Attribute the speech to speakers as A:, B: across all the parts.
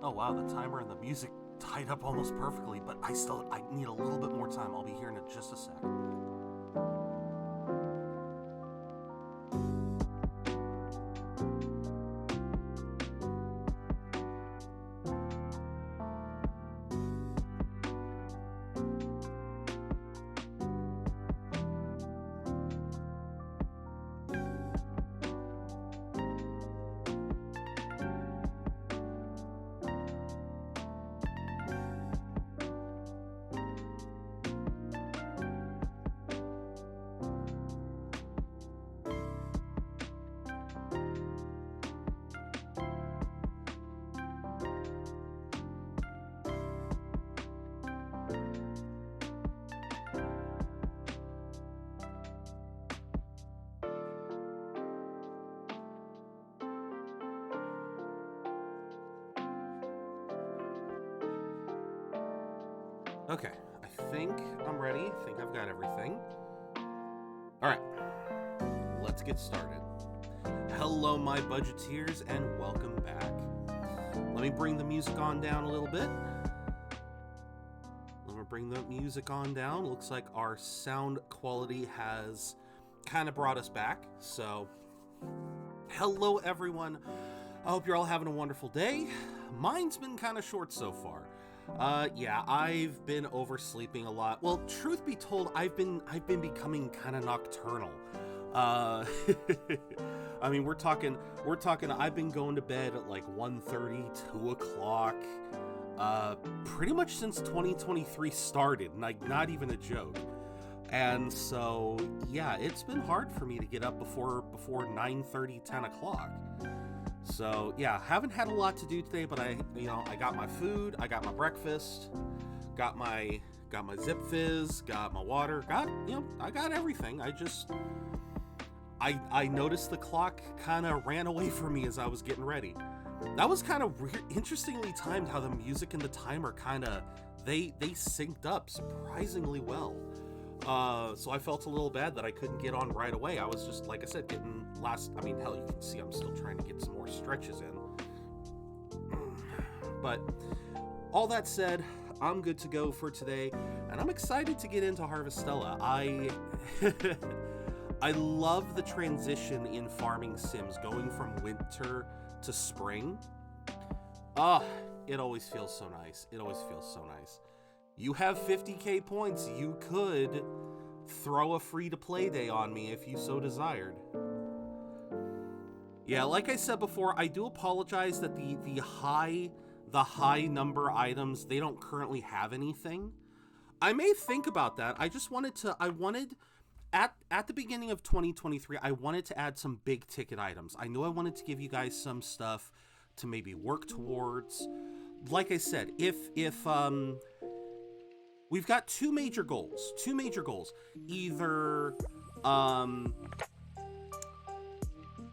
A: Oh wow, the timer and the music tied up almost perfectly, but I need a little bit more time. I'll be here in just a sec. Okay, I think I'm ready. I think I've got everything. All right, let's get started. Hello, my budgeteers, and welcome back. Let me bring the music on down a little bit. Let me bring the music on down. Looks like our sound quality has kind of brought us back. So, hello, everyone. I hope you're all having a wonderful day. Mine's been kind of short so far. Yeah, I've been oversleeping a lot. Well, truth be told, I've been becoming kind of nocturnal. I mean, we're talking, I've been going to bed at like 1:30, 2 o'clock, pretty much since 2023 started, like, not even a joke. And so, yeah, it's been hard for me to get up before 9:30, 10 o'clock. So yeah, haven't had a lot to do today, but I got my food, I got my breakfast, got my Zip Fizz, got my water, I got everything. I noticed the clock kind of ran away from me as I was getting ready. That was kind of interestingly timed, how the music and the timer kind of, they synced up surprisingly well. So I felt a little bad that I couldn't get on right away. I was just, like I said, hell, you can see I'm still trying to get some more stretches in. But all that said, I'm good to go for today, and I'm excited to get into Harvestella. I love the transition in farming sims, going from winter to spring. It always feels so nice. It always feels so nice. You have 50k points. You could throw a free-to-play day on me if you so desired. Yeah, like I said before, I do apologize that the high number items, they don't currently have anything. I may think about that. I wanted at the beginning of 2023, I wanted to add some big ticket items. I knew I wanted to give you guys some stuff to maybe work towards. Like I said, if we've got two major goals.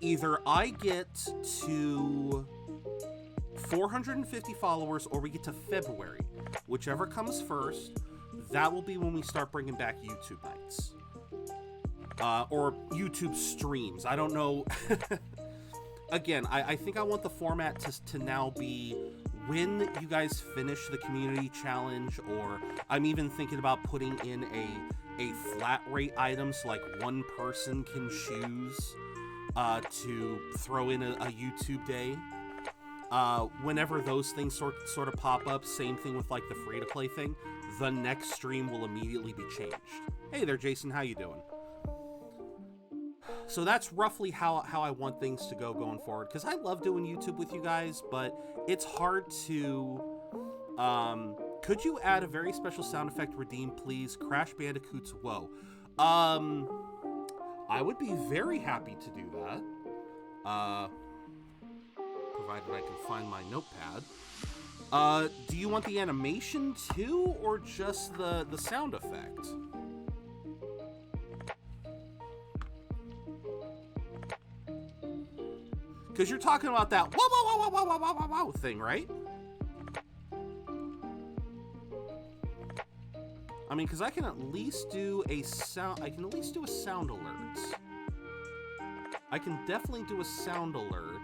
A: Either I get to 450 followers, or we get to February. Whichever comes first, that will be when we start bringing back YouTube nights. Or YouTube streams. I don't know. Again, I think I want the format to now be when you guys finish the community challenge, or I'm even thinking about putting in a flat rate item, so like one person can choose to throw in a YouTube day. Whenever those things sort of pop up, same thing with like the free-to-play thing, the next stream will immediately be changed. Hey there, Jason, how you doing? So that's roughly how I want things to go going forward, because I love doing YouTube with you guys, but it's hard to... could you add a very special sound effect redeem, please? Crash Bandicoot's Whoa. I would be very happy to do that. Provided I can find my notepad. Do you want the animation too, or just the sound effect? Because you're talking about that wow, wow, wow, wow, wow, wow, wow, wow thing, right? I mean, because I can at least do a sound. I can at least do a sound alert. I can definitely do a sound alert.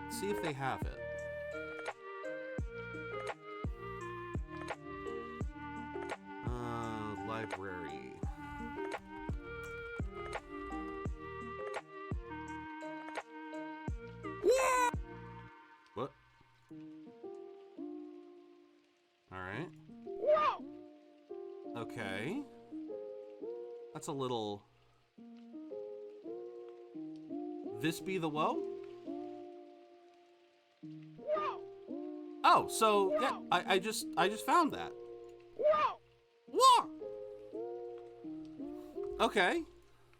A: Let's see if they have it. That's a little... This be the woe? Oh, so yeah, I just found that. Whoa! Okay.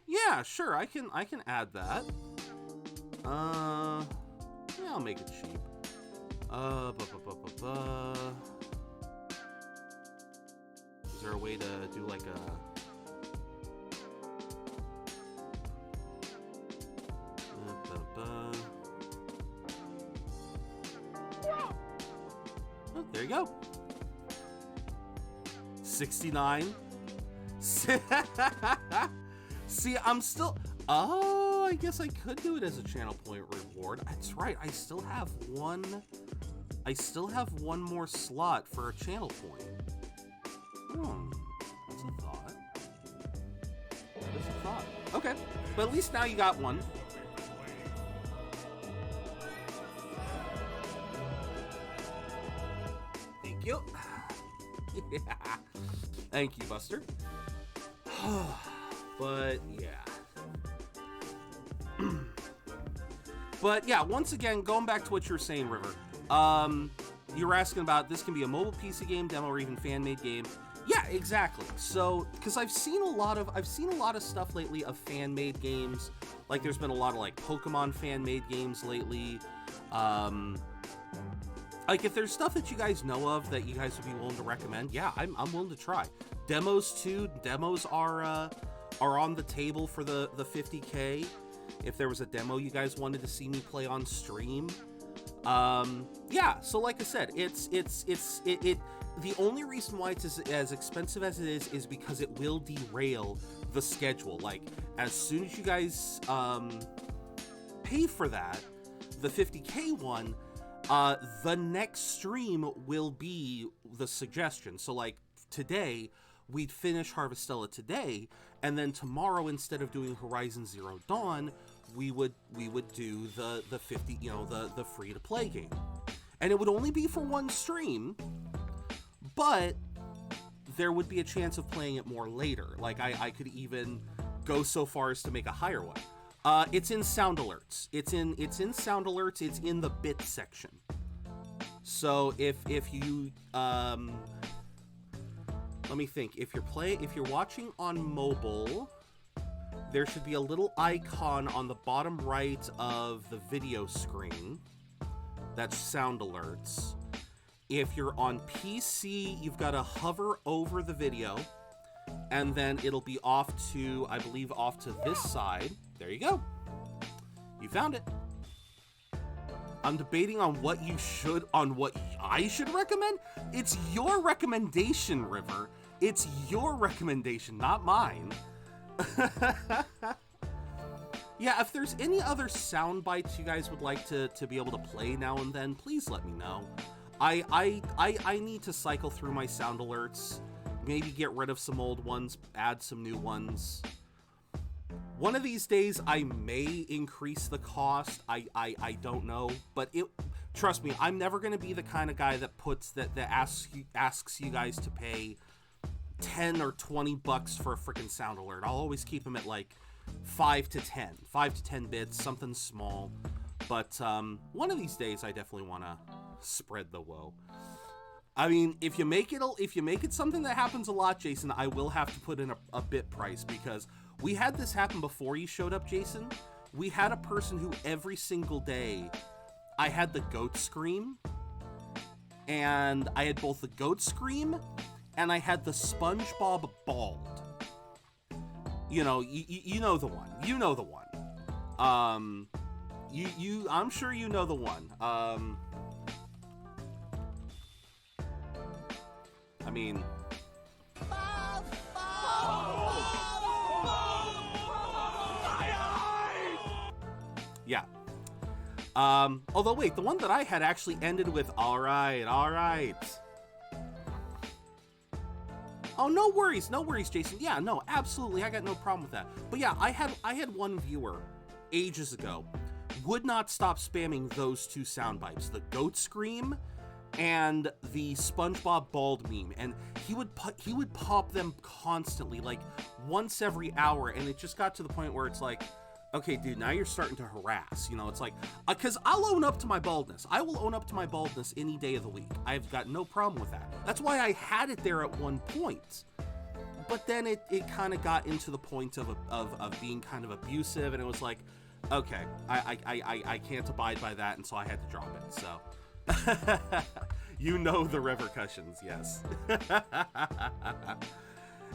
A: Yeah, sure, I can add that. Yeah, I'll make it cheap. Is there a way to do like a... Oh, there you go. 69. See, I'm still... Oh, I guess I could do it as a channel point reward. That's right. I still have one more slot for a channel point. That's a thought. That is a thought. Okay, but at least now you got one. Thank you. Yeah. Thank you, Buster. But yeah. But yeah, once again, going back to what you were saying, River. You were asking about this can be a mobile PC game, demo, or even fan-made game. Yeah, exactly. So, because I've seen a lot of stuff lately of fan-made games. Like, there's been a lot of like Pokemon fan-made games lately. Like, if there's stuff that you guys know of that you guys would be willing to recommend, yeah, I'm willing to try. Demos too. Demos are on the table for the 50K. If there was a demo you guys wanted to see me play on stream, yeah. So like I said, it's the only reason why it's as expensive as it is because it will derail the schedule. Like, as soon as you guys pay for that, the 50K one, the next stream will be the suggestion. So like today, we'd finish Harvestella today, and then tomorrow, instead of doing Horizon Zero Dawn, we would do the 50, the free to play game, and it would only be for one stream, but there would be a chance of playing it more later. Like I could even go so far as to make a higher one. It's in sound alerts. It's in sound alerts. It's in the bit section. So if you let me think. If you're watching on mobile, there should be a little icon on the bottom right of the video screen. That's sound alerts. If you're on PC, you've got to hover over the video, and then it'll be off to, I believe, off to this side. There you go. You found it. I'm debating on what I should recommend. It's your recommendation, River. It's your recommendation, not mine. Yeah, if there's any other sound bites you guys would like to be able to play now and then, please let me know. I need to cycle through my sound alerts, maybe get rid of some old ones, add some new ones. One of these days, I may increase the cost. I don't know, but trust me, I'm never going to be the kind of guy that asks you guys to pay 10 or 20 bucks for a freaking sound alert. I'll always keep them at like 5 to 10 bits, something small. But one of these days, I definitely want to spread the woe. I mean, if you make it something that happens a lot, Jason, I will have to put in a bit price, because we had this happen before you showed up, Jason. We had a person who every single day, I had the goat scream, and I had both the goat scream, and I had the SpongeBob bald. You know the one. You know the one. I'm sure you know the one. I mean, yeah. Although wait, the one that I had actually ended with all right. Oh, no worries, Jason. Yeah, no, absolutely, I got no problem with that. But yeah, I had one viewer ages ago would not stop spamming those two sound bites, the goat scream and the SpongeBob bald meme, and he would pop them constantly, like once every hour, and it just got to the point where it's like, okay, dude, now you're starting to harass. You know, it's like, because I'll own up to my baldness. I will own up to my baldness any day of the week. I've got no problem with that. That's why I had it there at one point. But then it kind of got into the point of being kind of abusive, and it was like, okay, I can't abide by that, and so I had to drop it. So, you know the repercussions, yes.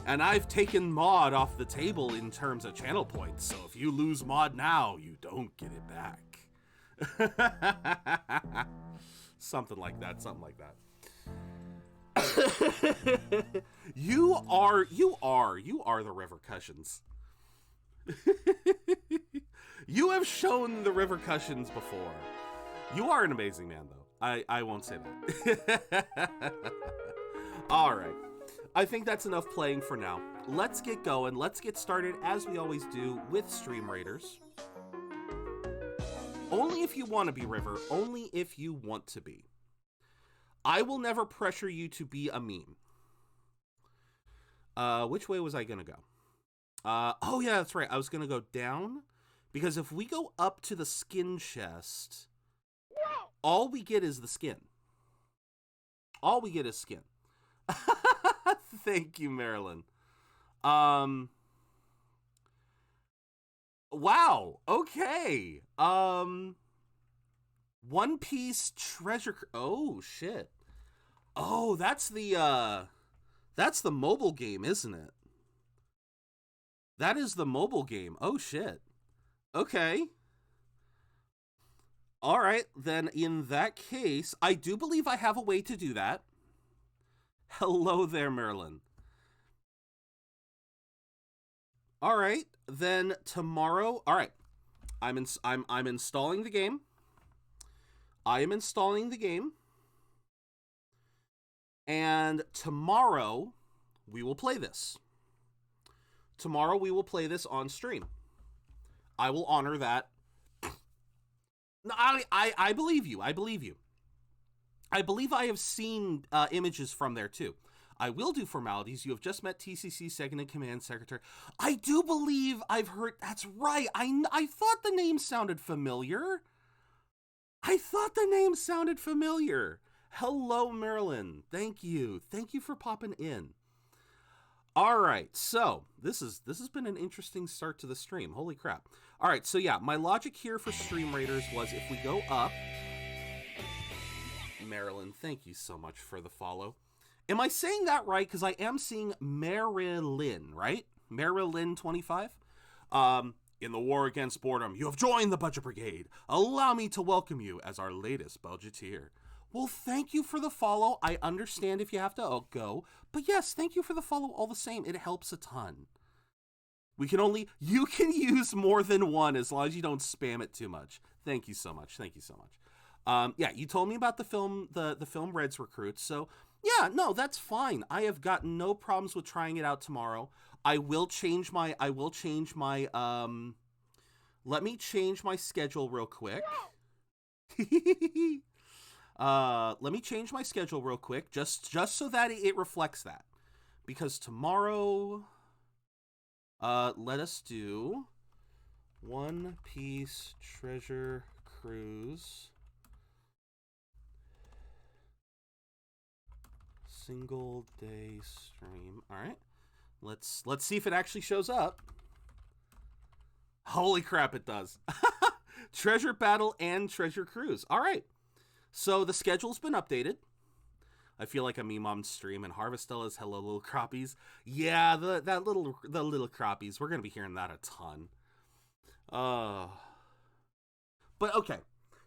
A: And I've taken mod off the table in terms of channel points, so if you lose mod now, you don't get it back. Something like that, something like that. You are the repercussions. You have shown the repercussions before. You are an amazing man, though. I won't say that. All right. I think that's enough playing for now. Let's get going. Let's get started, as we always do, with Stream Raiders. Only if you want to be, River. Only if you want to be. I will never pressure you to be a meme. Which way was I going to go? Oh, yeah, that's right. I was going to go down. Because if we go up to the skin chest, all we get is the skin. All we get is skin. Thank you, Marilyn. Wow. Okay. One Piece treasure. Oh shit. Oh, that's the mobile game, isn't it? That is the mobile game. Oh shit. Okay. All right, then in that case, I do believe I have a way to do that. Hello there, Marilyn. All right, then tomorrow. All right, I'm installing the game. I am installing the game, and tomorrow we will play this. Tomorrow we will play this on stream. I will honor that. No, I believe you. I believe you. I believe I have seen images from there, too. I will do formalities. You have just met TCC Second in Command Secretary. I do believe I've heard... That's right. I thought the name sounded familiar. Hello, Marilyn. Thank you. Thank you for popping in. All right. So, this has been an interesting start to the stream. Holy crap. All right. So, yeah, my logic here for Stream Raiders was if we go up... Marilyn, thank you so much for the follow. Am I saying that right? Because I am seeing Marilyn, right? Marilyn 25. In the war against boredom, you have joined the Budget Brigade. Allow me to welcome you as our latest budgeteer. Well, thank you for the follow. I understand if you have to go. But yes, thank you for the follow all the same. It helps a ton. You can use more than one as long as you don't spam it too much. Thank you so much. Thank you so much. Yeah, you told me about the film, the film Reds Recruits. So yeah, no, that's fine. I have got no problems with trying it out tomorrow. I will change my, let me change my schedule real quick. Let me change my schedule real quick, just so that it reflects that. Because tomorrow, let us do One Piece Treasure Cruise. Single day stream. All right. Let's see if it actually shows up. Holy crap, it does. Treasure Battle and Treasure Cruise. All right. So the schedule's been updated. I feel like a meme on stream, and Harvestella's Hello Little Crappies. Yeah, the little crappies. We're going to be hearing that a ton. But okay.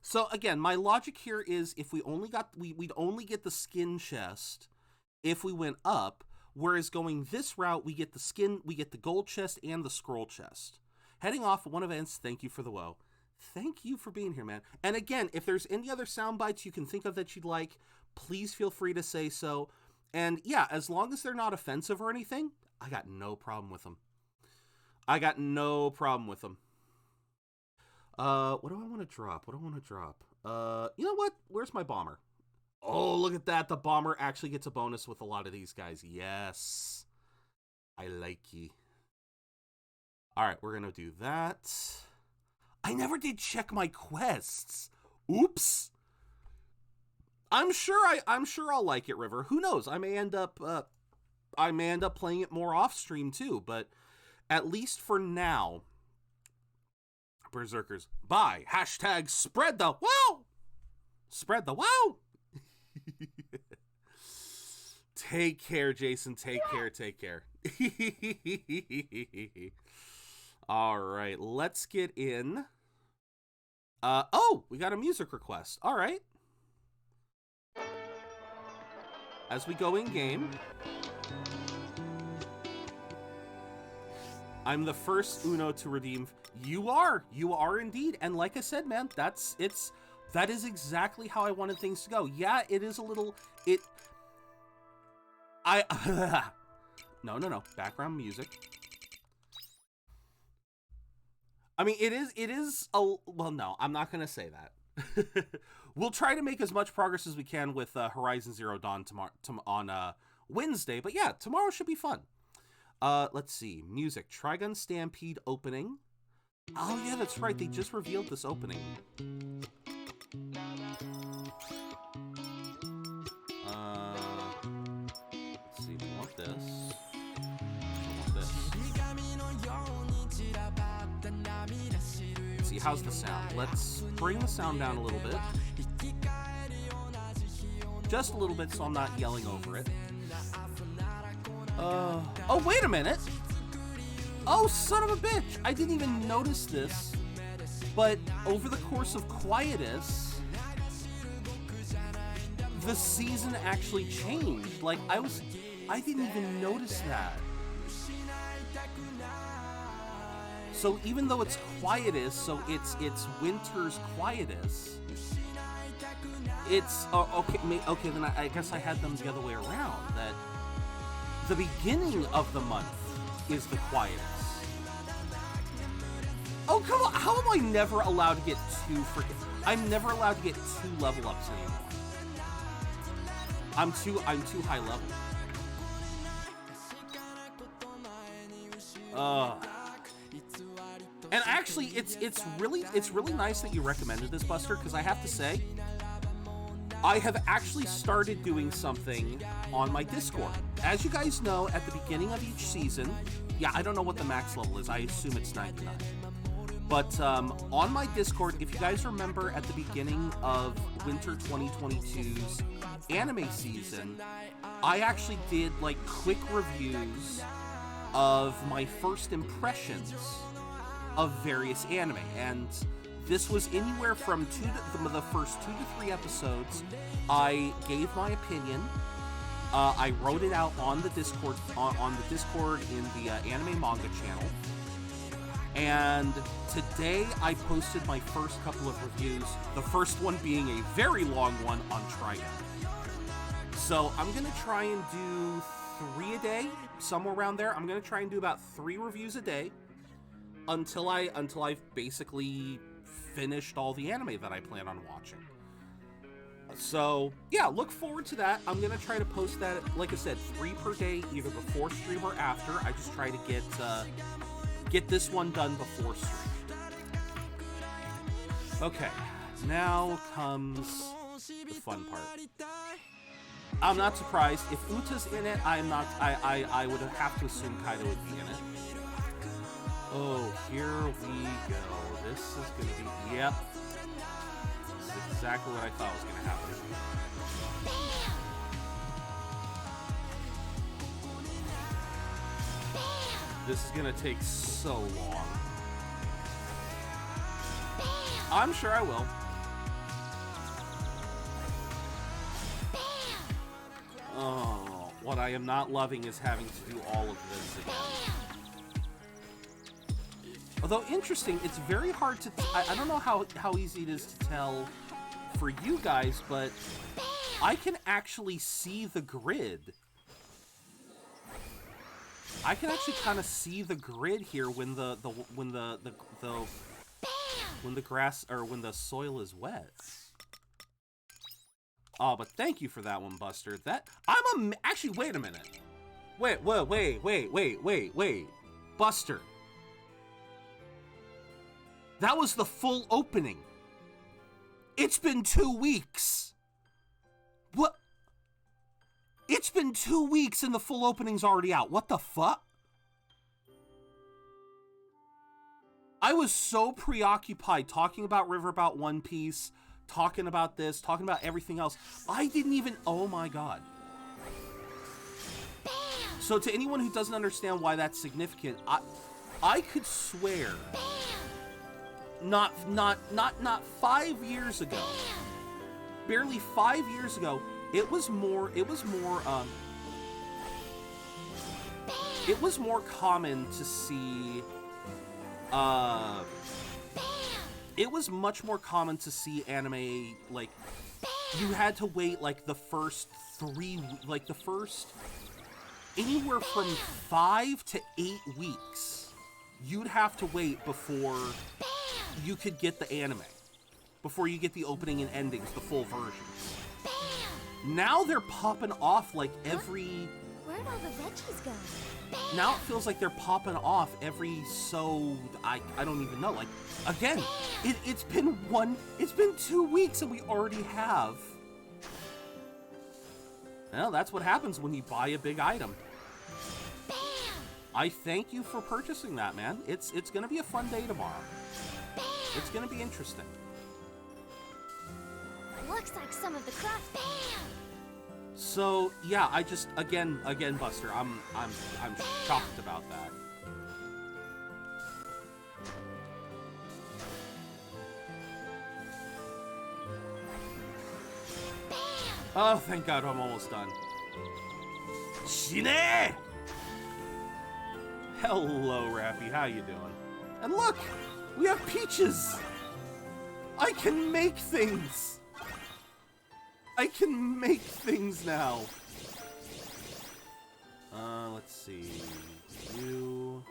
A: So again, my logic here is if we only got we'd only get the skin chest if we went up, whereas going this route, we get the skin, we get the gold chest and the scroll chest. Heading off at one events, thank you for the woe. Thank you for being here, man. And again, if there's any other sound bites you can think of that you'd like, please feel free to say so. And yeah, as long as they're not offensive or anything, I got no problem with them. What do I want to drop? You know what? Where's my bomber? Oh, look at that. The bomber actually gets a bonus with a lot of these guys. Yes. I like ye. All right, we're going to do that. I never did check my quests. Oops. I'm sure I'll like it, River. Who knows? I may end up playing it more off stream too, but at least for now, Berserkers, bye. Hashtag spread the wow. Spread the wow. Take care, Jason. Take care. Take care. All right, let's get in. Oh, we got a music request. All right. As we go in game, I'm the first Uno to redeem. You are indeed. And like I said, man, that is exactly how I wanted things to go. Yeah, it is a little, no, background music. I mean, it is well, no, I'm not going to say that. We'll try to make as much progress as we can with Horizon Zero Dawn tomorrow on Wednesday, but yeah, tomorrow should be fun. Let's see. Music. Trigun Stampede opening. Oh yeah, that's right. They just revealed this opening. Let's see. We want this. I want this. Let's see, how's the sound? Let's bring the sound down a little bit. Just a little bit so I'm not yelling over it. Oh, wait a minute. Oh, son of a bitch. I didn't even notice this. But over the course of Quietus, the season actually changed. Like, I didn't even notice that. So even though it's Quietus, so it's winter's Quietus, it's, okay, then I guess I had them the other way around, that the beginning of the month is the Quietus. Oh, come on, how am I never allowed to get I'm never allowed to get 2 level ups anymore. I'm too high level. And actually, it's really nice that you recommended this, Buster, because I have to say, I have actually started doing something on my Discord. As you guys know, at the beginning of each season, yeah, I don't know what the max level is. I assume it's 99. But on my Discord, if you guys remember at the beginning of Winter 2022's anime season, I actually did like quick reviews of my first impressions of various anime, and this was anywhere from the first 2 to 3 episodes. I gave my opinion. I wrote it out on the Discord, on the Discord in the anime manga channel. And today I posted my first couple of reviews. The first one being a very long one on Trigun. So I'm gonna try and do 3 a day, somewhere around there. I'm gonna try and do about 3 reviews a day until I've basically finished all the anime that I plan on watching. So yeah, look forward to that. I'm gonna try to post that, like I said, 3 per day, either before stream or after. I just try to get this one done before stream. Okay, now comes the fun part. I'm not surprised if Uta's in it. I would have to assume Kaido would be in it. Oh, here we go. This is gonna be, yep. This is exactly what I thought was gonna happen. This is gonna take so long. I'm sure I will. Oh, what I am not loving is having to do all of this again. Although interesting, it's very hard to, I don't know how easy it is to tell for you guys, but I can actually see the grid. I can actually kind of see the grid here when the grass, or when the soil is wet. Oh, but thank you for that one, Buster. That actually, wait a minute. Wait. Buster. That was the full opening. It's been 2 weeks. What? It's been 2 weeks and the full opening's already out. What the fuck? I was so preoccupied talking about Riverbout One Piece, talking about this, talking about everything else. I didn't even, oh my god.
B: Bam!
A: So to anyone who doesn't understand why that's significant, I could swear, not 5 years ago, barely 5 years ago, it was more common to see, it was much more common to see anime, like, you had to wait, like, the first anywhere from 5 to 8 weeks, you'd have to wait before you could get the anime, before you get the opening and endings, the full versions. Now they're popping off, like, every...
B: Where'd all the veggies go?
A: Now it feels like they're popping off every I don't even know. Like, again, it's been 2 weeks and we already have. Well, that's what happens when you buy a big item.
B: Bam!
A: I thank you for purchasing that, man. It's gonna be a fun day tomorrow.
B: Bam!
A: It's gonna be interesting.
B: Looks like some of the craft. Bam!
A: So yeah, I just again, Buster, I'm shocked about that.
B: Bam!
A: Oh, thank God, I'm almost done. Shine! Hello, Rappy, how you doing? And look, we have peaches. I can make things. I can make things now. Let's see. You.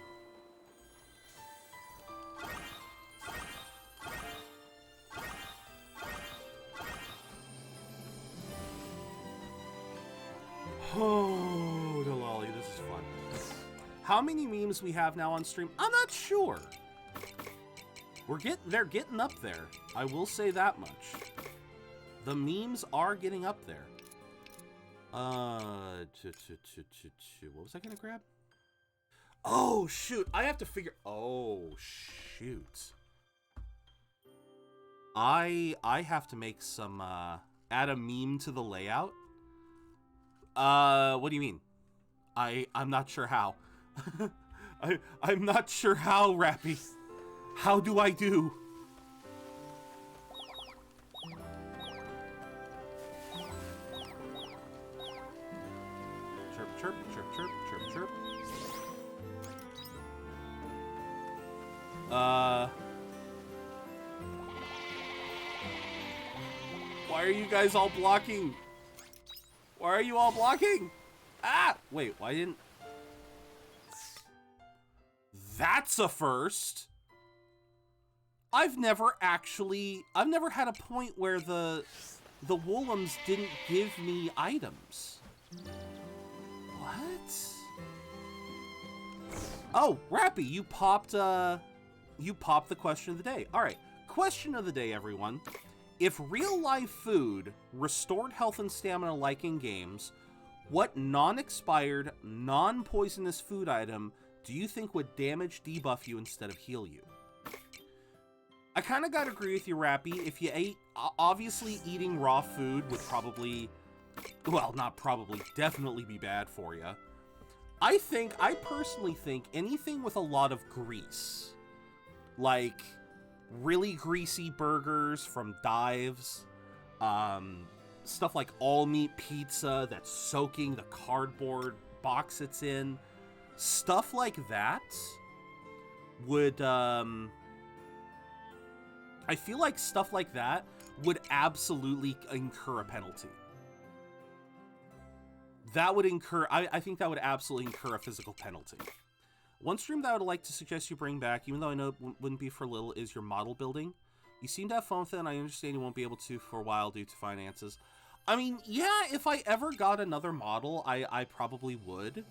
A: Oh, Delali, this is fun. How many memes we have now on stream? I'm not sure. They're getting up there. I will say that much. The memes are getting up there. What was I gonna grab? Oh, shoot. I have to figure... Oh, shoot. I have to make some, add a meme to the layout. What do you mean? I'm not sure how. I'm not sure how, Rappy. How do I do? Chirp, chirp, chirp, chirp, chirp, chirp. Why are you guys all blocking? Why are you all blocking? Ah! Wait, why didn't... That's a first! I've never had a point where the Woolums didn't give me items. What? Oh, Rappy, you popped the question of the day. All right, question of the day, everyone. If real-life food restored health and stamina like in games, what non-expired, non-poisonous food item do you think would damage debuff you instead of heal you? I kind of gotta agree with you, Rappy. If you ate, obviously eating raw food would probably, well, not probably, definitely be bad for you. I personally think anything with a lot of grease, like really greasy burgers from Dives, stuff like all-meat pizza that's soaking the cardboard box it's in, stuff like that would, I feel like stuff like that would absolutely incur a penalty. That would incur, I think that would absolutely incur a physical penalty. One stream that I would like to suggest you bring back, even though I know it wouldn't be for little, is your model building. You seem to have fun with it, and I understand you won't be able to for a while due to finances. I mean, yeah, if I ever got another model, I probably would.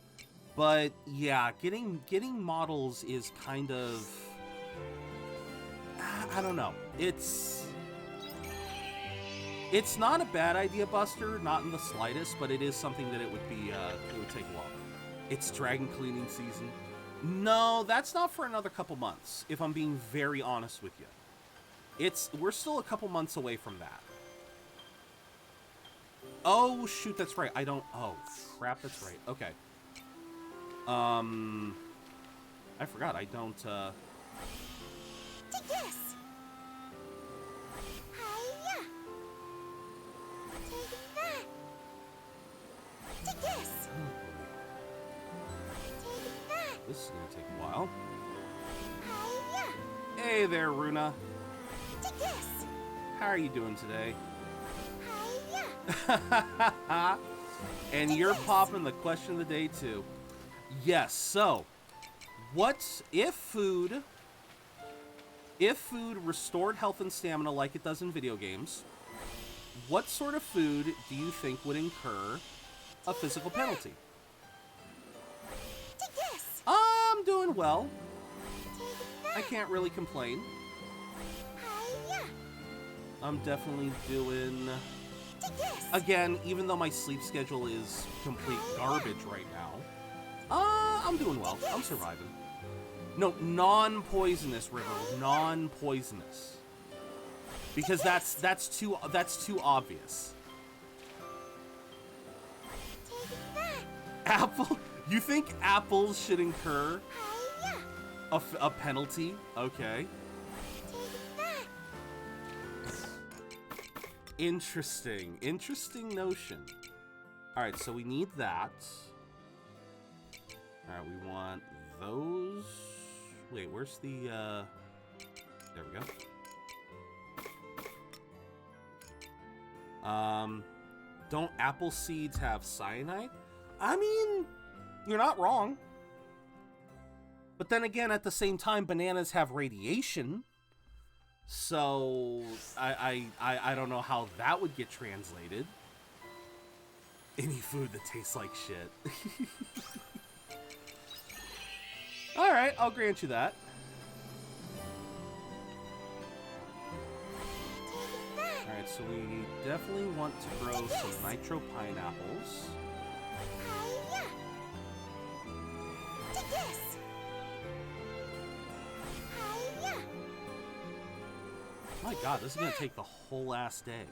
A: But yeah, getting models is kind of, I don't know. It's not a bad idea, Buster, not in the slightest, but it is something that it would be it would take a while. It's dragon cleaning season. No, that's not for another couple months, if I'm being very honest with you. We're still a couple months away from that. Oh, shoot, that's right. Oh, crap, that's right. Okay. I forgot. I don't,
B: Take this. Hiya. Take that. Take this. Take that.
A: This is gonna take a while.
B: Hiya.
A: Hey there, Runa.
B: Take this.
A: How are you doing today?
B: Hiya.
A: And you're popping the question of the day, too. Yes, so, if food restored health and stamina like it does in video games, what sort of food do you think would incur a physical penalty?
B: Take this.
A: I'm doing well.
B: Take
A: I
B: that.
A: can't really complain.
B: Hiya.
A: I'm definitely doing...
B: Take this.
A: Again, even though my sleep schedule is complete garbage right now, I'm doing well. I'm surviving. No, non-poisonous, River. Non-poisonous. Because that's too obvious.
B: Take that.
A: Apple? You think apples should incur
B: Hiya.
A: a penalty? Okay.
B: Take that.
A: Interesting. Interesting notion. Alright, so we need that. Alright, we want those. Wait, where's the, there we go. Don't apple seeds have cyanide? I mean, you're not wrong. But then again, at the same time, bananas have radiation. So, I don't know how that would get translated. Any food that tastes like shit. Alright, I'll grant you that. Alright, so we definitely want to grow some nitro pineapples.
B: Hiya. Take this. Hiya.
A: My god, this is gonna take the whole ass day.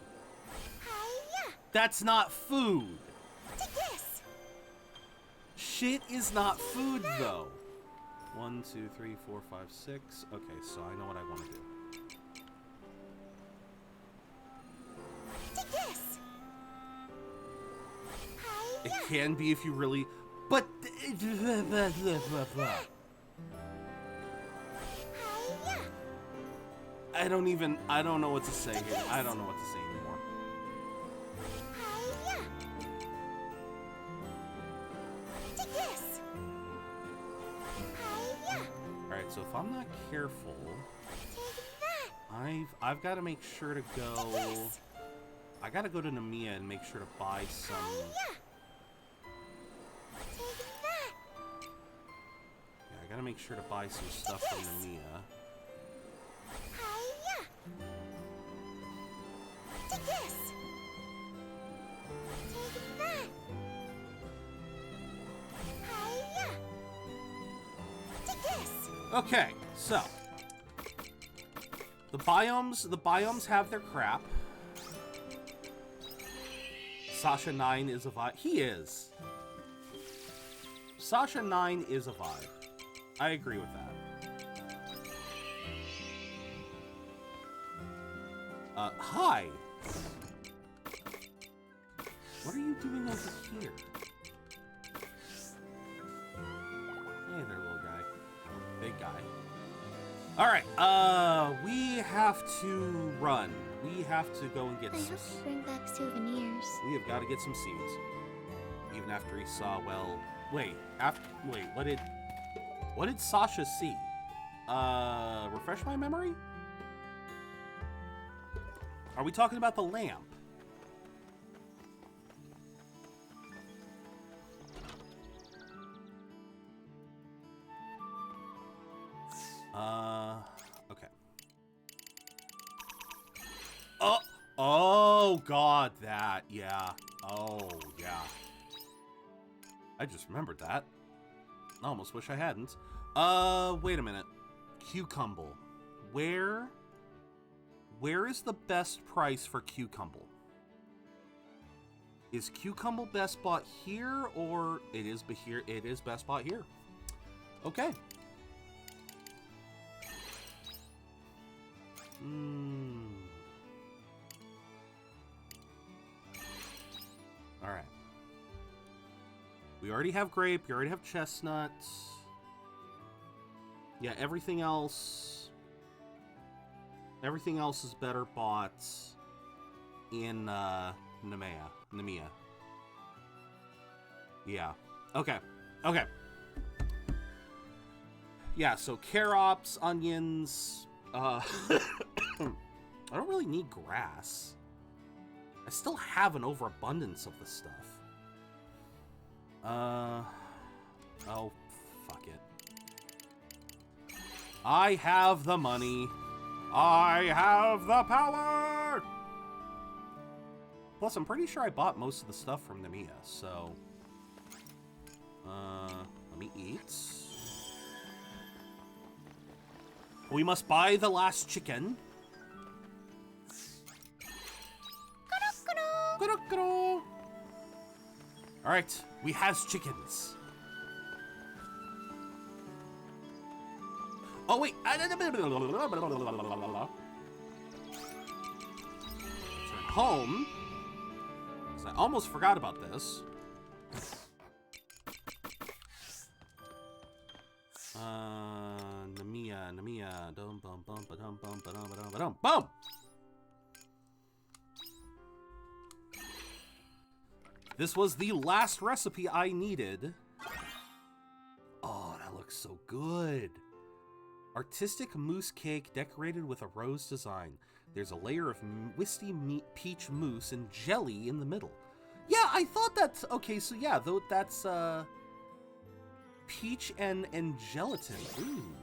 B: Hiya.
A: That's not food!
B: Take this.
A: Shit is not food, though. 1, 2, 3, 4, 5, 6. Okay, so I know what I want to do.
B: Take this.
A: It
B: Hiya.
A: can be if you really... But...
B: Hiya.
A: I don't know what to say here. I don't know what to say anymore.
B: Hiya. Take this. Hiya.
A: Alright, so if I'm not careful,
B: Take that.
A: I've got to make sure to go...
B: Take this.
A: I got to go to Namiya and make sure to buy some...
B: Hiya. Take that.
A: Yeah, I got to make sure to buy some stuff from Namiya.
B: Hiya. Take this. Take that. Hiya. Take this.
A: Okay, so... The biomes have their crap. Sasha 9 is a vibe. He is. Sasha 9 is a vibe. I agree with that. Hi. What are you doing over here? Hey there, little guy. Big guy. Alright, we have to run. We have to go and get
B: I
A: some...
B: hope you bring back souvenirs.
A: We have got to get some seeds. Even after he saw, well... Wait, what did Sasha see? Refresh my memory? Are we talking about the lamp? Oh, oh God, that, yeah. Oh, yeah. I just remembered that. I almost wish I hadn't. Wait a minute. Cucumble. Where is the best price for Cucumble? Is Cucumble best bought here, or it is here? It is best bought here. Okay. All right. We already have grape. We already have chestnut. Yeah, everything else is better bought in Nemea. Yeah. Okay. Okay. Yeah, so carrots, onions, I don't really need grass. I still have an overabundance of the stuff. Oh, fuck it. I have the money. I have the power! Plus, I'm pretty sure I bought most of the stuff from Nemea, so... let me eat. We must buy the last chicken. Alright, we has chickens. Oh, wait. Return home. Because I almost forgot about this. Nemea. Dum bum bum ba-dum bum ba-dum ba-dum ba-dum. Boom! This was the last recipe I needed. Oh, that looks so good. Artistic mousse cake decorated with a rose design. There's a layer of twisty peach mousse and jelly in the middle. Yeah, I thought that's... Okay, so yeah, though that's peach and gelatin. Ooh.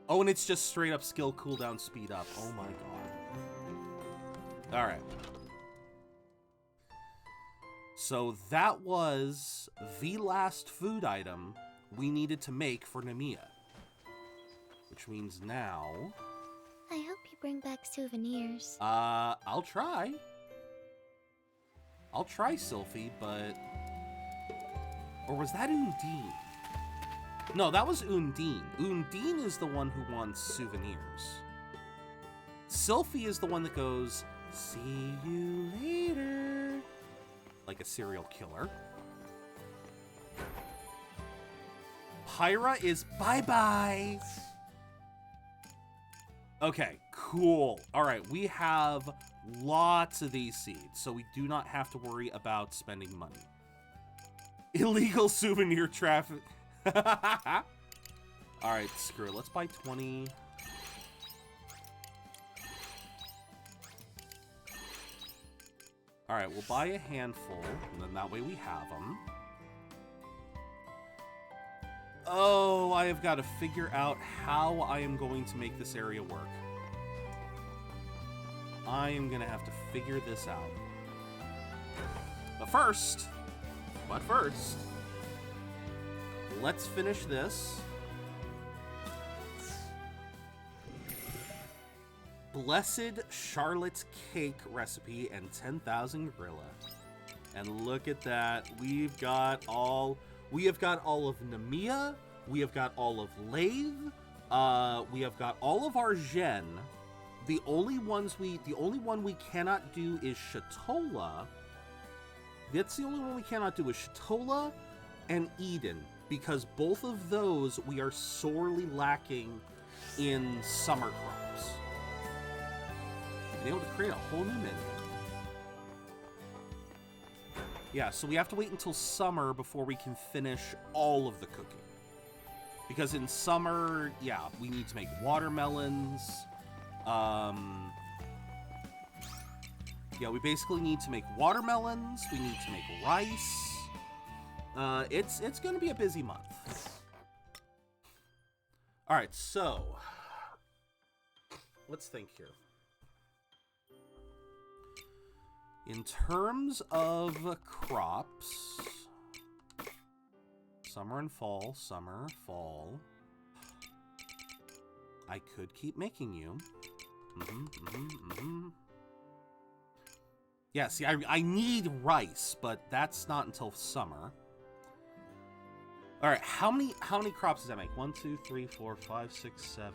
A: Oh, and it's just straight up skill cooldown speed up. Oh my god. All right. So that was the last food item we needed to make for Nemea. Which means now...
B: I hope you bring back souvenirs.
A: I'll try. I'll try, Sylphie, but... Or was that Undine? No, that was Undine. Undine is the one who wants souvenirs. Sylphie is the one that goes, see you later. Like a serial killer. Pyra is bye-bye. Okay, cool. All right, we have lots of these seeds, so we do not have to worry about spending money. Illegal souvenir traffic. All right, screw it. Let's buy 20. All right, we'll buy a handful, and then that way we have them. Oh, I have got to figure out how I am going to make this area work. I am going to have to figure this out. But first, let's finish this. Blessed Charlotte's Cake recipe and 10,000 gorilla. And look at that. We have got all of Nemea. We have got all of Lathe. We have got all of our Gen. The only one we cannot do is Shatola. That's the only one we cannot do is Shatola and Eden, because both of those we are sorely lacking in summer crops. Been able to create a whole new menu. Yeah, so we have to wait until summer before we can finish all of the cooking. Because in summer, yeah, we need to make watermelons. Yeah, we basically need to make watermelons. We need to make rice. It's going to be a busy month. All right, so let's think here. In terms of crops, summer and fall, summer, fall. I could keep making you. Yeah, see, I need rice, but that's not until summer. All right, how many crops does that make? 1, 2, 3, 4, 5, 6, 7,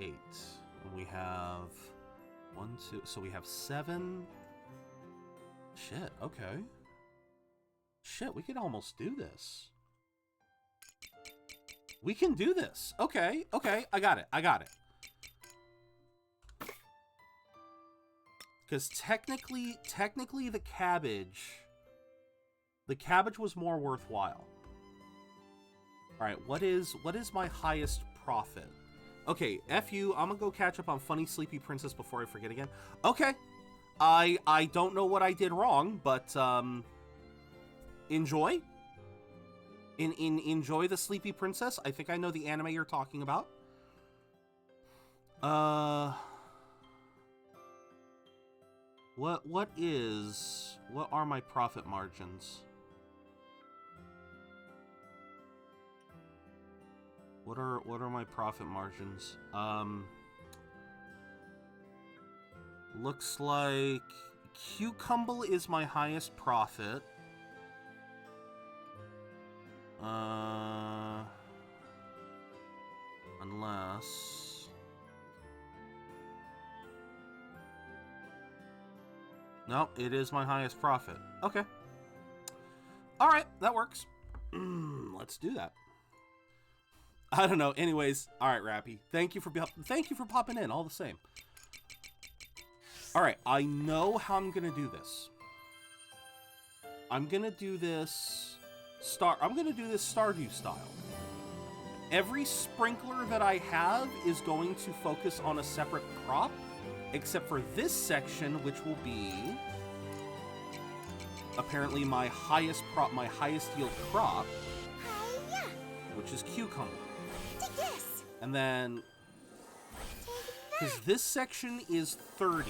A: 8. And we have 1, 2. So we have 7. Shit. Okay. Shit, we could almost do this. We can do this. Okay. Okay. I got it. I got it. Because technically the cabbage was more worthwhile. All right, what is my highest profit? Okay, F you, I'm gonna go catch up on Funny Sleepy Princess before I forget again. Okay, I don't know what I did wrong, but enjoy. Enjoy the Sleepy Princess. I think I know the anime you're talking about. What are my profit margins? What are my profit margins? Looks like Cucumber is my highest profit. Unless... No, it is my highest profit. Okay. All right, that works. Let's do that. I don't know. Anyways, all right, Rappy. Thank you for popping in. All the same. All right, I know how I'm gonna do this. I'm gonna do this Stardew style. Every sprinkler that I have is going to focus on a separate crop, except for this section, which will be apparently my highest yield crop, which is cucumber. And then, because this section is 30,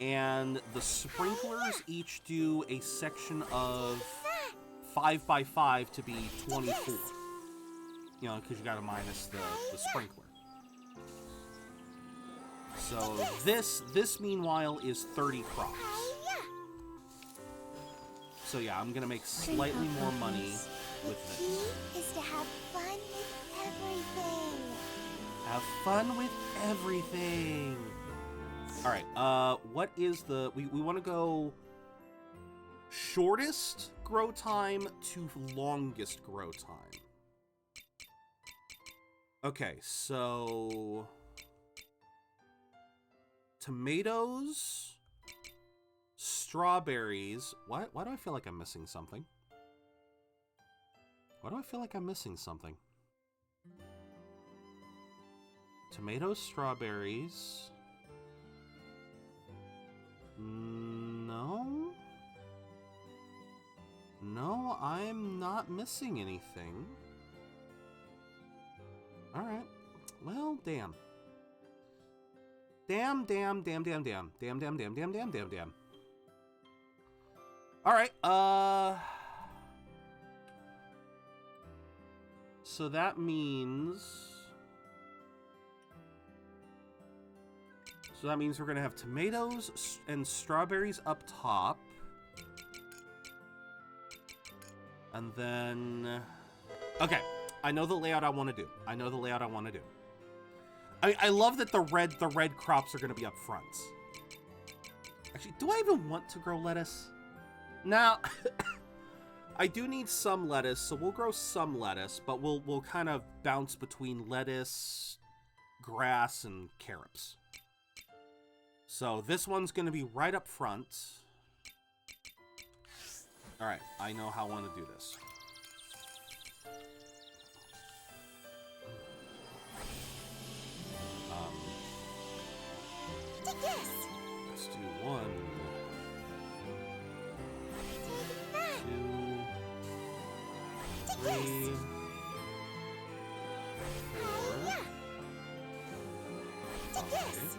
A: and the sprinklers each do a section of 5 by 5 to be 24. You know, because you got to minus the sprinkler. So this meanwhile is 30 crops. So yeah, I'm gonna make slightly more money with this.
C: The key is to have fun with everything.
A: Have fun with everything. All right. What is the? We want to go shortest grow time to longest grow time. Okay, so tomatoes, strawberries. Why do I feel like I'm missing something? Why do I feel like I'm missing something? Tomatoes, strawberries. No. No, I'm not missing anything. Alright. Well, damn. Damn. Alright, so that means... we're gonna have tomatoes and strawberries up top. And then... Okay, I know the layout I want to do. I love that the red crops are gonna be up front. Actually, do I even want to grow lettuce? Now, I do need some lettuce, so we'll grow some lettuce, but we'll kind of bounce between lettuce, grass, and carrots. So this one's going to be right up front. All right, I know how I want to do this. Let's do 1, 2, 3, 4, 5.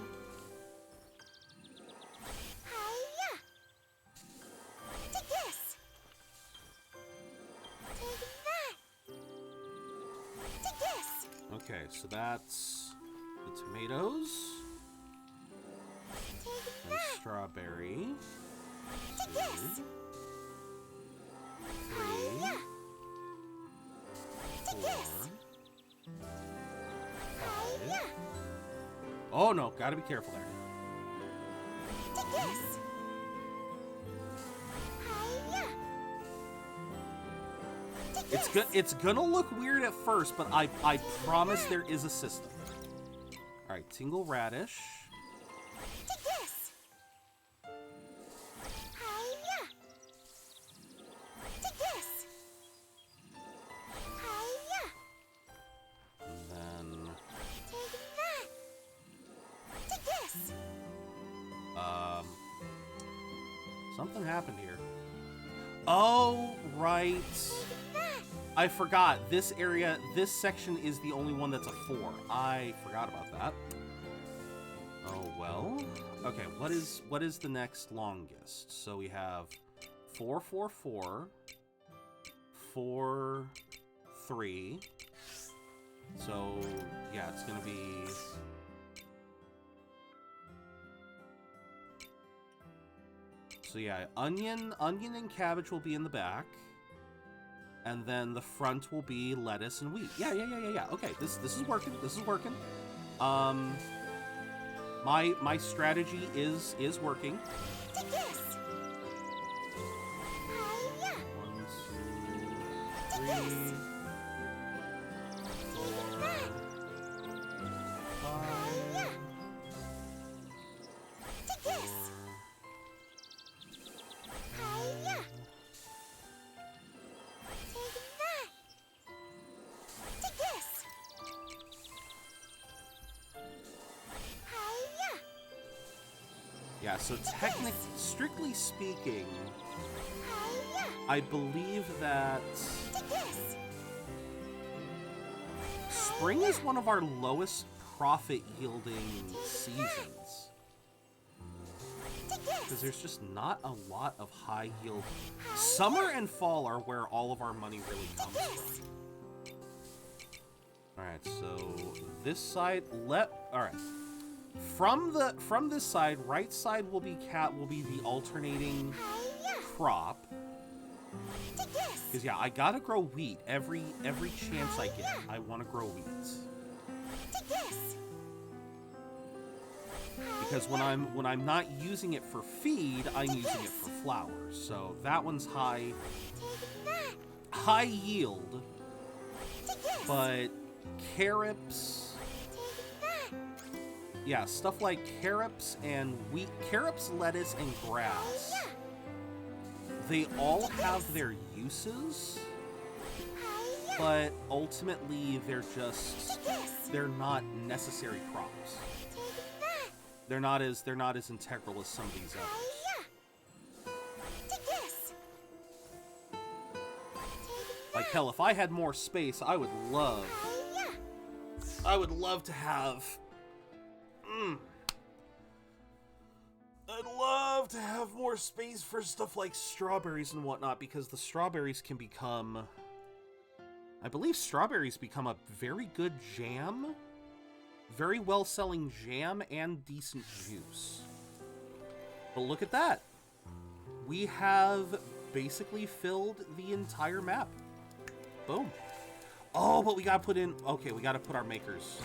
A: Okay, so that's the tomatoes. And strawberry.
C: Take this.
A: 3,
C: Take
A: 4,
C: this.
A: 5. Oh no, gotta be careful there.
C: Take this.
A: It's good. It's gonna look weird at first, but I promise there is a system. All right, tingle radish.
C: Take this. Take this.
A: And then
C: Take that. Take this.
A: something happened here. Oh, right. I forgot. This area, this section is the only one that's a 4. I forgot about that. Oh, well. Okay, what is the next longest? So we have 4, 4, 4, 4, 3. So, yeah, it's going to be... So, yeah, onion and cabbage will be in the back. And then the front will be lettuce and wheat. Yeah. Okay, this is working. This is working. My strategy is working.
C: Take this.
A: 1, 2, 3, 4, 5.
C: Take this. Take this.
A: Yeah, so strictly speaking, I believe that
C: Take this.
A: spring is one of our lowest profit yielding seasons.
C: Take this.
A: Because there's just not a lot of high yield. Summer and fall are where all of our money really comes from. Alright, so this side alright. From this side, right side will be the alternating crop.
C: Take this.
A: Because yeah, I gotta grow wheat every chance I get. I wanna grow wheat.
C: Take this.
A: Because when I'm not using it for feed, I'm using it for flowers. So that one's high yield,
C: Take this.
A: but carrots, yeah, stuff like carrots and wheat, carrots, lettuce, and grass, they all have their uses, but ultimately they're not necessary crops. They're not as integral as some of these others.
C: Take this.
A: Like hell, if I had more space, I would love to have I'd love to have more space for stuff like strawberries and whatnot, because the strawberries can become, I believe strawberries become a very good jam. Very well-selling jam and decent juice. But look at that. We have basically filled the entire map. Boom. Oh, but we gotta put in... Okay, we gotta put our makers.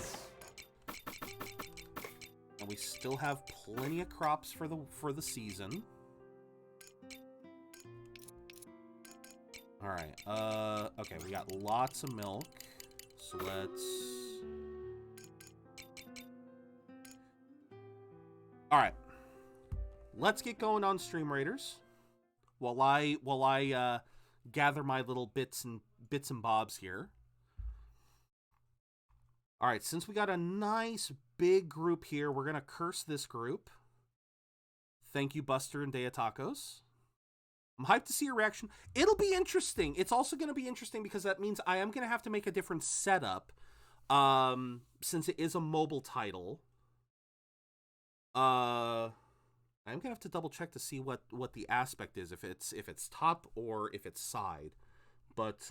A: And we still have plenty of crops for the season. Alright, okay, we got lots of milk. So let's... Alright. Let's get going on Stream Raiders. While I gather my little bits and bobs here. Alright, since we got a nice big group here, we're gonna curse this group. Thank you, Buster and Dea Tacos. I'm hyped to see your reaction. It'll be interesting. It's also gonna be interesting because that means I am gonna have to make a different setup. Since it is a mobile title. I'm gonna have to double check to see what the aspect is, if it's top or if it's side. But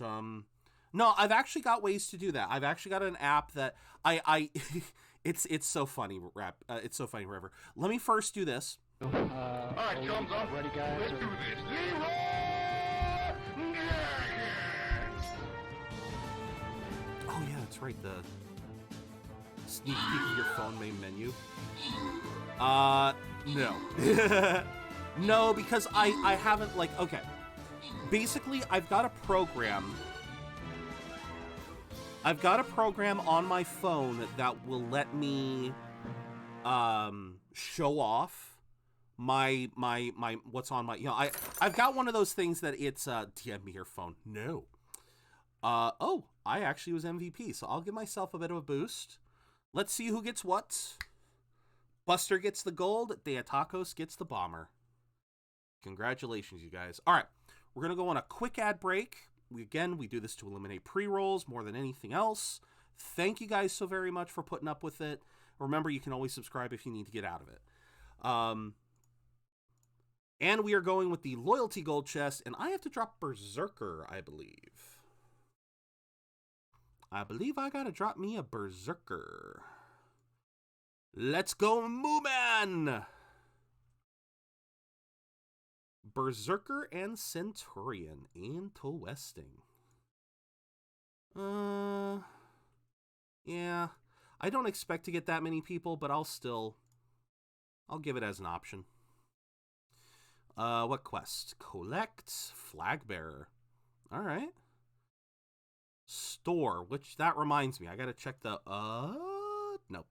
A: No, I've actually got ways to do that. I've actually got an app that I it's so funny, it's so funny, River. Let me first do this.
D: All right, thumbs up. Ready, guys? Let's do this.
A: Oh yeah, that's right. The sneak peek of your phone main menu. No. No, because I haven't, like, okay. Basically, I've got a program on my phone that will let me show off my what's on my, you know, I've got one of those things that it's DM me your phone. No. Oh, I actually was MVP, so I'll give myself a bit of a boost. Let's see who gets what. Buster gets the gold, Deatacos gets the bomber. Congratulations, you guys. All right, we're going to go on a quick ad break. We do this to eliminate pre-rolls more than anything else. Thank you guys so very much for putting up with it. Remember, you can always subscribe if you need to get out of it. And we are going with the loyalty gold chest, and I have to drop Berserker, I believe. I believe I gotta drop me a Berserker. Let's go, Mooman! Berserker and Centurion. Interesting. Yeah. I don't expect to get that many people, but I'll give it as an option. What quest? Collect Flag Bearer. All right. Store, which that reminds me, I gotta check the nope.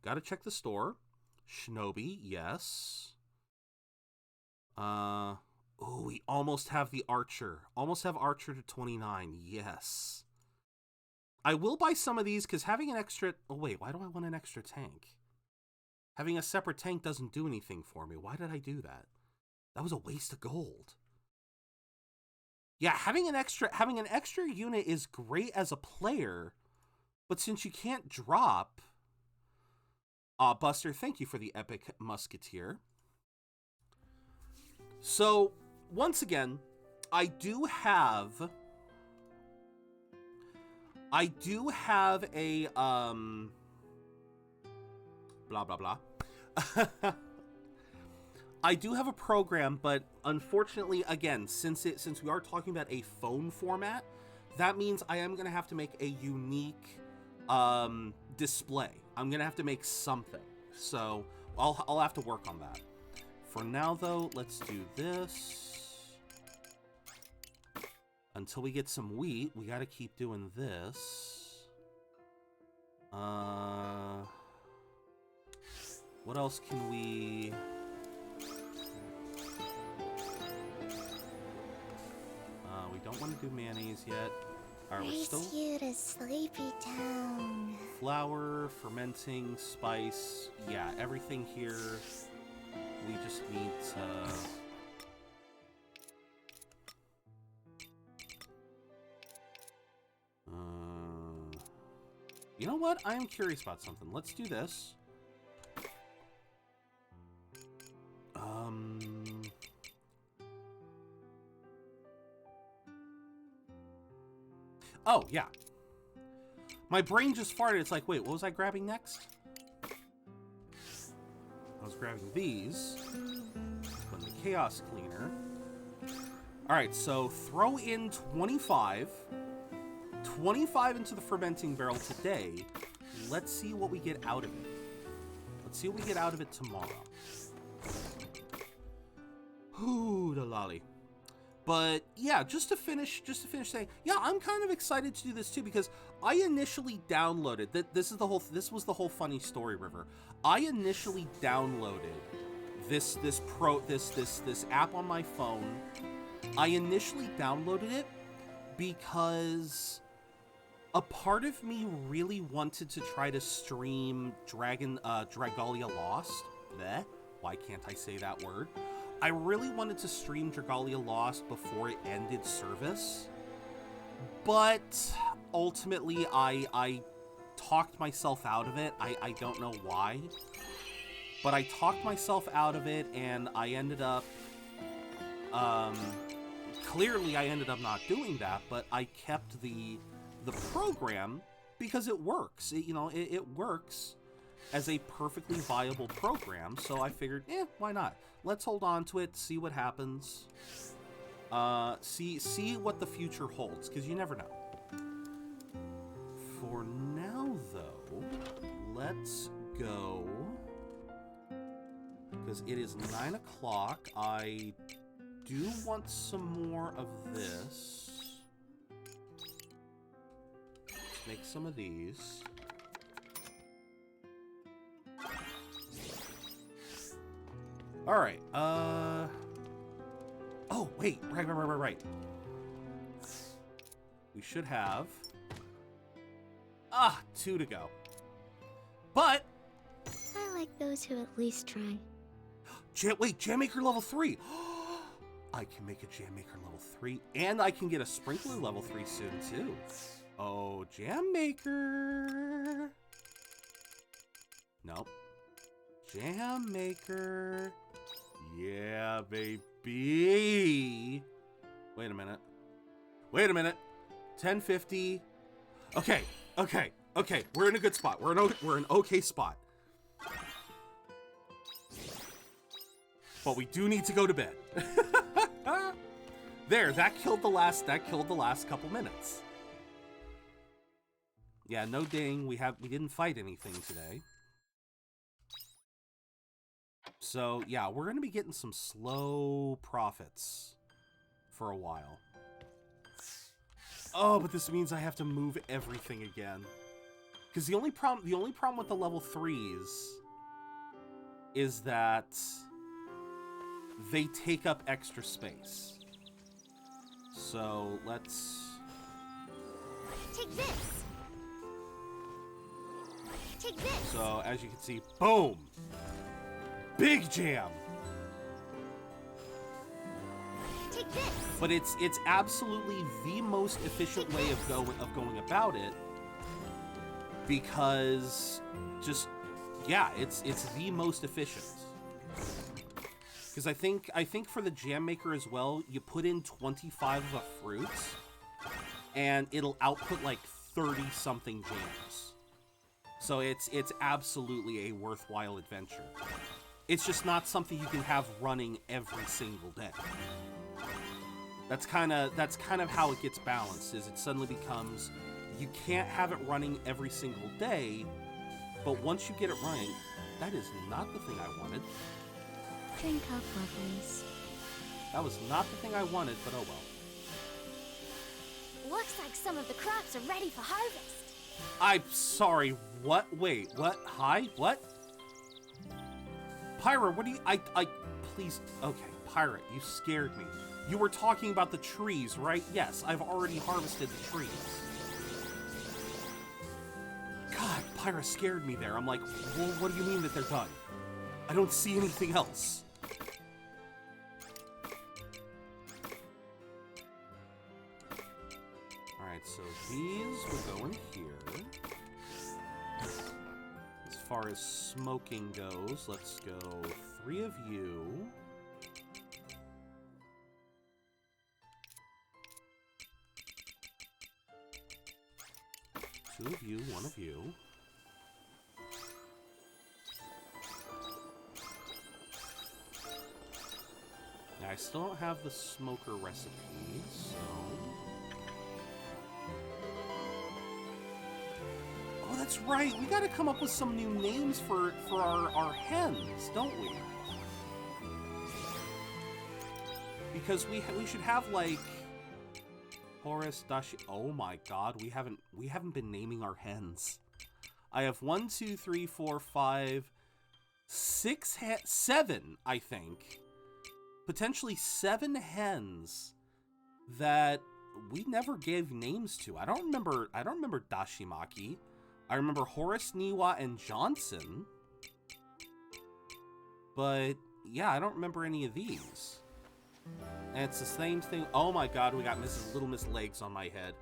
A: Gotta check the store. Shinobi, yes. Oh, we almost have the Archer. Almost have Archer to 29. Yes. I will buy some of these because having an extra, oh wait, why do I want an extra tank? Having a separate tank doesn't do anything for me. Why did I do that? That was a waste of gold. Yeah, having an extra unit is great as a player, but since you can't drop, Buster, thank you for the epic musketeer. So once again, I do have a blah blah blah. I do have a program, but unfortunately, again, since we are talking about a phone format, that means I am going to have to make a unique display. I'm going to have to make something. So I'll have to work on that. For now, though, let's do this. Until we get some wheat, we got to keep doing this. What else can we... we don't want to do mayonnaise yet. Alright, we're still...
C: you to Sleepy Town.
A: Flour, fermenting, spice. Yeah, everything here. We just need to... You know what? I am curious about something. Let's do this. Oh, yeah. My brain just farted. It's like, wait, what was I grabbing next? I was grabbing these. From the Chaos Cleaner. Alright, so throw in 25. 25 into the fermenting barrel today. Let's see what we get out of it. Let's see what we get out of it tomorrow. Hoo, the lolly. But yeah, just to finish saying, yeah, I'm kind of excited to do this too because I initially downloaded this was the whole funny story, River. I initially downloaded this app on my phone. I initially downloaded it because a part of me really wanted to try to stream Dragalia Lost. Bleh. Why can't I say that word? I really wanted to stream Dragalia Lost before it ended service, but ultimately I talked myself out of it. I don't know why, but I talked myself out of it, and I ended up Clearly, I ended up not doing that, but I kept the program because it works. It works as a perfectly viable program, so I figured, why not? Let's hold on to it, see what happens. See what the future holds, because you never know. For now, though, let's go, because it is 9 o'clock. I do want some more of this. Let's make some of these. All right. Oh, wait. Right. We should have 2 to go. But
B: I like those who at least try.
A: wait, Jam Maker level 3. I can make a Jam Maker level 3, and I can get a Sprinkler level 3 soon too. Oh, Jam Maker. Nope. Jam Maker. Yeah, baby. Wait a minute. 1050. Okay. We're in a good spot. We're in an okay spot. But we do need to go to bed. There, that killed the last couple minutes. Yeah, no ding. We didn't fight anything today. So, yeah, we're going to be getting some slow profits for a while. Oh, but this means I have to move everything again. Because the only problem with the level 3s is that they take up extra space. So, let's...
C: Take this! Take this!
A: So, as you can see, boom! Big jam!
C: Take this!
A: But it's absolutely the most efficient way of going about it, because it's the most efficient. Because I think for the Jam Maker as well, you put in 25 of a fruit, and it'll output like 30-something jams. So it's absolutely a worthwhile adventure. It's just not something you can have running every single day. That's kind of how it gets balanced. Is it suddenly becomes you can't have it running every single day, but once you get it running, that is not the thing I wanted.
B: Drink up, lovelies.
A: That was not the thing I wanted, but oh well.
C: Looks like some of the crops are ready for harvest.
A: I'm sorry, what? Wait, what? Hi? What? Pyra, what do you... please... Okay, Pyra, you scared me. You were talking about the trees, right? Yes, I've already harvested the trees. God, Pyra scared me there. I'm like, well, what do you mean that they're done? I don't see anything else. Alright, so these will go in here. As far as smoking goes, let's go 3 of you. Two of you, 1 of you. Now, I still don't have the smoker recipe, so... Oh, that's right! We gotta come up with some new names for our hens, don't we? Because we should have, like... Horus, Dashi... Oh my god, we haven't been naming our hens. I have 1, 2, 3, 4, 5, 6, 7, I think. Potentially 7 hens that we never gave names to. I don't remember Dashimaki. I remember Horace, Niwa, and Johnson. But yeah, I don't remember any of these. And it's the same thing. Oh my god, we got Little Miss Legs on my head.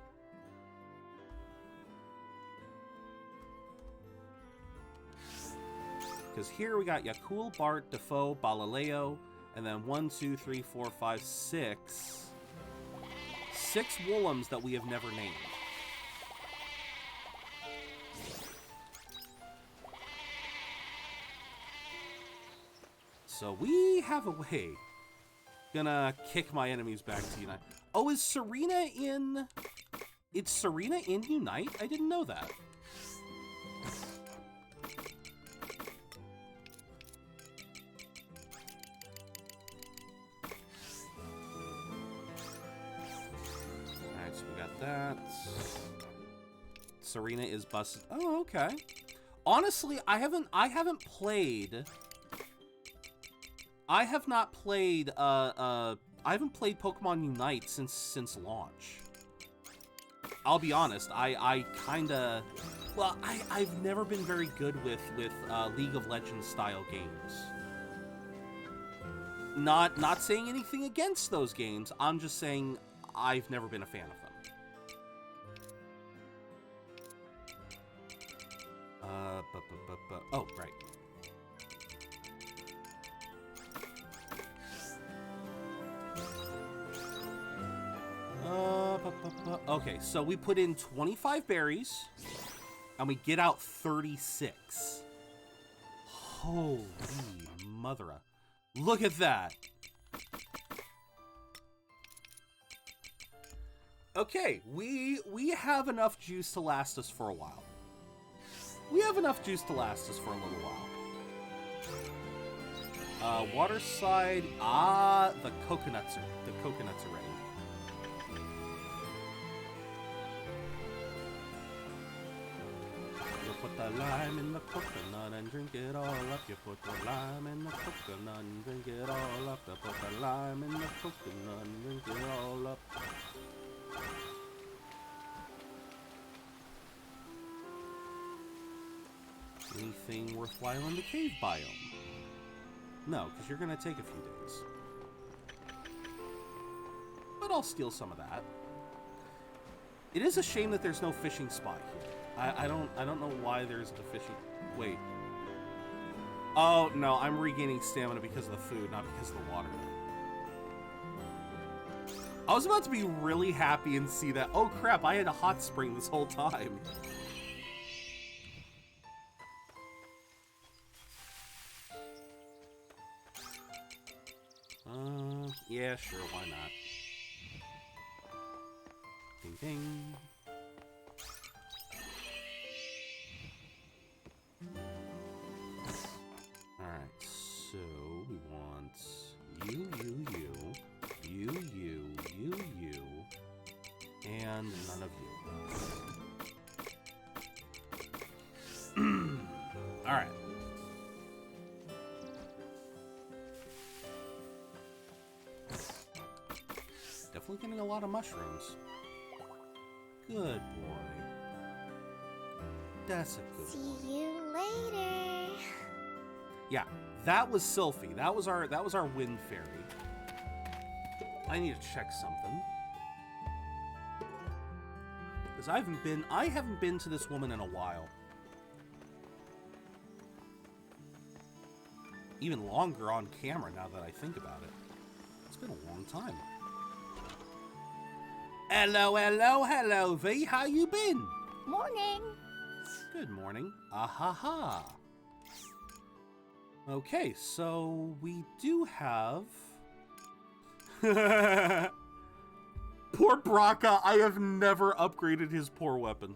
A: Because here we got Yakul, Bart, Defoe, Balaleo, and then 1, 2, 3, 4, 5, 6. 6 Woolums that we have never named. So we have a way. Gonna kick my enemies back to Unite. Oh, is Serena in... It's Serena in Unite? I didn't know that. Alright, so we got that. Serena is busted. Oh, okay. Honestly, I have not played Pokemon Unite since launch. I'll be honest, I kinda, well, I've never been very good with League of Legends style games. Not saying anything against those games, I'm just saying I've never been a fan of them. Oh, right. Okay, so we put in 25 berries, and we get out 36. Holy mother. Look at that. Okay, we have enough juice to last us for a while. We have enough juice to last us for a little while. Water slide. The coconuts are ready. You put the lime in the coconut and drink it all up. You put the lime in the coconut and drink it all up. You put the lime in the coconut and drink it all up. Anything worthwhile in the cave biome? No, because you're going to take a few days. But I'll steal some of that. It is a shame that there's no fishing spot here. I don't know why there isn't a fishing... Wait. Oh, no, I'm regaining stamina because of the food, not because of the water. I was about to be really happy and see that, oh crap, I had a hot spring this whole time. Yeah, sure, why not? Ding ding. Alright, so we want you, and none of you. Alright. Definitely getting a lot of mushrooms. Good boy. That's a good
C: See
A: boy.
C: you later.
A: Yeah, that was Sylphie. That was our wind fairy. I need to check something. Because I haven't been to this woman in a while. Even longer on camera now that I think about it. It's been a long time. Hello, V. How you been?
C: Morning.
A: Good morning. Ahaha. Okay, so we do have... Poor Braca. I have never upgraded his poor weapon.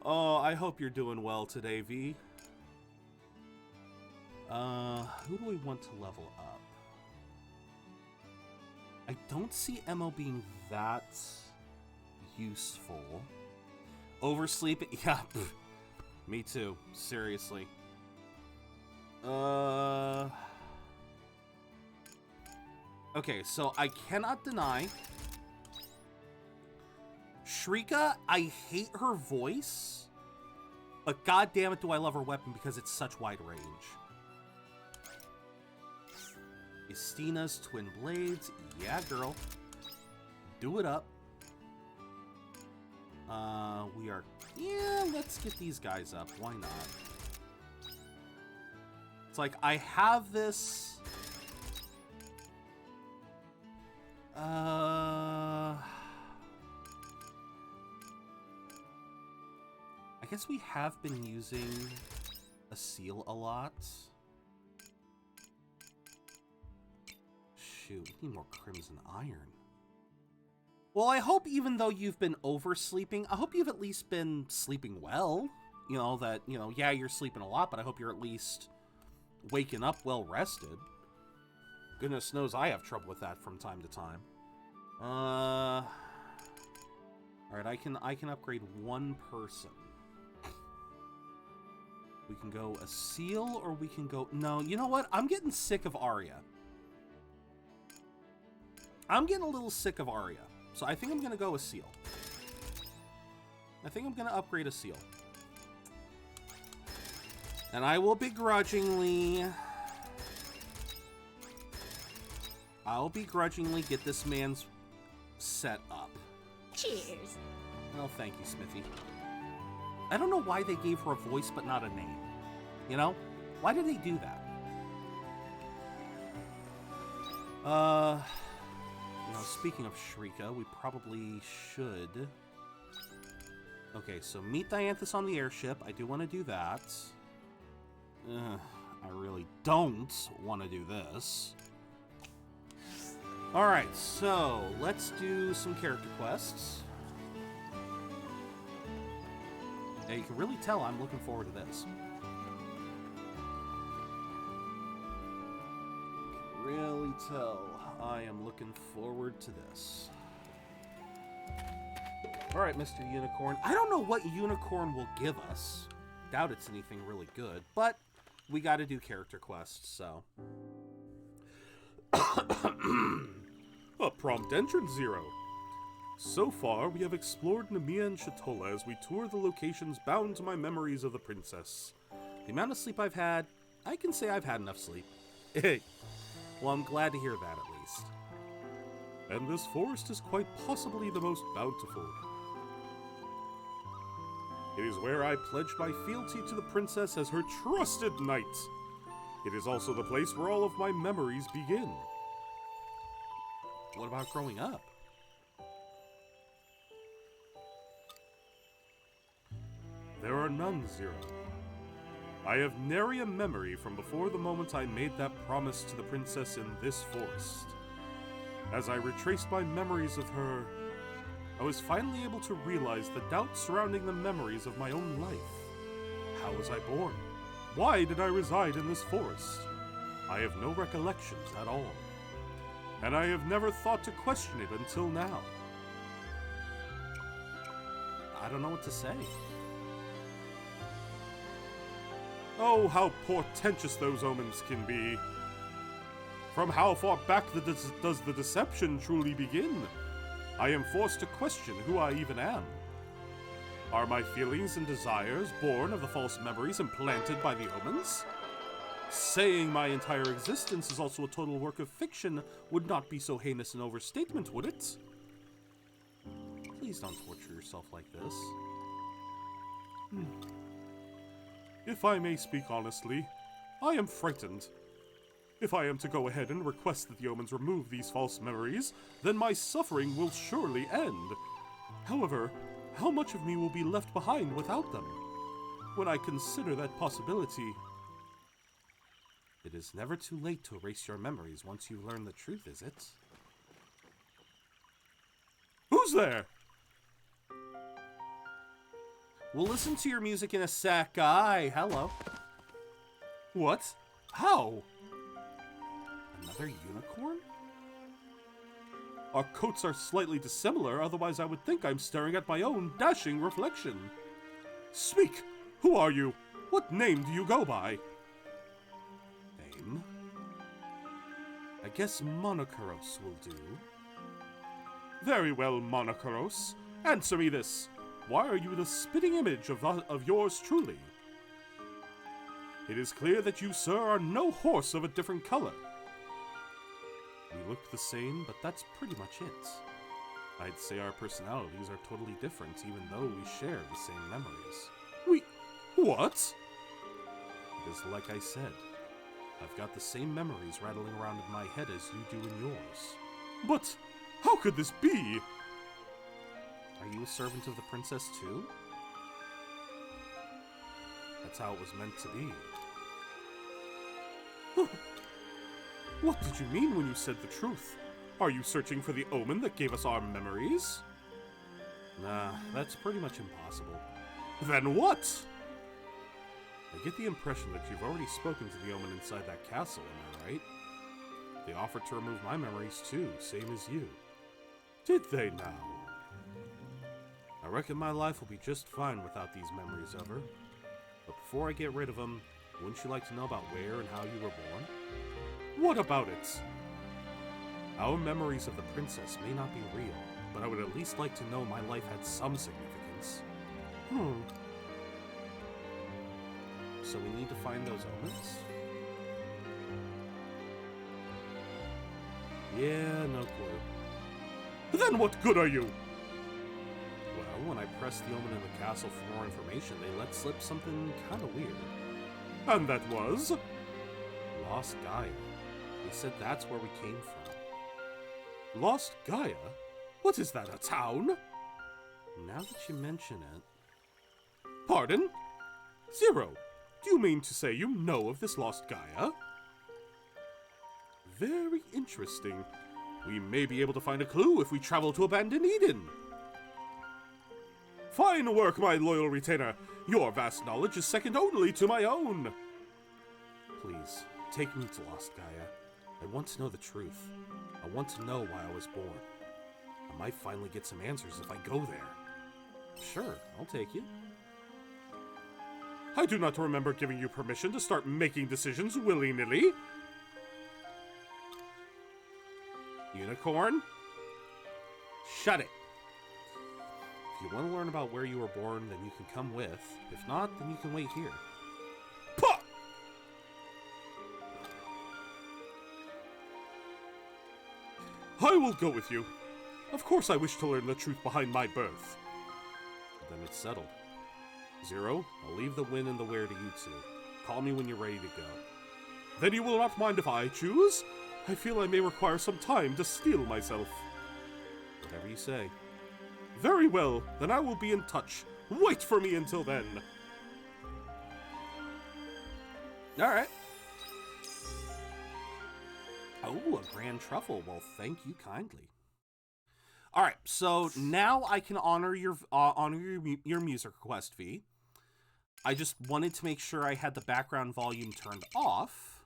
A: Oh, I hope you're doing well today, V. Who do we want to level up? I don't see Emo being that useful. Oversleep? Yeah, me too. Seriously. Okay, so I cannot deny Shrika, I hate her voice, but god damn it do I love her weapon because it's such wide range. Estina's twin blades. Yeah, girl. Do it up. Yeah, let's get these guys up. Why not? It's like, I have this... guess we have been using a seal a lot. Shoot, we need more crimson iron. Well, I hope even though you've been oversleeping, I hope you've at least been sleeping well. You know, that, you know, yeah, you're sleeping a lot, but I hope you're at least waking up well rested. Goodness knows I have trouble with that from time to time. Alright, I can upgrade one person. We can go a seal, or we can go... No, you know what? I'm getting sick of Arya. I'm getting a little sick of Arya. So I think I'm going to go a seal. I think I'm going to upgrade a seal. And I will begrudgingly... I'll begrudgingly get this man's set up.
C: Cheers.
A: Oh, thank you, Smithy. I don't know why they gave her a voice but not a name. You know? Why did they do that? You know, speaking of Shrika, we probably should... Okay, so meet Dianthus on the airship. I do want to do that. I really don't want to do this. Alright, so let's do some character quests. Yeah, you can really tell I'm looking forward to this. You can really tell I am looking forward to this. Alright, Mr. Unicorn. I don't know what Unicorn will give us. Doubt it's anything really good, but we gotta do character quests, so...
E: Prompt entrance 0. So far, we have explored Nemea and Shatola as we tour the locations bound to my memories of the princess.
A: The amount of sleep I've had, I can say I've had enough sleep. Hey, well, I'm glad to hear that at least.
E: And this forest is quite possibly the most bountiful. It is where I pledged my fealty to the princess as her trusted knight. It is also the place where all of my memories begin.
A: What about growing up?
E: There are none, Zero. I have nary a memory from before the moment I made that promise to the princess in this forest. As I retraced my memories of her, I was finally able to realize the doubt surrounding the memories of my own life. How was I born? Why did I reside in this forest? I have no recollections at all. And I have never thought to question it until now.
A: I don't know what to say.
E: Oh, how portentous those omens can be. From how far back does the deception truly begin? I am forced to question who I even am. Are my feelings and desires born of the false memories implanted by the omens? Saying my entire existence is also a total work of fiction would not be so heinous an overstatement, would it?
A: Please don't torture yourself like this.
E: If I may speak honestly, I am frightened. If I am to go ahead and request that the omens remove these false memories, then my suffering will surely end. However, how much of me will be left behind without them? When I consider that possibility...
A: It is never too late to erase your memories once you learn the truth, is it?
E: Who's there?
A: We'll listen to your music in a sec. Aye, hello.
E: What? How?
A: Another unicorn?
E: Our coats are slightly dissimilar, otherwise I would think I'm staring at my own dashing reflection. Speak! Who are you? What name do you go by?
A: Name?
E: I guess Monokoros will do. Very well, Monokoros. Answer me this. Why are you the spitting image of yours truly? It is clear that you, sir, are no horse of a different color. We look the same, but that's pretty much it. I'd say our personalities are totally different, even though we share the same memories. What? It is like I said. I've got the same memories rattling around in my head as you do in yours. But how could this be?
A: Are you a servant of the princess too?
E: that's how it was meant to be. What did you mean when you said the truth? Are you searching for the omen that gave us our memories? Nah, that's pretty much impossible. Then what? I get the impression that you've already spoken to the omen inside that castle, am I right? They offered to remove my memories too, same as you. Did they now? I reckon my life will be just fine without these memories of her. But before I get rid of them, wouldn't you like to know about where and how you were born? What about it? Our memories of the princess may not be real, but I would at least like to know my life had some significance. So we need to find those omens? Yeah, no clue. Then what good are you? Well, when I pressed the omen in the castle for more information, they let slip something kind of weird. And that was? Lost Gaia. They said that's where we came from. Lost Gaia? What is that, a town? Now that you mention it... Pardon? Zero, do you mean to say you know of this Lost Gaia? Very interesting. We may be able to find a clue if we travel to abandoned Eden. Fine work, my loyal retainer. Your vast knowledge is second only to my own. Please, take me to Lost Gaia. I want to know the truth. I want to know why I was born. I might finally get some answers if I go there. Sure, I'll take you. I do not remember giving you permission to start making decisions willy-nilly. Unicorn? Shut it. If you want to learn about where you were born, then you can come with. If not, then you can wait here. Puh! I will go with you. Of course I wish to learn the truth behind my birth. Then it's settled. Zero, I'll leave the when and the where to you two. Call me when you're ready to go. Then you will not mind if I choose? I feel I may require some time to steel myself. Whatever you say. Very well, then I will be in touch. Wait for me until then. Alright. Oh, a grand truffle. Well, thank you kindly. Alright, so now I can honor your music request, V. I just wanted to make sure I had the background volume turned off.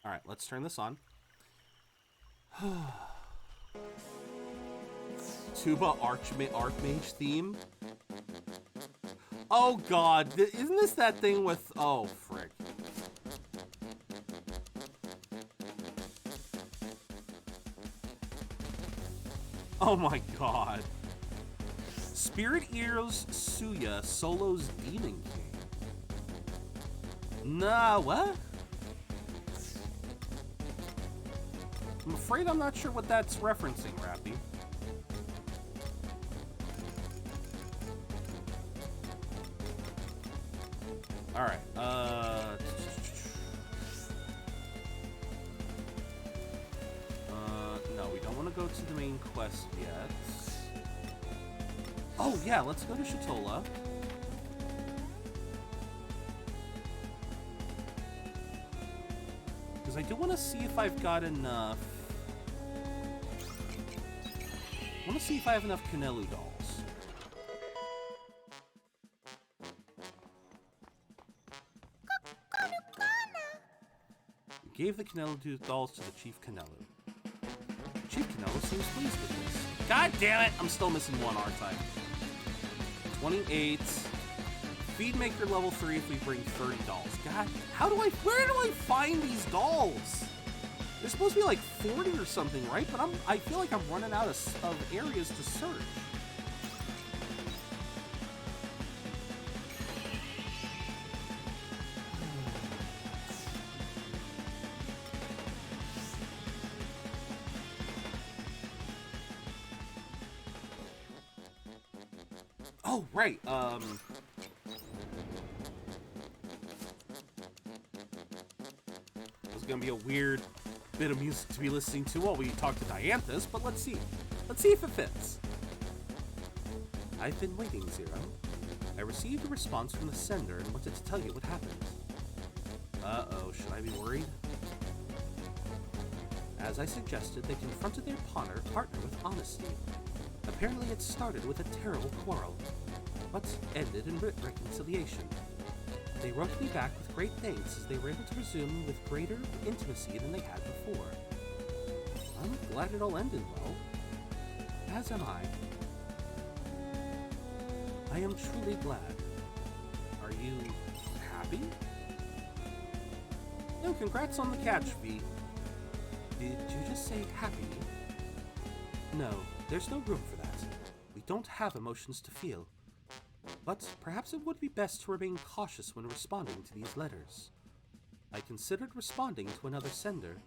E: Alright, let's turn this on. Tuba Archmage theme. Oh god, isn't this that thing with... Oh, frick. Oh my god. Spirit Ears Suya Solo's Demon King. Nah, what? I'm afraid I'm not sure what that's referencing, Rappy. Alright, no, we don't want to go to the main quest yet. Oh, yeah, let's go to Shatola. Because I do want to see if I've got enough... I want to see if I have enough Canelu dolls. Gave the Canelu dolls to the Chief Canelu. Chief Canelu seems pleased with this. God damn it! I'm still missing one R-type. 28. Feed Maker level 3 if we bring 30 dolls. God, where do I find these dolls? They're supposed to be like 40 or something, right? But I feel like I'm running out of areas to search. Oh, right, This is gonna be a weird bit of music to be listening to while we talk to Dianthus, but let's see. Let's see if it fits. I've been waiting, Zero.
A: I received a response from the sender and wanted to tell you what happened. Uh-oh, should I be worried? As I suggested, they confronted their partner with honesty. Apparently it started with a terrible quarrel, but ended in reconciliation. They wrote me back with great thanks as they were able to resume with greater intimacy than they had before. I'm glad it all ended well. As am I. I am truly glad. Are you happy? No, congrats on the catch, V. Did you just say happy? No, there's no room for that. We don't have emotions to feel. But perhaps it would be best to remain cautious when responding to these letters. I considered responding to another sender,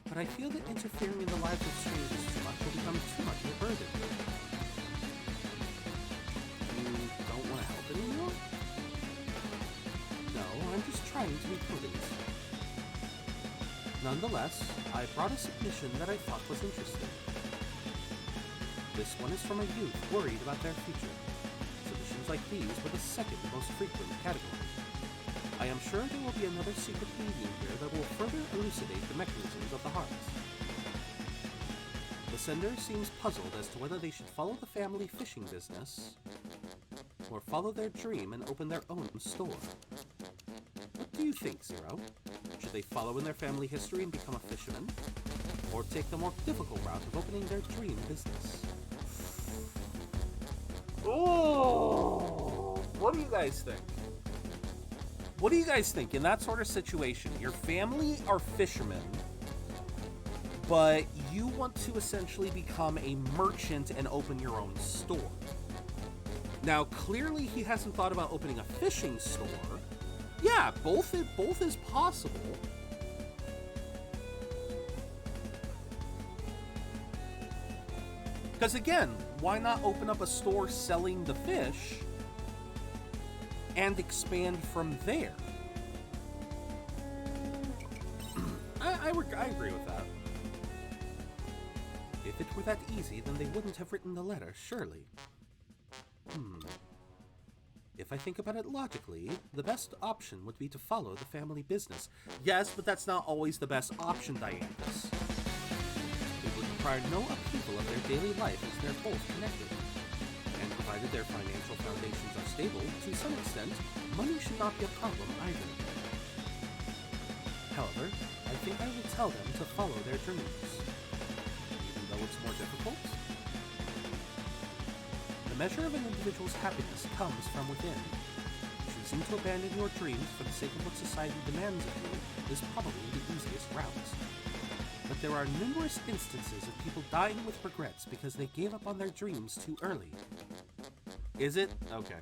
A: but I feel that interfering in the lives of strangers too much will become too much of a burden. You don't want to help anymore? No, I'm just trying to be prudent. Nonetheless, I brought a submission that I thought was interesting. This one is from a youth worried about their future. Submissions like these were the second most frequent category. I am sure there will be another secret meaning here that will further elucidate the mechanisms of the hearts. The sender seems puzzled as to whether they should follow the family fishing business or follow their dream and open their own store. What do you think, Zero? Should they follow in their family history and become a fisherman? Or take the more difficult route of opening their dream business? Oh, what do you guys think? What do you guys think in that sort of situation? Your family are fishermen, but you want to essentially become a merchant and open your own store. Now, clearly he hasn't thought about opening a fishing store. Yeah, both is possible. Because again, why not open up a store selling the fish and expand from there? I agree with that. If it were that easy, then they wouldn't have written the letter, surely. If I think about it logically, the best option would be to follow the family business. Yes, but that's not always the best option, Dianthus. It would require no upheaval of their daily life as they're both connected. And provided their financial foundations are stable, to some extent, money should not be a problem either. However, I think I will tell them to follow their dreams. Even though it's more difficult. The measure of an individual's happiness comes from within. Choosing to abandon your dreams for the sake of what society demands of you is probably the easiest route. But there are numerous instances of people dying with regrets because they gave up on their dreams too early. Is it? Okay.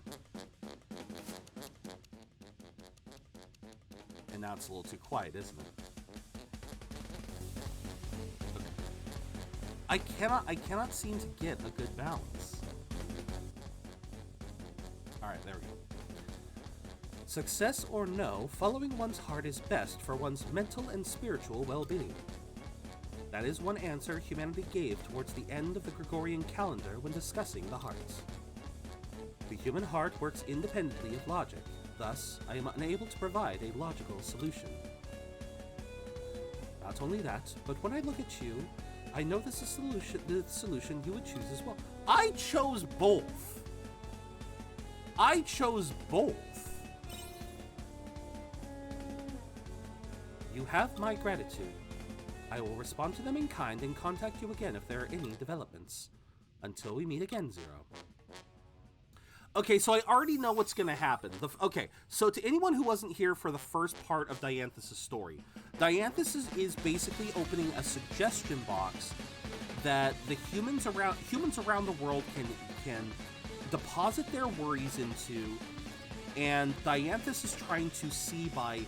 A: And now it's a little too quiet, isn't it? Okay. I cannot seem to get a good balance. Alright, there we go. Success or no, following one's heart is best for one's mental and spiritual well-being. That is one answer humanity gave towards the end of the Gregorian calendar when discussing the hearts. The human heart works independently of logic, thus I am unable to provide a logical solution. Not only that, but when I look at you, I know this is the solution you would choose as well. I chose both! I chose both! You have my gratitude. I will respond to them in kind and contact you again if there are any developments. Until we meet again, Zero. Okay, so I already know what's going to happen. Okay, so to anyone who wasn't here for the first part of Dianthus' story, Dianthus is basically opening a suggestion box that the humans around the world can deposit their worries into, and Dianthus is trying to see by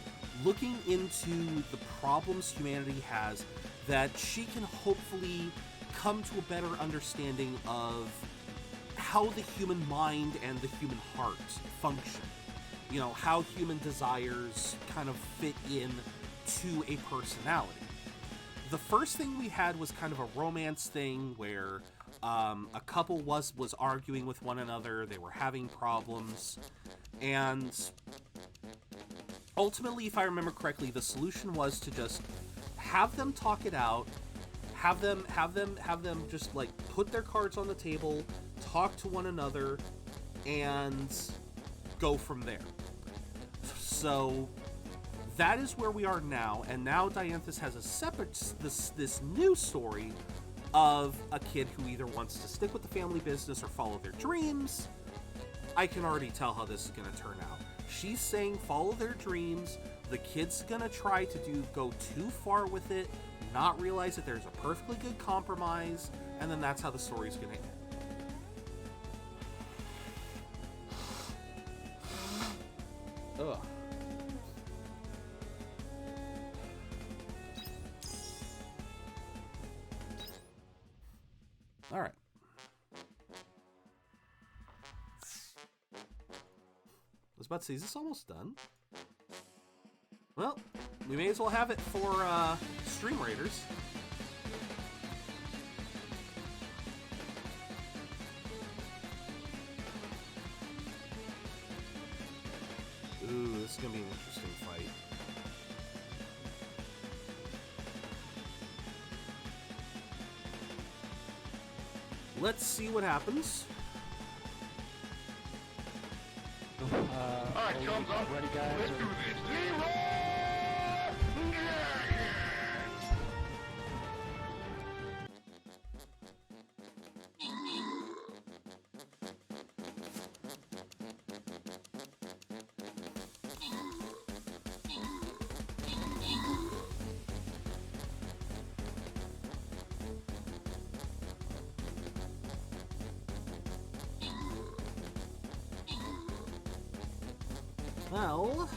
A: looking into the problems humanity has that she can hopefully come to a better understanding of how the human mind and the human heart function. You know, how human desires kind of fit in to a personality. The first thing we had was kind of a romance thing where a couple was arguing with one another. They were having problems, and ultimately, if I remember correctly, the solution was to just have them talk it out, have them just like put their cards on the table, talk to one another, and go from there. So that is where we are now, and now Dianthus has a separate this new story of a kid who either wants to stick with the family business or follow their dreams. I can already tell how this is going to turn out. She's saying follow their dreams. The kid's going to try to go too far with it, not realize that there's a perfectly good compromise, and then that's how the story's going to end. Ugh. All right. I was about to say, is this almost done? Well, we may as well have it for Stream Raiders. Ooh, this is gonna be an interesting fight. Let's see what happens.
D: Alright, chums up. Ready, guys? Let's do this.
A: Well,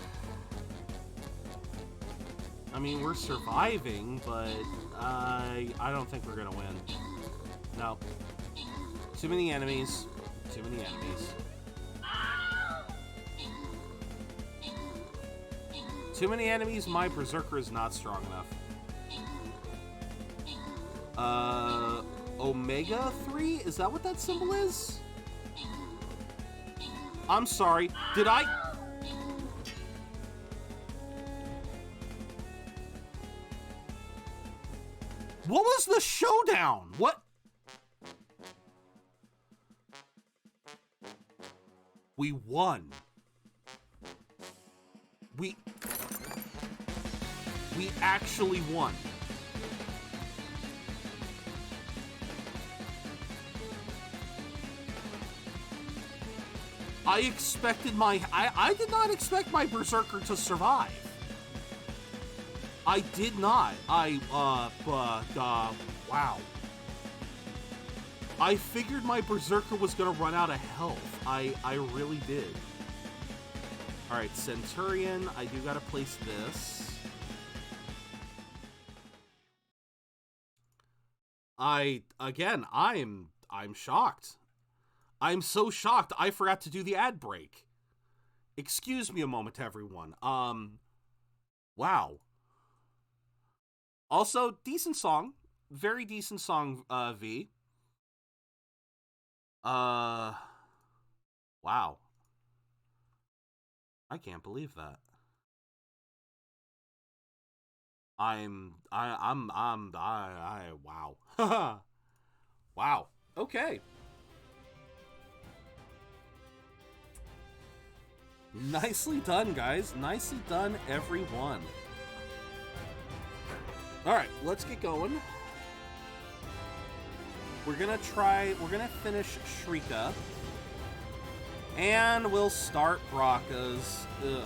A: I mean, we're surviving, but I don't think we're gonna win. No. Too many enemies. Too many enemies. Too many enemies, my Berserker is not strong enough. Omega 3? Is that what that symbol is? I'm sorry. Did I... What was the showdown? What? We won. We actually won. I expected I did not expect my Berserker to survive. I did not. Wow. I figured my Berserker was gonna run out of health. I really did. Alright, Centurion, I do gotta place this. I'm shocked. I'm so shocked I forgot to do the ad break. Excuse me a moment, everyone. Wow. Also, decent song. Very decent song, V. Wow. I can't believe that. Wow. Wow. Okay. Nicely done, guys. Nicely done, everyone. Alright, let's get going. We're gonna finish Shrika. And we'll start Bracca's. Ugh.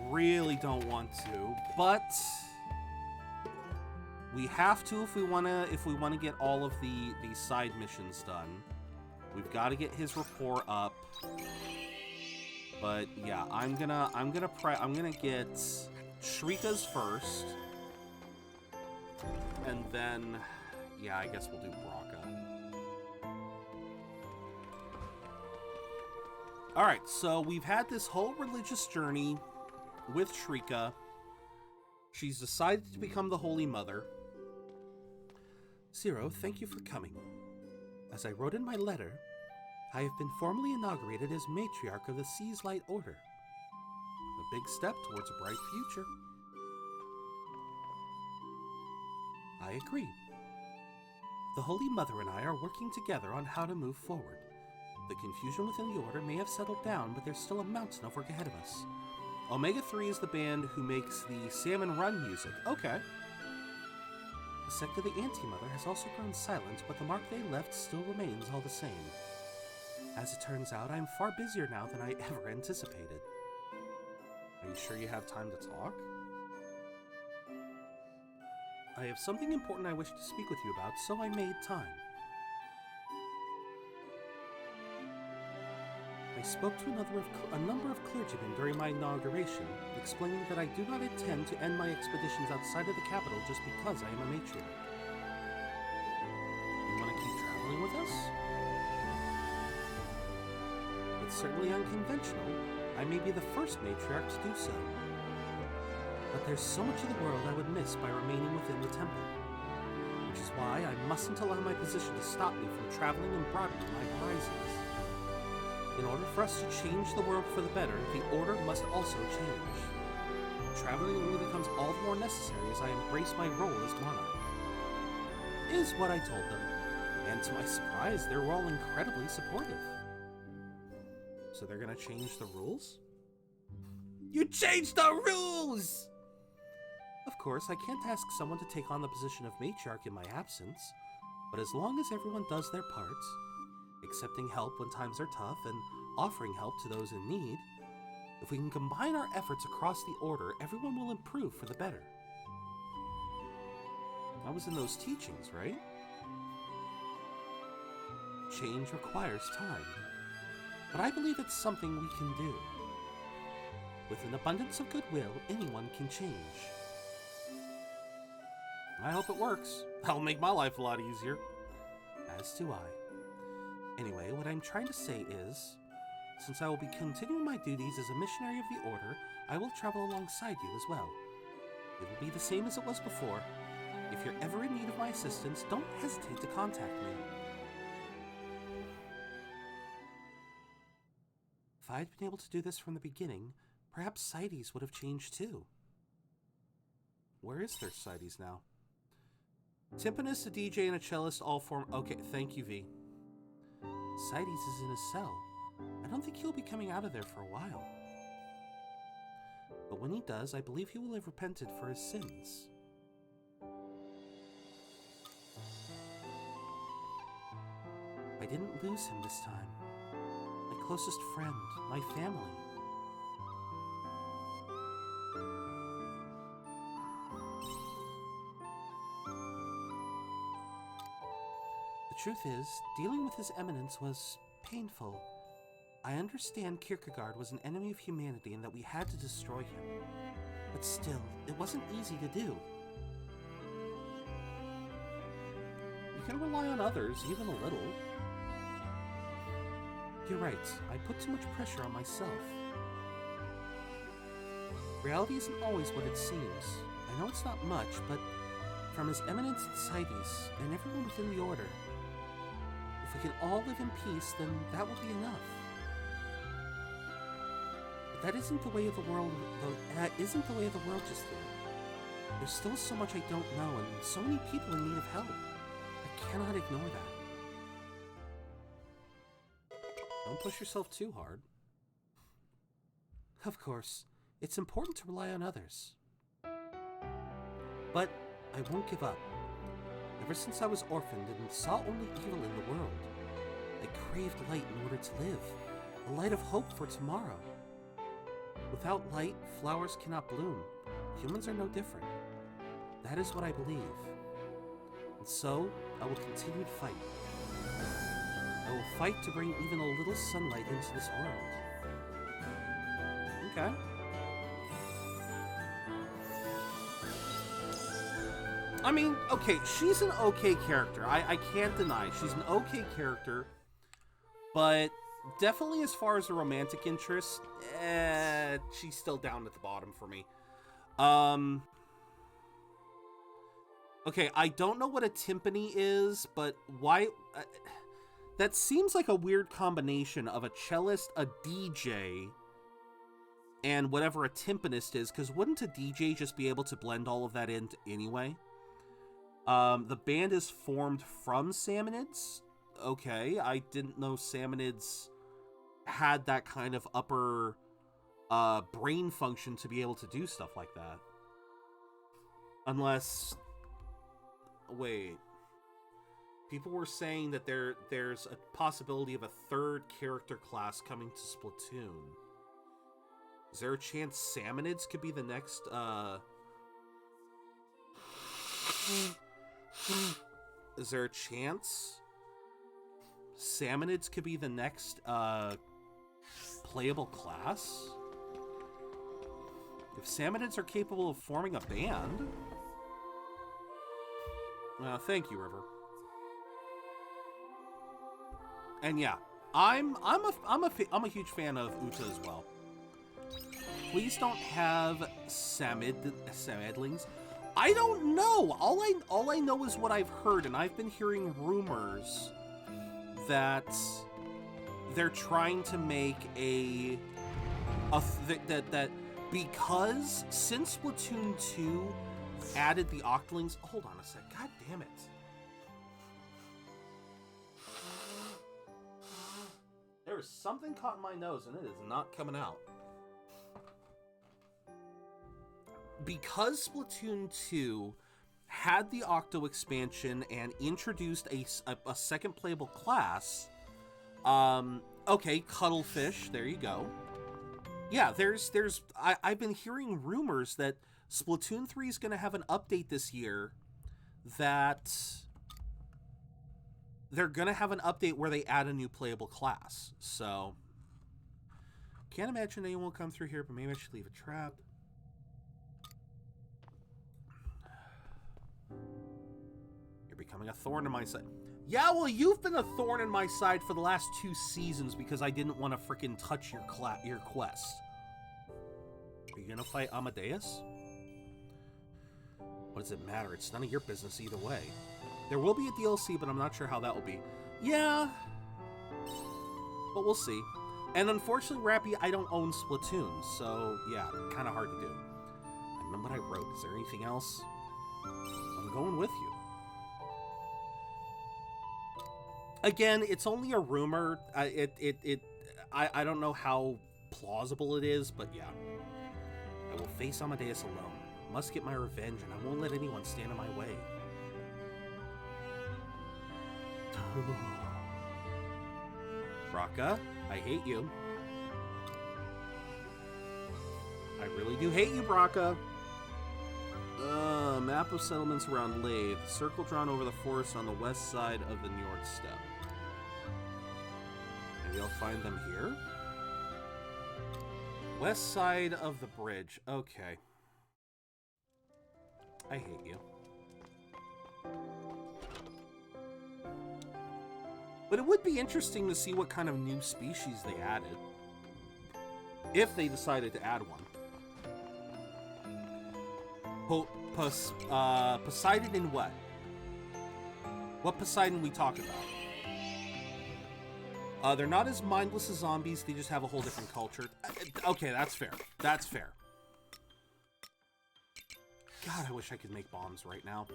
A: Really don't want to, but we have to if we wanna get get all of the side missions done. We've got to get his rapport up. But yeah, I'm gonna get Shrika's first, and then yeah, I guess we'll do Bracca. All right, so we've had this whole religious journey with Shrika. She's decided to become the Holy Mother. Zero, thank you for coming. As I wrote in my letter, I have been formally inaugurated as matriarch of the Sea's Light Order. A big step towards a bright future. I agree. The Holy Mother and I are working together on how to move forward. The confusion within the Order may have settled down, but there's still a mountain of work ahead of us. Omega 3 is the band who makes the Salmon Run music. Okay. The sect of the Anti-Mother has also grown silent, but the mark they left still remains all the same. As it turns out, I'm far busier now than I ever anticipated. Are you sure you have time to talk? I have something important I wish to speak with you about, so I made time. I spoke to a number of clergymen during my inauguration, explaining that I do not intend to end my expeditions outside of the capital just because I am a matriarch. You want to keep traveling with us? It's certainly unconventional. I may be the first matriarch to do so. But there's so much of the world I would miss by remaining within the temple. Which is why I mustn't allow my position to stop me from traveling and broadening my horizons. In order for us to change the world for the better, the Order must also change. Traveling only becomes all the more necessary as I embrace my role as monarch. Is what I told them, and to my surprise, they were all incredibly supportive. So they're gonna change the rules? You changed the rules! Of course, I can't ask someone to take on the position of matriarch in my absence, but as long as everyone does their parts, accepting help when times are tough and offering help to those in need, if we can combine our efforts across the Order, everyone will improve for the better. That was in those teachings, right? Change requires time, but I believe it's something we can do. With an abundance of goodwill, anyone can change. I hope it works. That'll make my life a lot easier. As do I. Anyway, what I'm trying to say is, since I will be continuing my duties as a missionary of the Order, I will travel alongside you as well. It will be the same as it was before. If you're ever in need of my assistance, don't hesitate to contact me. If I'd been able to do this from the beginning, perhaps CITES would have changed too. Where is their CITES now? Timpanist, a DJ, and a cellist all form... Okay, thank you, V. CITES is in a cell. I don't think he'll be coming out of there for a while. But when he does, I believe he will have repented for his sins. I didn't lose him this time. My closest friend, my family. The truth is, dealing with His Eminence was painful. I understand Kierkegaard was an enemy of humanity and that we had to destroy him. But still, it wasn't easy to do.
E: You can rely on others, even a little.
A: You're right, I put too much pressure on myself. Reality isn't always what it seems. I know it's not much, but from His Eminence and CITES, and everyone within the Order, if we can all live in peace, then that will be enough. But that isn't the way of the world. That isn't the way of the world just yet. There's still so much I don't know, and so many people in need of help. I cannot ignore that. Don't push yourself too hard. Of course, it's important to rely on others. But I won't give up. Ever since I was orphaned and saw only evil in the world, I craved light in order to live, a light of hope for tomorrow. Without light, flowers cannot bloom. Humans are no different. That is what I believe. And so, I will continue to fight. I will fight to bring even a little sunlight into this world. Okay. I mean, okay, she's an okay character. I can't deny she's an okay character. But definitely as far as the romantic interest, she's still down at the bottom for me. Okay, I don't know what a timpani is, but why... that seems like a weird combination of a cellist, a DJ, and whatever a timpanist is, because wouldn't a DJ just be able to blend all of that in anyway? The band is formed from salmonids. Okay, I didn't know salmonids had that kind of upper brain function to be able to do stuff like that. Unless... Wait. People were saying that there's a possibility of a third character class coming to Splatoon. Is there a chance salmonids could be the next, Is there a chance salmonids could be the next, playable class? If salmonids are capable of forming a band... thank you, River. And yeah, I'm a huge fan of Uta as well. Please don't have Samedlings. I don't know. All I know is what I've heard, and I've been hearing rumors that they're trying to make that because since Splatoon 2 added the Octolings. Hold on a sec. God damn it. There's something caught in my nose, and it is not coming out. Because Splatoon 2 had the Octo expansion and introduced a second playable class, okay, Cuttlefish, there you go. Yeah, I've been hearing rumors that Splatoon 3 is going to have an update this year that they're going to have an update where they add a new playable class. So, can't imagine anyone will come through here, but maybe I should leave a trap. You're becoming a thorn in my side. Yeah, well, you've been a thorn in my side for the last 2 seasons because I didn't want to freaking touch your quest. Are you going to fight Amadeus? What does it matter? It's none of your business either way. There will be a DLC, but I'm not sure how that will be. Yeah. But we'll see. And unfortunately, Rappy, I don't own Splatoon, so yeah, kind of hard to do. I remember what I wrote. Is there anything else? I'm going with you. Again, it's only a rumor. I don't know how plausible it is, but yeah. I will face Amadeus alone. Must get my revenge, and I won't let anyone stand in my way. Raka, I hate you. I really do hate you, Braka. Map of settlements around Lathe. Circle drawn over the forest on the west side of the North Step. Maybe I'll find them here? West side of the bridge. Okay. I hate you. But it would be interesting to see what kind of new species they added. If they decided to add one. Poseidon in what? What Poseidon we talking about? They're not as mindless as zombies, they just have a whole different culture. Okay, that's fair. That's fair. God, I wish I could make bombs right now.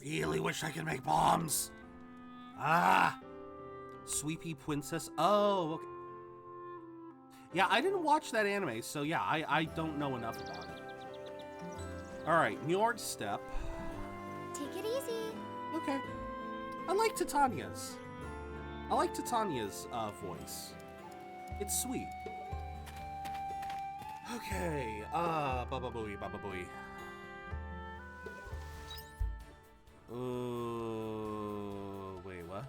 A: Really wish I could make bombs. Ah! Sweepy Princess. Oh, okay. Yeah, I didn't watch that anime, so yeah, I don't know enough about it. Alright, Njord Step.
C: Take it easy.
A: Okay. I like Titania's. Voice. It's sweet. Okay, Baba Booey, Baba Booey. Wait, what?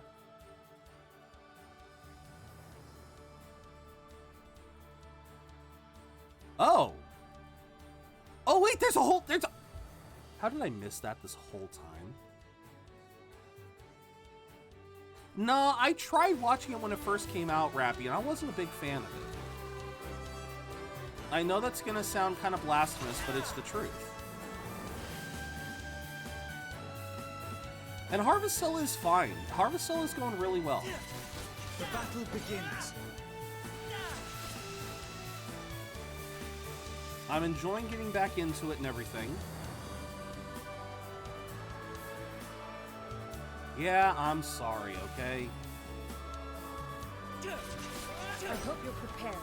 A: Oh! Oh, wait, there's a... How did I miss that this whole time? No, I tried watching it when it first came out, Rappy, and I wasn't a big fan of it. I know that's gonna sound kind of blasphemous, but it's the truth. And Harvestella is fine. Harvestella is going really well.
F: The battle begins.
A: I'm enjoying getting back into it and everything. Yeah, I'm sorry, okay?
G: I hope you're prepared.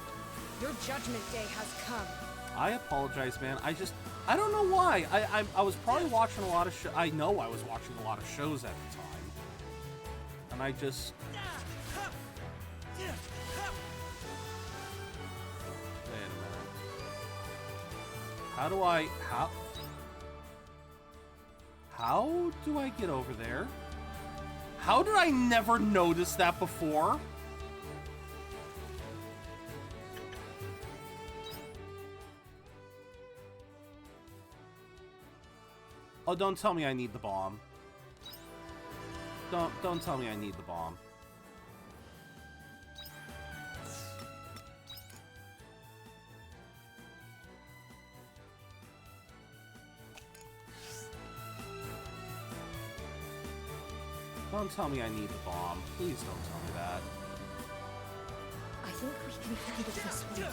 G: Your judgment day has come.
A: I apologize, man. I don't know why. I was probably watching a lot of I know I was watching a lot of shows at the time. And I just... Wait a minute. How do I... How do I get over there? How did I never notice that before? Oh, don't tell me I need the bomb. Don't tell me I need the bomb. Don't tell me I need the bomb. Please don't tell me that.
G: I think we can handle this one.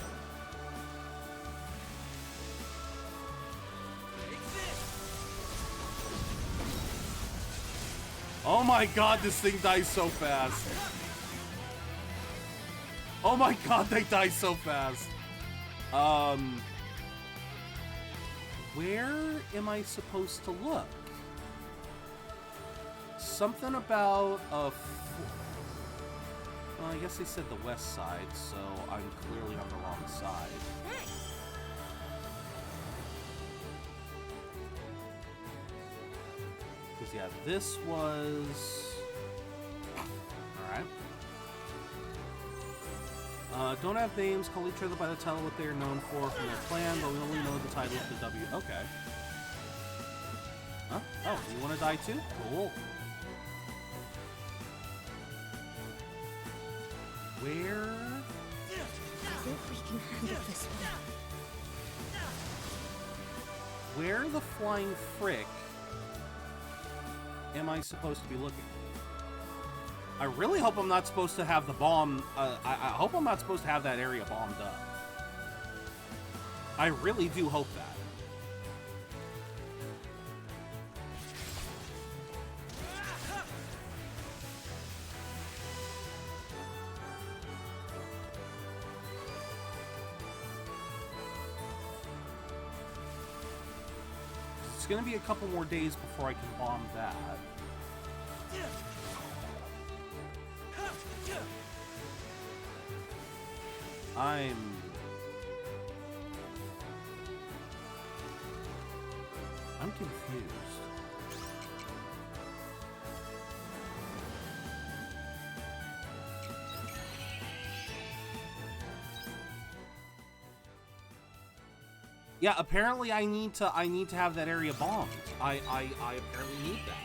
A: Oh my god, this thing dies so fast. Oh my god, they die so fast. Where am I supposed to look? Something about well, I guess they said the west side, so I'm clearly on the wrong side. Because, yeah, this was... Alright. Don't have names, call each other by the title what they are known for from their clan, but we only know the title of the W. Okay. Huh? Oh, you want to die too? Cool. Where?
G: I think we can handle this one.
A: Where the flying frick am I supposed to be looking? I really hope I'm not supposed to have the bomb. I hope I'm not supposed to have that area bombed up. I really do hope that. It's gonna be a couple more days before I can bomb that. I'm confused. Yeah, apparently I need to have that area bombed. I apparently need that.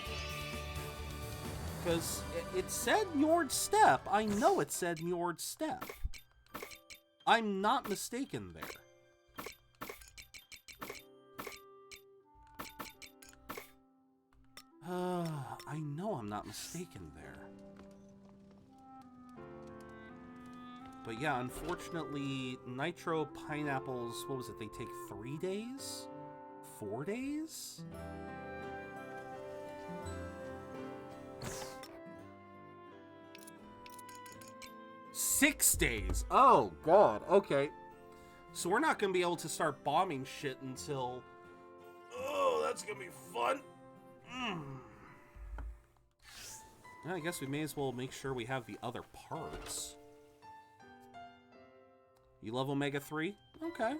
A: Because it said Njord Step. I know it said Njord Step. I'm not mistaken there. I know I'm not mistaken there. But yeah, unfortunately, Nitro Pineapples, what was it? They take 3 days? 4 days? Six days. Oh, God. Okay. So we're not going to be able to start bombing shit until... Oh, that's going to be fun. I guess we may as well make sure we have the other parts. You love Omega 3? Okay.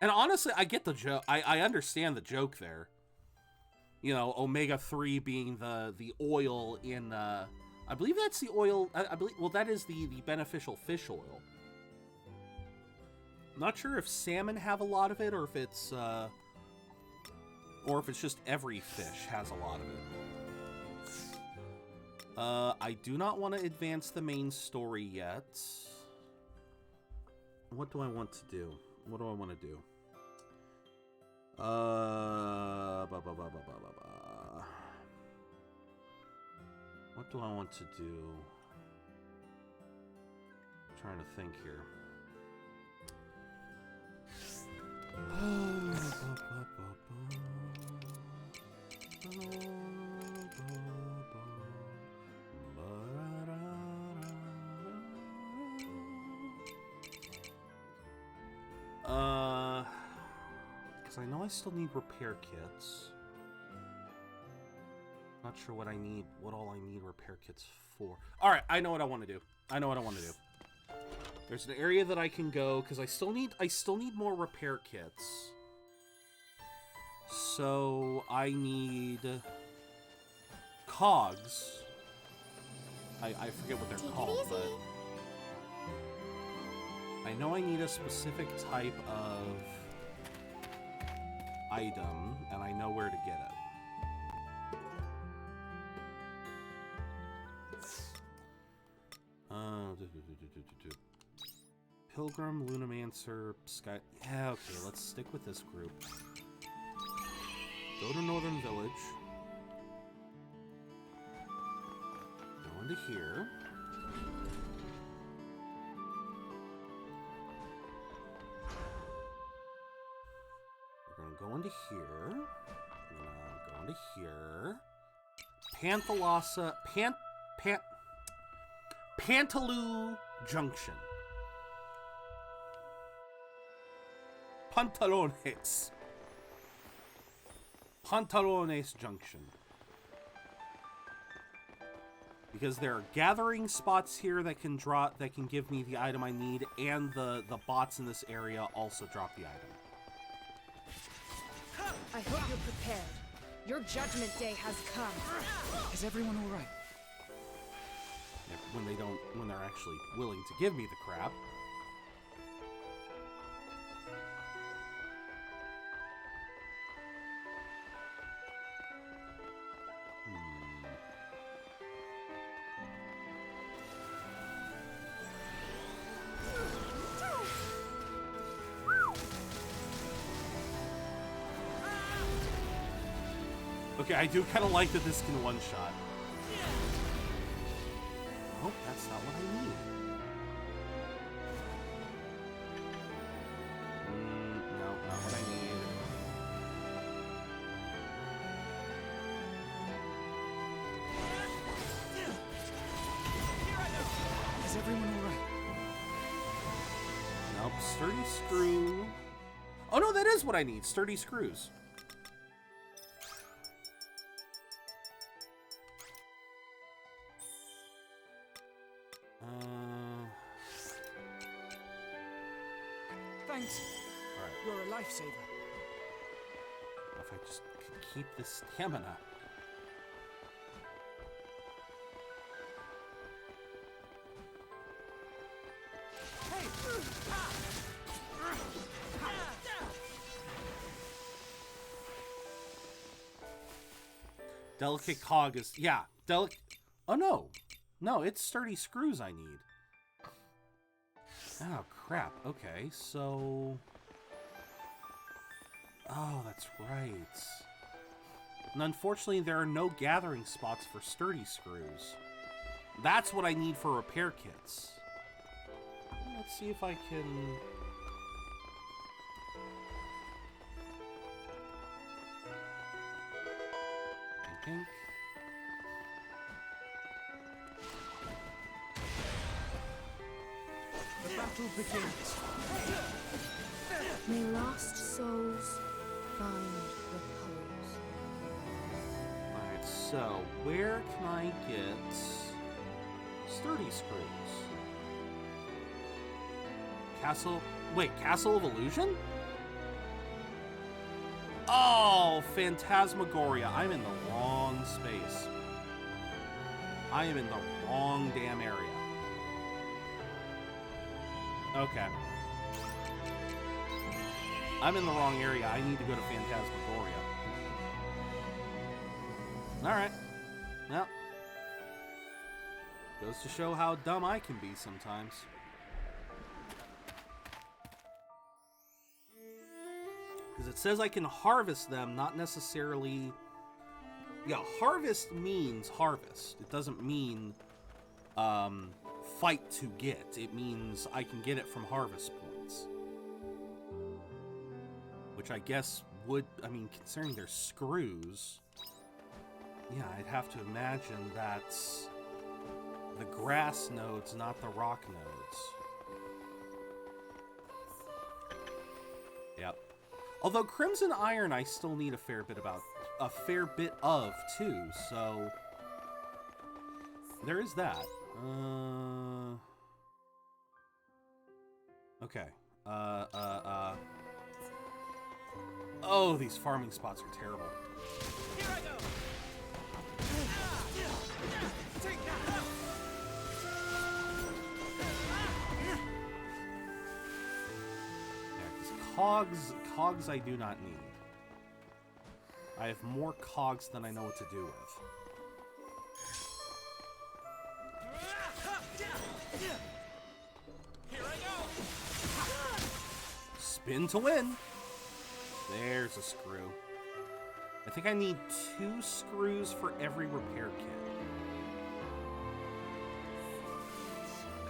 A: And honestly, I get the joke. I understand the joke there. You know, Omega 3 being the oil in... I believe that's the oil... I believe... Well, that is the beneficial fish oil. Not sure if salmon have a lot of it, or if it's... or if it's just every fish has a lot of it. I do not want to advance the main story yet. what do I want to do? What do I want to do? What do I want to do? I'm trying to think here. Because I know I still need repair kits. Not sure what I need, what all I need repair kits for. All right, I know what I want to do. I know what I want to do. There's an area that I can go because I still need more repair kits. So I need cogs. I forget what they're called, but I know I need a specific type of item, and I know where to get it. Pilgrim, Lunamancer, Sky... Yeah, okay, let's stick with this group. Go to Northern Village. Go into here. We're gonna go into here. We're gonna go into here. Pantaloo Junction. Pantalones Junction. Because there are gathering spots here that can give me the item I need, and the bots in this area also drop the item.
G: I hope you're prepared. Your judgment day has come.
F: Is everyone all right?
A: When they're actually willing to give me the crap. Okay, I do kind of like that this can one-shot. Oh, that's not what I need. No, not what I need.
F: Is everyone all right?
A: Nope, sturdy screw. Oh no, that is what I need, sturdy screws.
F: Thanks.
A: Alright.
F: You're a lifesaver.
A: If I just could keep the stamina.
F: Hey!
A: Delicate cog is... Yeah, delicate... Oh, no. No, it's sturdy screws I need. Oh, crap. Okay, so... Oh, that's right. And unfortunately, there are no gathering spots for sturdy screws. That's what I need for repair kits. Let's see if I can... Pink.
F: The battle begins.
B: May lost souls find repose.
A: Alright, so where can I get sturdy screws? Castle... Wait, Castle of Illusion? Oh, Phantasmagoria. I'm in the wrong space. I am in the wrong damn area. Okay. I'm in the wrong area. I need to go to Phantasmagoria. Alright. Well. Goes to show how dumb I can be sometimes. Because it says I can harvest them, not necessarily... Yeah, harvest means harvest. It doesn't mean fight to get. It means I can get it from harvest points. Which I guess would... I mean, considering they're screws... Yeah, I'd have to imagine that's the grass nodes, not the rock nodes. Yep. Although Crimson Iron I still need a fair bit of too, so there is that. Okay. Oh, these farming spots are terrible.
F: Here I go. Take that.
A: Cogs I do not need. I have more cogs than I know what to do with.
F: Here I go.
A: Spin to win. There's a screw. I think I need 2 screws for every repair kit.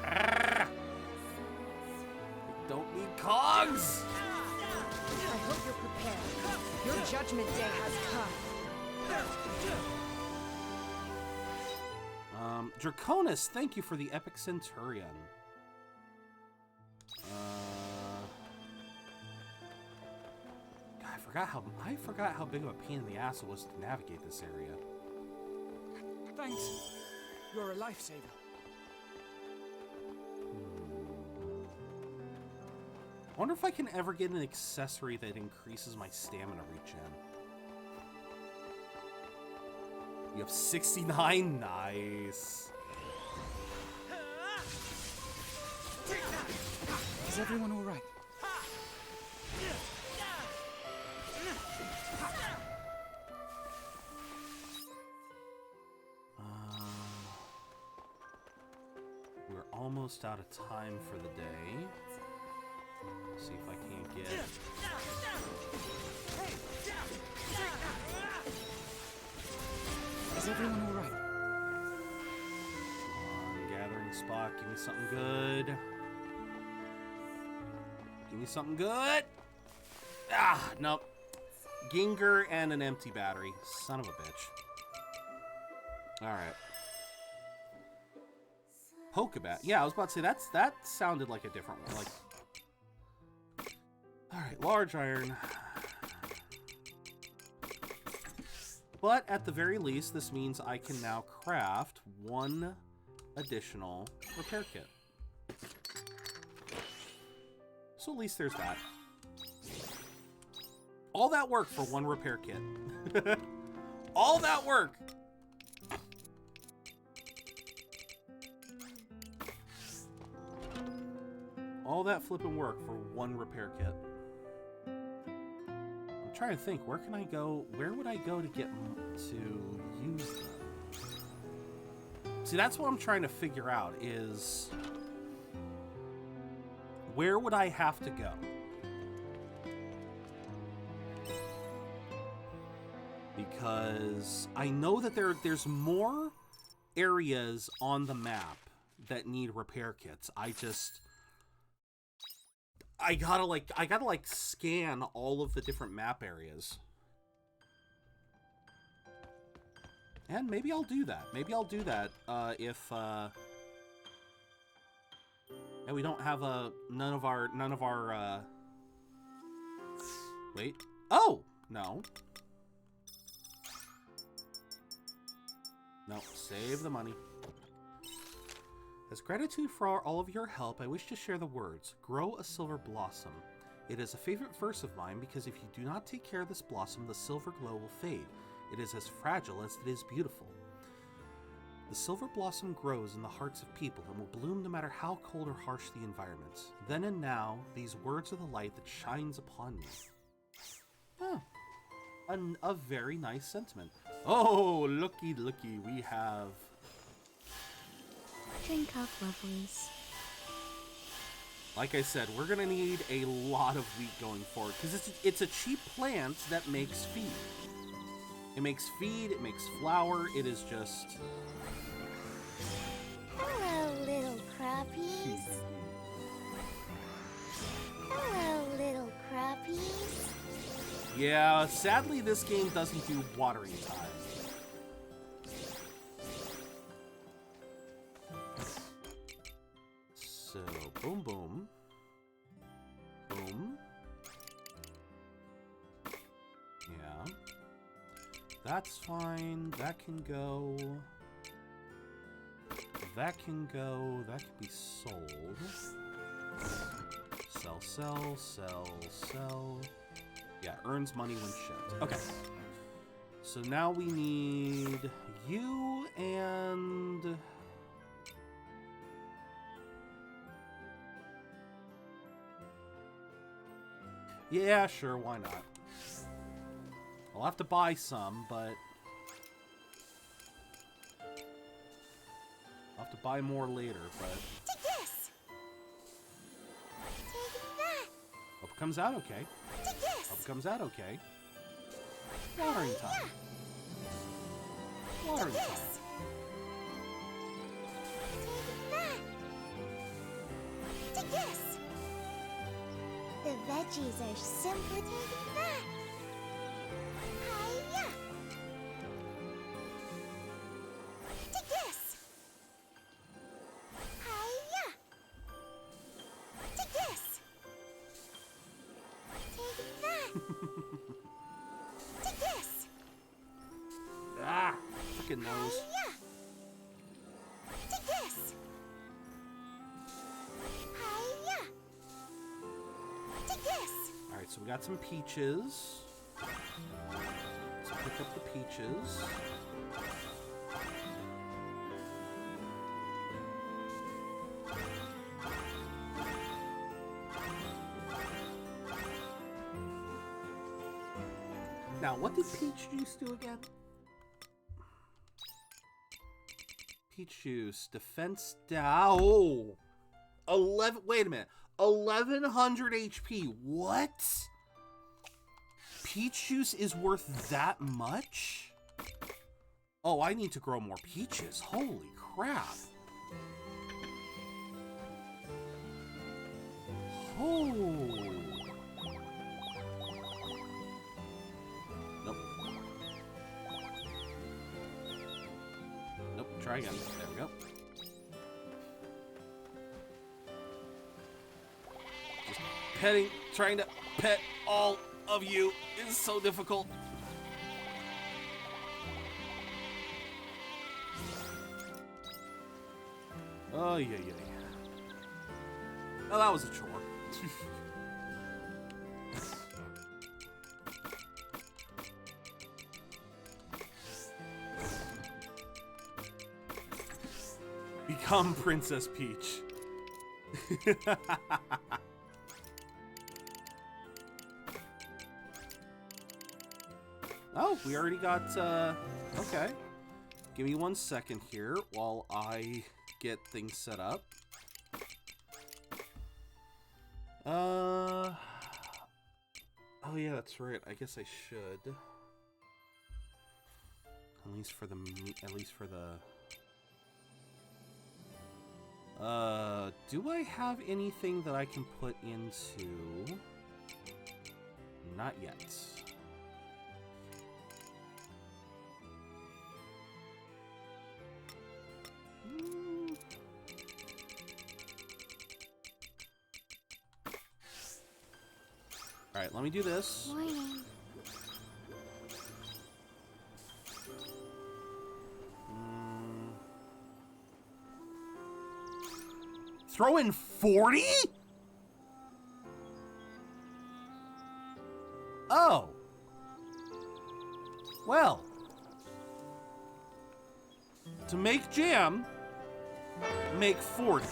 A: I don't need cogs!
G: I hope you're prepared. Your judgment day has come.
A: Draconis, thank you for the Epic Centurion. God, I forgot how big of a pain in the ass it was to navigate this area.
F: Thanks. You're a lifesaver.
A: I wonder if I can ever get an accessory that increases my stamina regen. You have 69? Nice.
F: Is everyone all right?
A: We're almost out of time for the day. See if I can't get...
F: Is everyone all right?
A: Come on, gathering spot. Give me something good. Give me something good. Ah, nope. Ginger and an empty battery. Son of a bitch. Alright. Pokebat. Yeah, I was about to say, that sounded like a different one. Like... Alright, large iron. But at the very least, this means I can now craft 1 additional repair kit. So at least there's that. All that work for 1 repair kit. All that work! All that flippin' work for 1 repair kit. I'm trying to think, where can I go? Where would I go to get to use them? See, that's what I'm trying to figure out is... Where would I have to go? Because I know that there's more areas on the map that need repair kits. I gotta scan all of the different map areas. And maybe I'll do that. Maybe I'll do that if and we don't have none of our wait. Oh, no. No, save the money. As gratitude for all of your help, I wish to share the words, grow a silver blossom. It is a favorite verse of mine because if you do not take care of this blossom, the silver glow will fade. It is as fragile as it is beautiful. The silver blossom grows in the hearts of people and will bloom no matter how cold or harsh the environment. Then and now, these words are the light that shines upon me. Huh. A very nice sentiment. Oh, looky, looky, we have...
B: Drink up, lovelies.
A: Like I said, we're gonna need a lot of wheat going forward because it's a cheap plant that makes feed. It makes feed, it makes flour, it is just...
C: Hello, little crappies. Hello, little crappies.
A: Yeah, sadly this game doesn't do watering time. So, boom, boom. Boom. Yeah. That's fine. That can go. That can go. That can be sold. Sell, sell, sell, sell. Yeah, earns money when shipped. Okay. So now we need you and... Yeah, sure, why not? I'll have to buy some, but... I'll have to buy more later, but...
C: Take this. Take that.
A: Hope it comes out okay.
C: Take this.
A: Hope it comes out okay. Watering time. Watering
C: Take
A: time.
C: this. Take that. Take this. The veggies are simply taking that. Hiya. Take this. Hiya. Take this. Take that. Take this.
A: Ah! Frickin' nose.
C: Hiya. Take this. Hiya. Take this.
A: Alright, so we got some peaches. Let's pick up the peaches. Now, what did peach juice do again? Peach juice, defense down. Oh! 11, wait a minute. 1100 HP. What? Peach juice is worth that much? Oh, I need to grow more peaches. Holy crap. Oh. Nope. Nope, try again. There we go. Petting, trying to pet all of you is so difficult. Oh, yeah, yeah. Oh, that was a chore. Become Princess Peach. Oh, we already got, okay. Give me 1 second here while I get things set up. Oh yeah, that's right. I guess I should. At least for the meat, at least for the... do I have anything that I can put into? Not yet. Alright, let me do this.
C: Morning.
A: Throw in 40? Oh. Well. To make jam, make 40.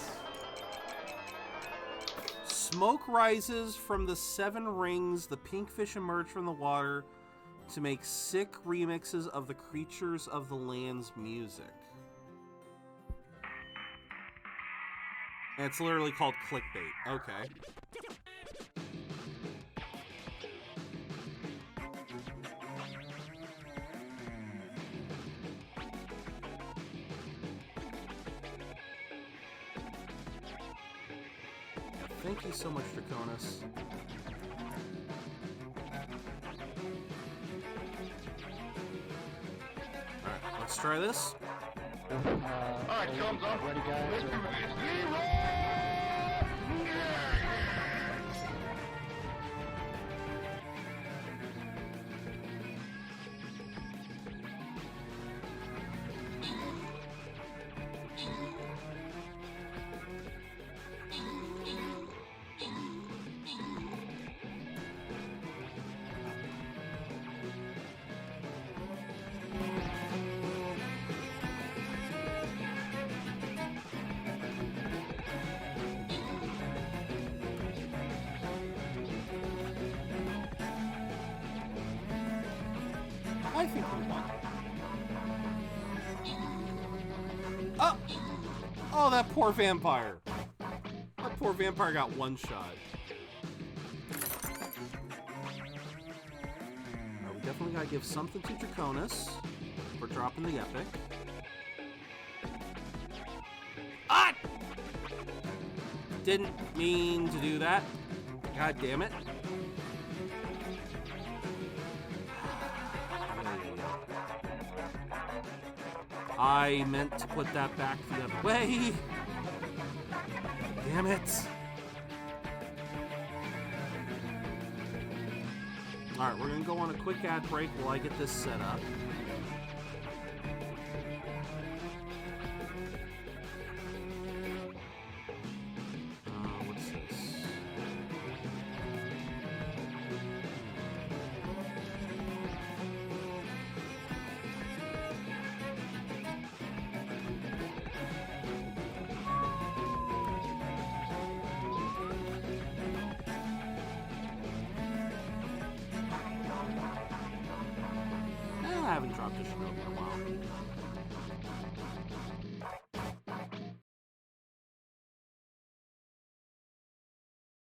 A: Smoke rises from the 7 rings. The pink fish emerge from the water to make sick remixes of the creatures of the land's music. And it's literally called clickbait. Okay. Thank you so much, Draconis. Alright, let's try this.
D: Alright, thumbs up. Ready, guys?
H: Let's do this. Zero!
A: I think we won. Oh! Oh, that poor vampire. That poor vampire got one shot. We definitely gotta give something to Draconis for dropping the epic. Ah! Didn't mean to do that. God damn it. I meant to put that back the other way. Damn it. Alright, we're gonna go on a quick ad break while I get this set up. What's this? I haven't dropped a show in a while.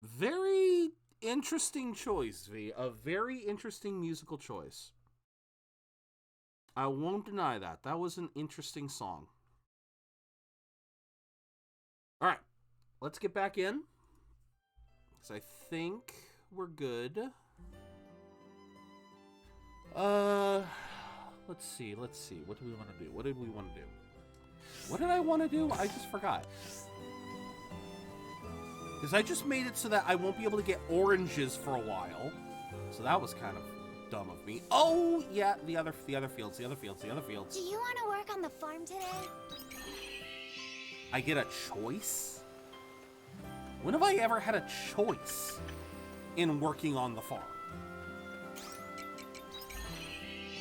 A: Very interesting choice, V. A very interesting musical choice. I won't deny that. That was an interesting song. Alright, let's get back in. Because I think we're good. Let's see. What do we want to do? What did we want to do? What did I want to do? I just forgot. Because I just made it so that I won't be able to get oranges for a while. So that was kind of dumb of me. Oh, yeah, the other fields.
C: Do you want to work on the farm today?
A: I get a choice? When have I ever had a choice in working on the farm?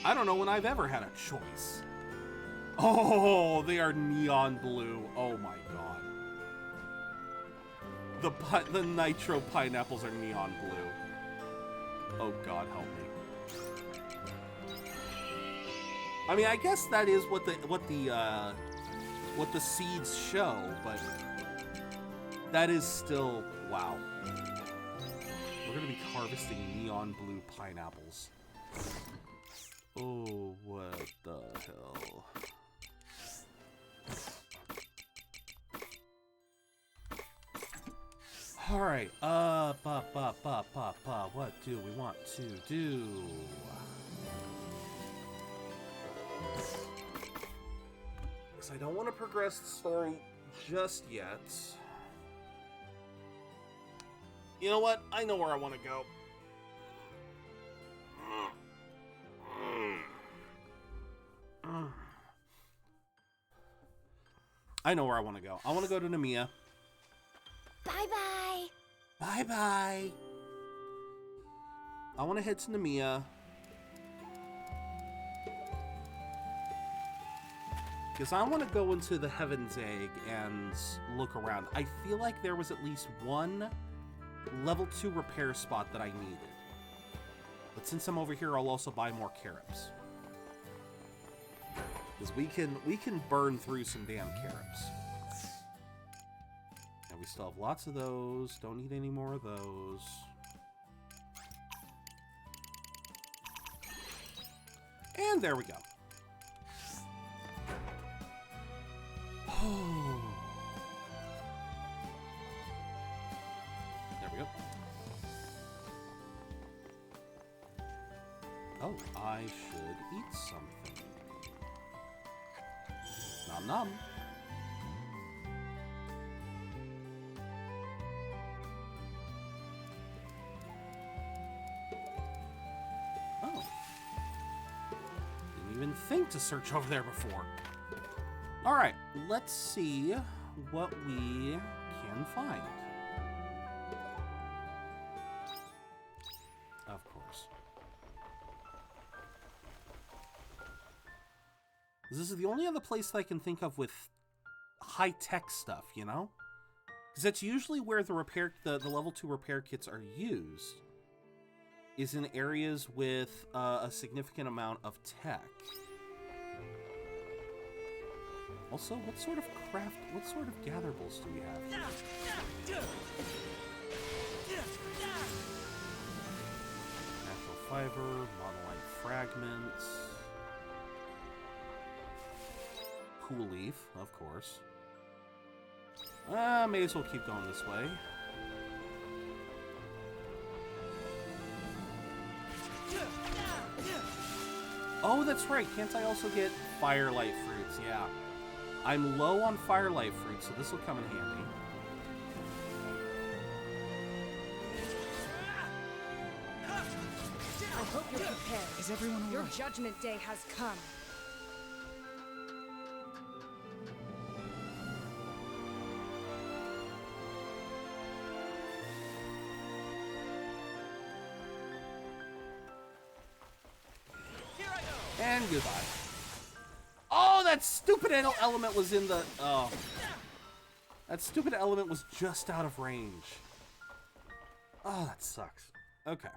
A: I don't know when I've ever had a choice. Oh, they are neon blue. Oh my god. The nitro pineapples are neon blue. Oh god, help me. I mean, I guess that is what the seeds show, but that is still wow. We're gonna be harvesting neon blue pineapples. Oh, what the hell? All right. What do we want to do? Because I don't want to progress the story just yet. You know what? I know where I want to go. I know where I want to go. I want to go to Nemea.
C: Bye-bye.
A: Bye-bye. I want to head to Nemea. Because I want to go into the Heaven's Egg and look around. I feel like there was at least one level 2 repair spot that I needed. But since I'm over here, I'll also buy more carrots. Because we can burn through some damn carrots. And we still have lots of those. Don't need any more of those. And there we go. Oh. There we go. Oh, I should eat something. Nom nom. Oh. Didn't even think to search over there before. Alright, let's see what we can find. Of course. This is the only other place that I can think of with high-tech stuff, you know? Because that's usually where the level 2 repair kits are used, is in areas with a significant amount of tech. Also, what sort of gatherables do we have? Natural fiber, monolite fragments. Cool leaf, of course. May as well keep going this way. Oh, that's right. Can't I also get firelight fruits? Yeah. I'm low on firelight fruits, so this will come in handy.
G: I hope you're prepared.
F: Is everyone all
G: Your
F: right?
G: judgment day has come.
A: And goodbye. Oh, that stupid element was in the... Oh. That stupid element was just out of range. Oh, that sucks. Okay.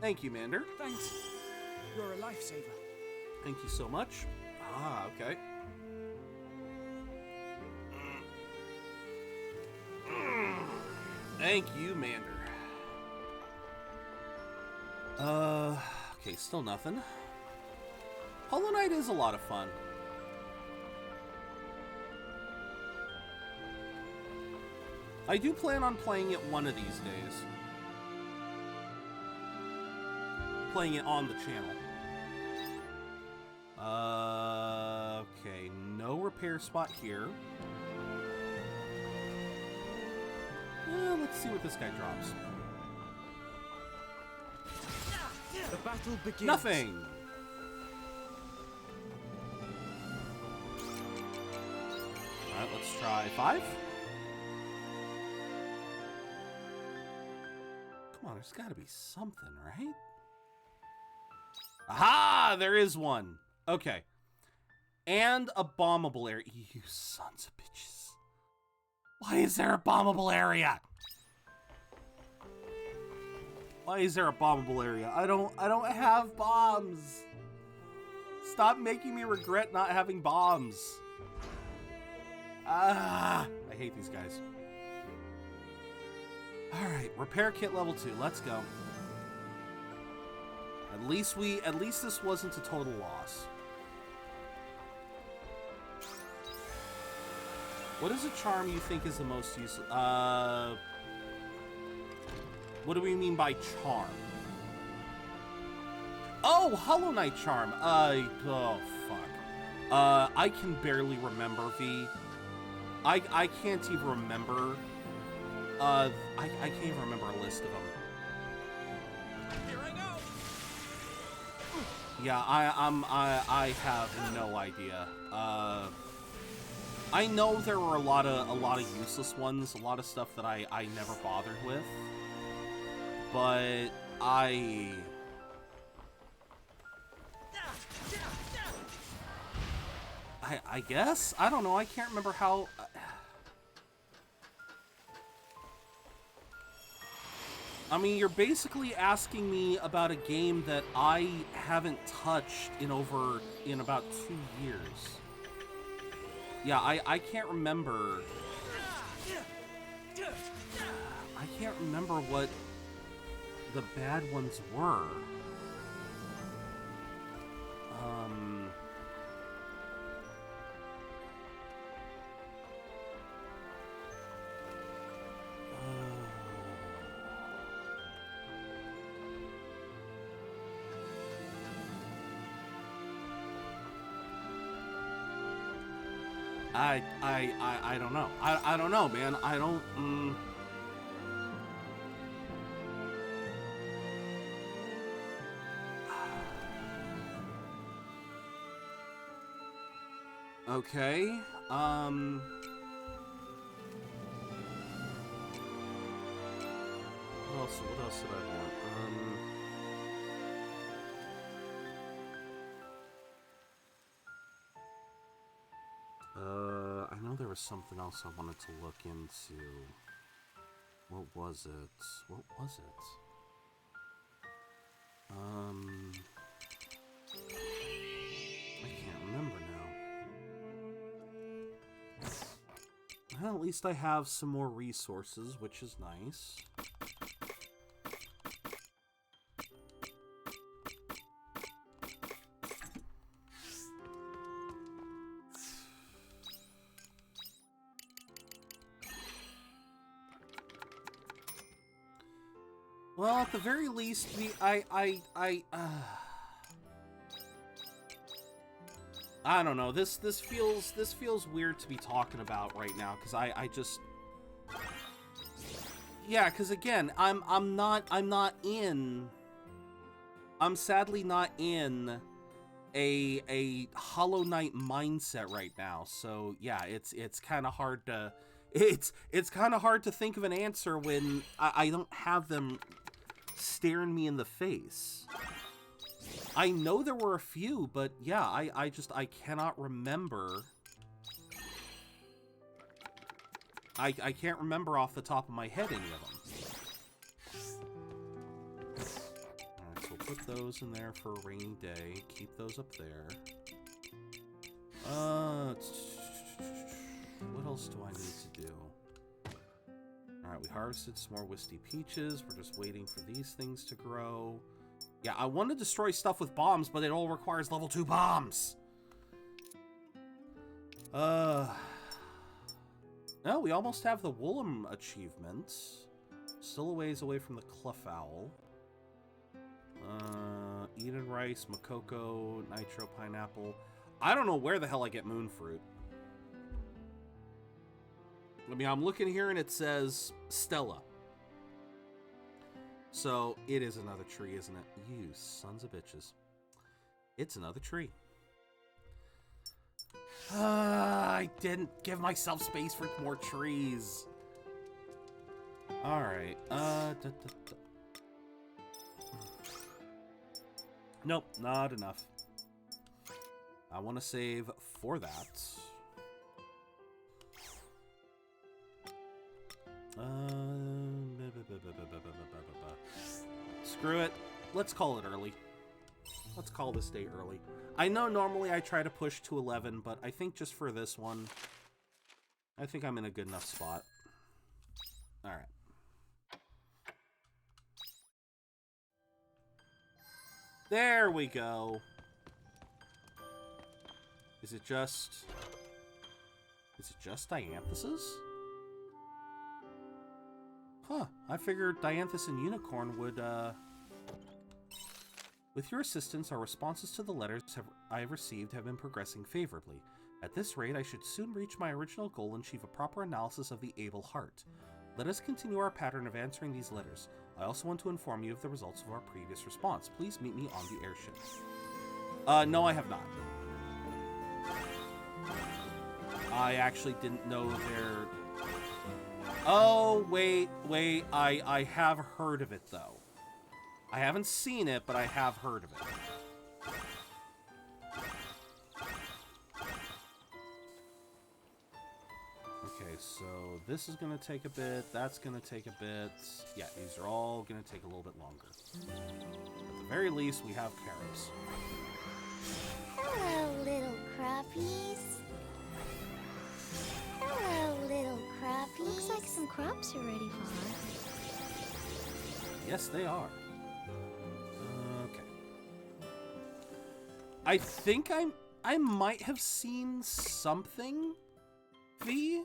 A: Thank you, Mander.
F: Thanks. You're a lifesaver.
A: Thank you so much. Ah, okay. Thank you, Mander. Okay, still nothing. Hollow Knight is a lot of fun. I do plan on playing it one of these days. Playing it on the channel. Okay, no repair spot here. Let's see what this guy drops.
F: The battle begins.
A: Nothing! Alright, let's try 5. Come on, there's gotta be something, right? Aha! There is one! Okay. And a bombable area. You sons of bitches. Why is there a bombable area? Why is there a bombable area? I don't have bombs. Stop making me regret not having bombs. Ah, I hate these guys. All right, repair kit level 2. Let's go. At least this wasn't a total loss. What is a charm you think is the most useful? What do we mean by charm? Oh, Hollow Knight charm. Oh fuck. I can barely remember V. I can't even remember. I can't even remember a list of them.
F: Here I go.
A: Yeah, I have no idea. I know there were a lot of useless ones, a lot of stuff that I never bothered with. But I guess? I don't know, I can't remember how... I mean, you're basically asking me about a game that I haven't touched in about 2 years. Yeah, I can't remember. I can't remember what the bad ones were. I don't know. I don't know, man. I don't. Okay. What else did I want? I know there was something else I wanted to look into. What was it? What was it? I can't remember now. Well, at least I have some more resources, which is nice. Well, at the very least, I don't know. This feels weird to be talking about right now, because I just, yeah, because again, I'm sadly not in a Hollow Knight mindset right now. So yeah, it's kind of hard to kind of hard to think of an answer when I don't have them staring me in the face. I know there were a few, but yeah, I cannot remember. I can't remember off the top of my head any of them. Alright, so we'll put those in there for a rainy day. Keep those up there. What else do I need to do? Alright, we harvested some more Wisty Peaches. We're just waiting for these things to grow. Yeah, I want to destroy stuff with bombs, but it all requires level 2 bombs. No, we almost have the Woolham achievement. Still a ways away from the Clufowl. Eden Rice, Makoko, Nitro Pineapple. I don't know where the hell I get Moonfruit. I mean, I'm looking here and it says Stella. So, it is another tree, isn't it? You sons of bitches. It's another tree. I didn't give myself space for more trees. Alright. Nope, not enough. I want to save for that. Screw it. Let's call it early. Let's call this day early. I know normally I try to push to 11, but I think just for this one, I think I'm in a good enough spot. Alright. There we go. Is it just Dianthus's? Huh, I figured Dianthus and Unicorn would, With your assistance, our responses to the letters I have received have been progressing favorably. At this rate, I should soon reach my original goal and achieve a proper analysis of the Able Heart. Let us continue our pattern of answering these letters. I also want to inform you of the results of our previous response. Please meet me on the airship. No, I have not. I actually didn't know there... Oh, wait, I have heard of it, though. I haven't seen it, but I have heard of it. Okay, so this is going to take a bit. That's going to take a bit. Yeah, these are all going to take a little bit longer. At the very least, we have carrots.
C: Hello, little crappies. Hello, little crappies.
B: Looks like some crops you're ready for.
A: Yes, they are. Okay. I think I might have seen something, V.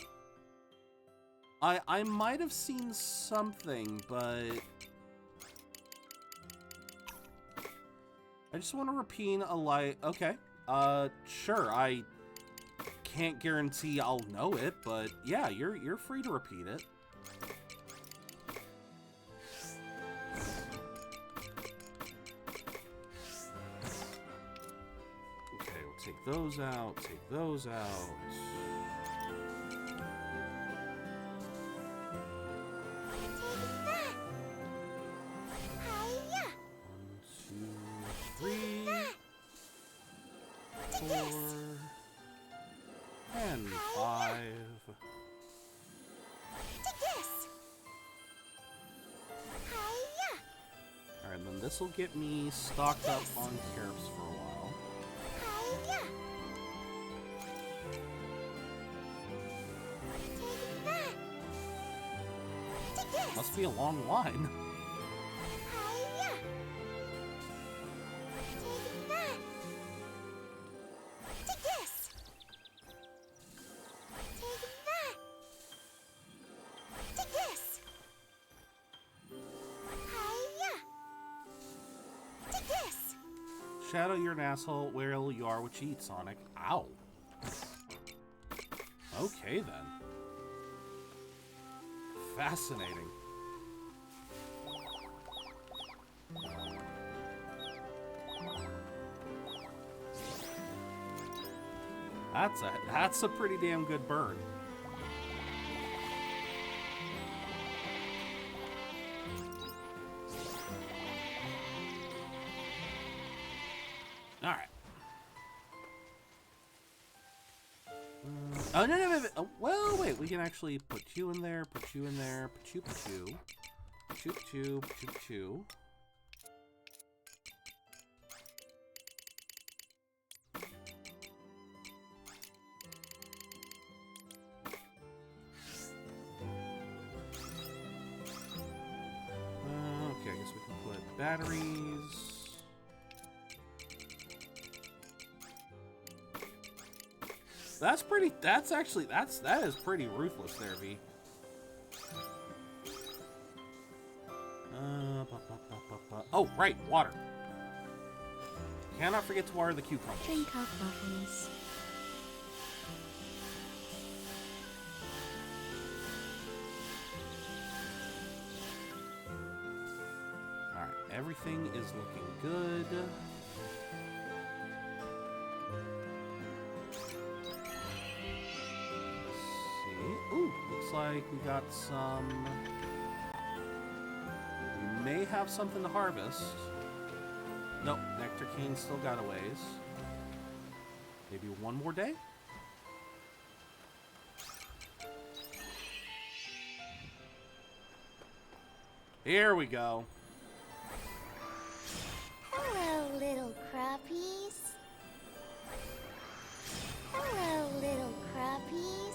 A: I might have seen something, but I just want to repeat a light. Okay. Sure. I can't guarantee I'll know it, but yeah, you're free to repeat it. Okay, we'll take those out, take those out.
C: Hiya!
A: 1, 2, 3, 4, and 5.
C: Take this. Hiya!
A: Alright, then this will get me stocked up on carrots for a while.
C: Hiya! Take that. Take this.
A: Must be a long line.
C: Hiya! Take that. Take this. Take that. Take this. Hiya! Take this.
A: Shadow, you're an asshole. Well, you are what you eat, Sonic. Ow. Okay, then. Fascinating. That's a pretty damn good burn. All right. Oh, no. Oh, well, wait. We can actually put you in there, put you in there, put you. Okay, I guess we can put batteries. That is pretty ruthless there, V. Oh, right, water. Cannot forget to water the cucumbers.
B: Drink up, muffins.
A: Alright, everything is looking good. Ooh, looks like we got some... We may have something to harvest. Nope, Nectar Cane still got a ways. Maybe one more day? Here we go.
C: Hello, little crappies. Hello, little crappies.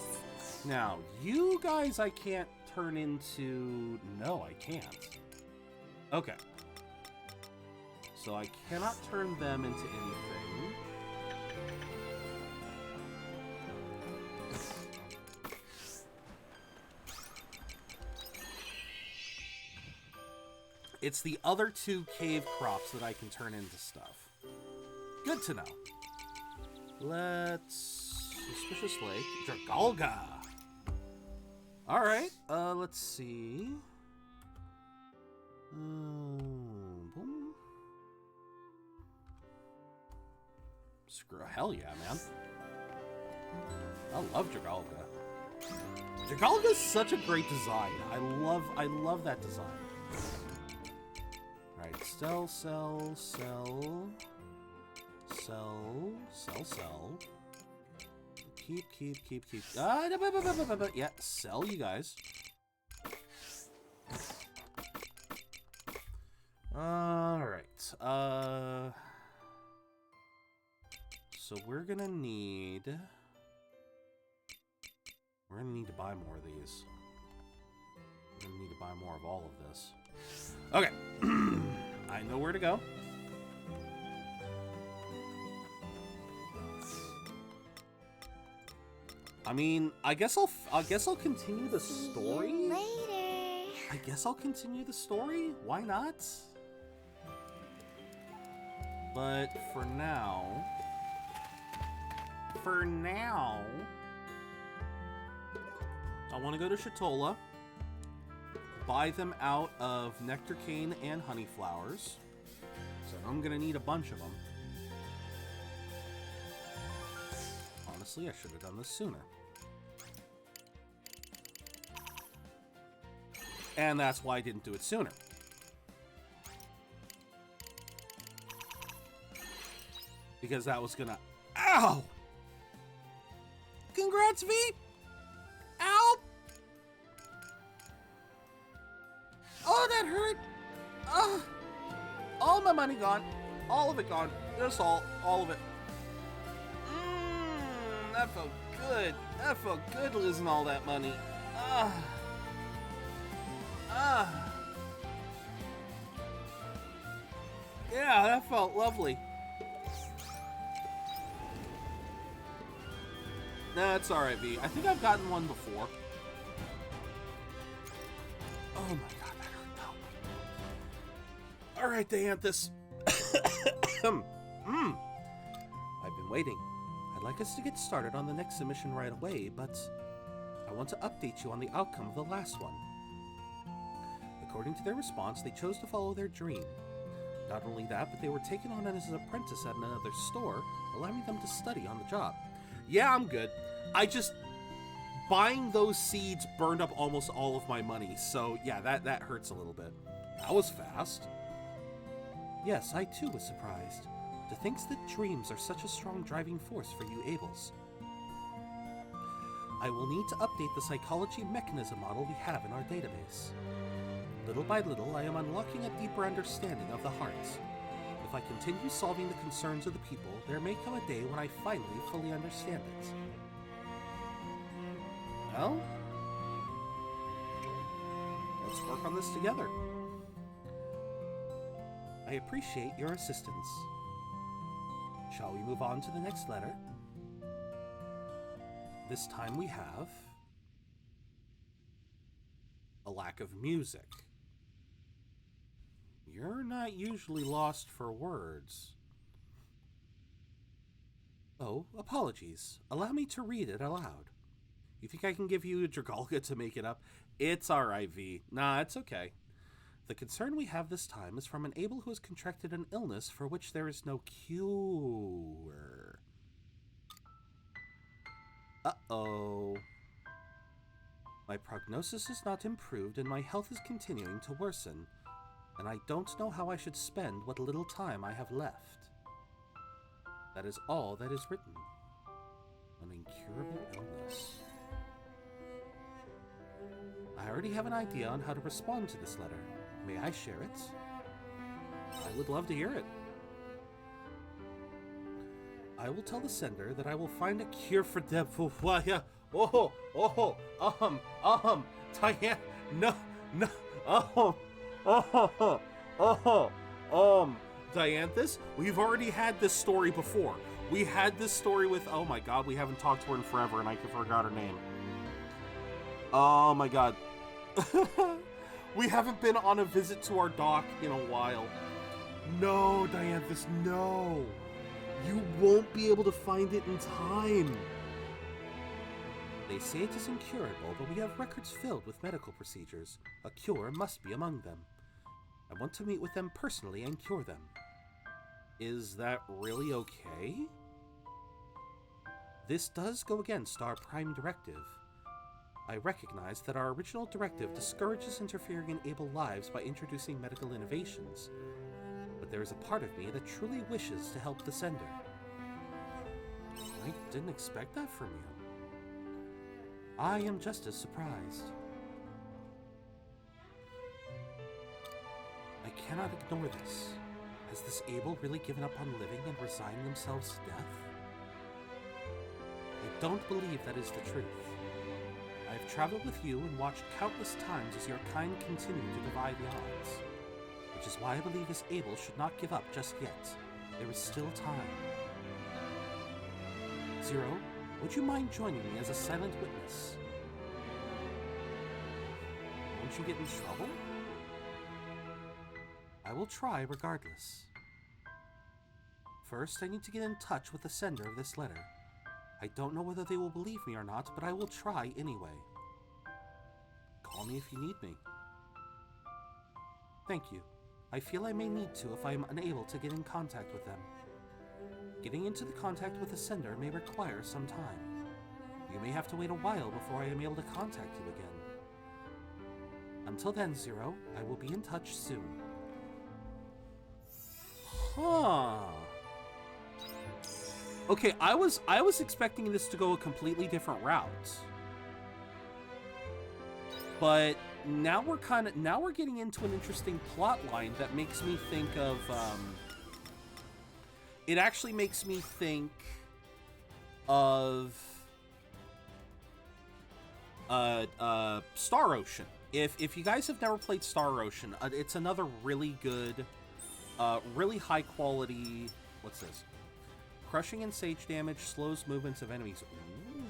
A: Now, you guys I can't turn into... No, I can't. Okay. So I cannot turn them into anything. It's the other two cave crops that I can turn into stuff. Good to know. Let's... Suspicious Lake. Dragalga! Alright, let's see. Boom. Screw, hell yeah, man. I love Dragalga. Dragalga is such a great design. I love that design. Alright, sell. Keep. Yeah, sell you guys. Alright. So we're gonna need to buy more of these. We're gonna need to buy more of all of this. Okay. I know where to go. I mean, I guess I'll continue the story.
C: See you later.
A: I guess I'll continue the story. Why not? But for now, I want to go to Shatola, buy them out of nectar cane and honey flowers. So I'm gonna need a bunch of them. Honestly, I should have done this sooner. And that's why I didn't do it sooner. Because that was gonna... Ow! Congrats, V! Ow! Oh, that hurt! All my money gone. All of it gone. Just all of it. That felt good. That felt good losing all that money. Yeah, that felt lovely. Nah, it's alright, V. I think I've gotten one before. Oh my god, that hurt though. Alright, Dianthus. I've been waiting. I'd like us to get started on the next submission right away, but I want to update you on the outcome of the last one. According to their response, they chose to follow their dream. Not only that, but they were taken on as an apprentice at another store, allowing them to study on the job. Yeah, I'm good. Buying those seeds burned up almost all of my money, so yeah, that hurts a little bit. That was fast. Yes, I too was surprised. To think that dreams are such a strong driving force for you Abels. I will need to update the psychology mechanism model we have in our database. Little by little, I am unlocking a deeper understanding of the heart. If I continue solving the concerns of the people, there may come a day when I finally fully understand it. Well, let's work on this together. I appreciate your assistance. Shall we move on to the next letter? This time we have a lack of music. You're not usually lost for words. Oh, apologies. Allow me to read it aloud. You think I can give you a Dragalga to make it up? It's alright, V. Nah, it's okay. The concern we have this time is from an Abel who has contracted an illness for which there is no cure. Uh-oh. My prognosis is not improved and my health is continuing to worsen, and I don't know how I should spend what little time I have left. That is all that is written. An incurable illness. I already have an idea on how to respond to this letter. May I share it? I would love to hear it. I will tell the sender that I will find a cure for Diane. No, Dianthus, we've already had this story before. We had this story with, oh my god, we haven't talked to her in forever and I forgot her name. Oh my god. We haven't been on a visit to our dock in a while. No, Dianthus, no. You won't be able to find it in time. They say it is incurable, but we have records filled with medical procedures. A cure must be among them. I want to meet with them personally and cure them. Is that really okay? This does go against our prime directive. I recognize that our original directive discourages interfering in able lives by introducing medical innovations, but there is a part of me that truly wishes to help the sender. I didn't expect that from you. I am just as surprised. I cannot ignore this. Has this Abel really given up on living and resigned themselves to death? I don't believe that is the truth. I have traveled with you and watched countless times as your kind continue to defy the odds. Which is why I believe this Abel should not give up just yet. There is still time. Zero, would you mind joining me as a silent witness? Won't you get in trouble? I will try regardless. First, I need to get in touch with the sender of this letter. I don't know whether they will believe me or not, but I will try anyway. Call me if you need me. Thank you. I feel I may need to if I am unable to get in contact with them. Getting into the contact with the sender may require some time. You may have to wait a while before I am able to contact you again. Until then, Zero, I will be in touch soon. Huh. Okay, I was expecting this to go a completely different route. But now we're getting into an interesting plot line that makes me think of it actually makes me think of Star Ocean. If you guys have never played Star Ocean, it's another really good really high quality, what's this? Crushing and sage damage slows movements of enemies. Ooh.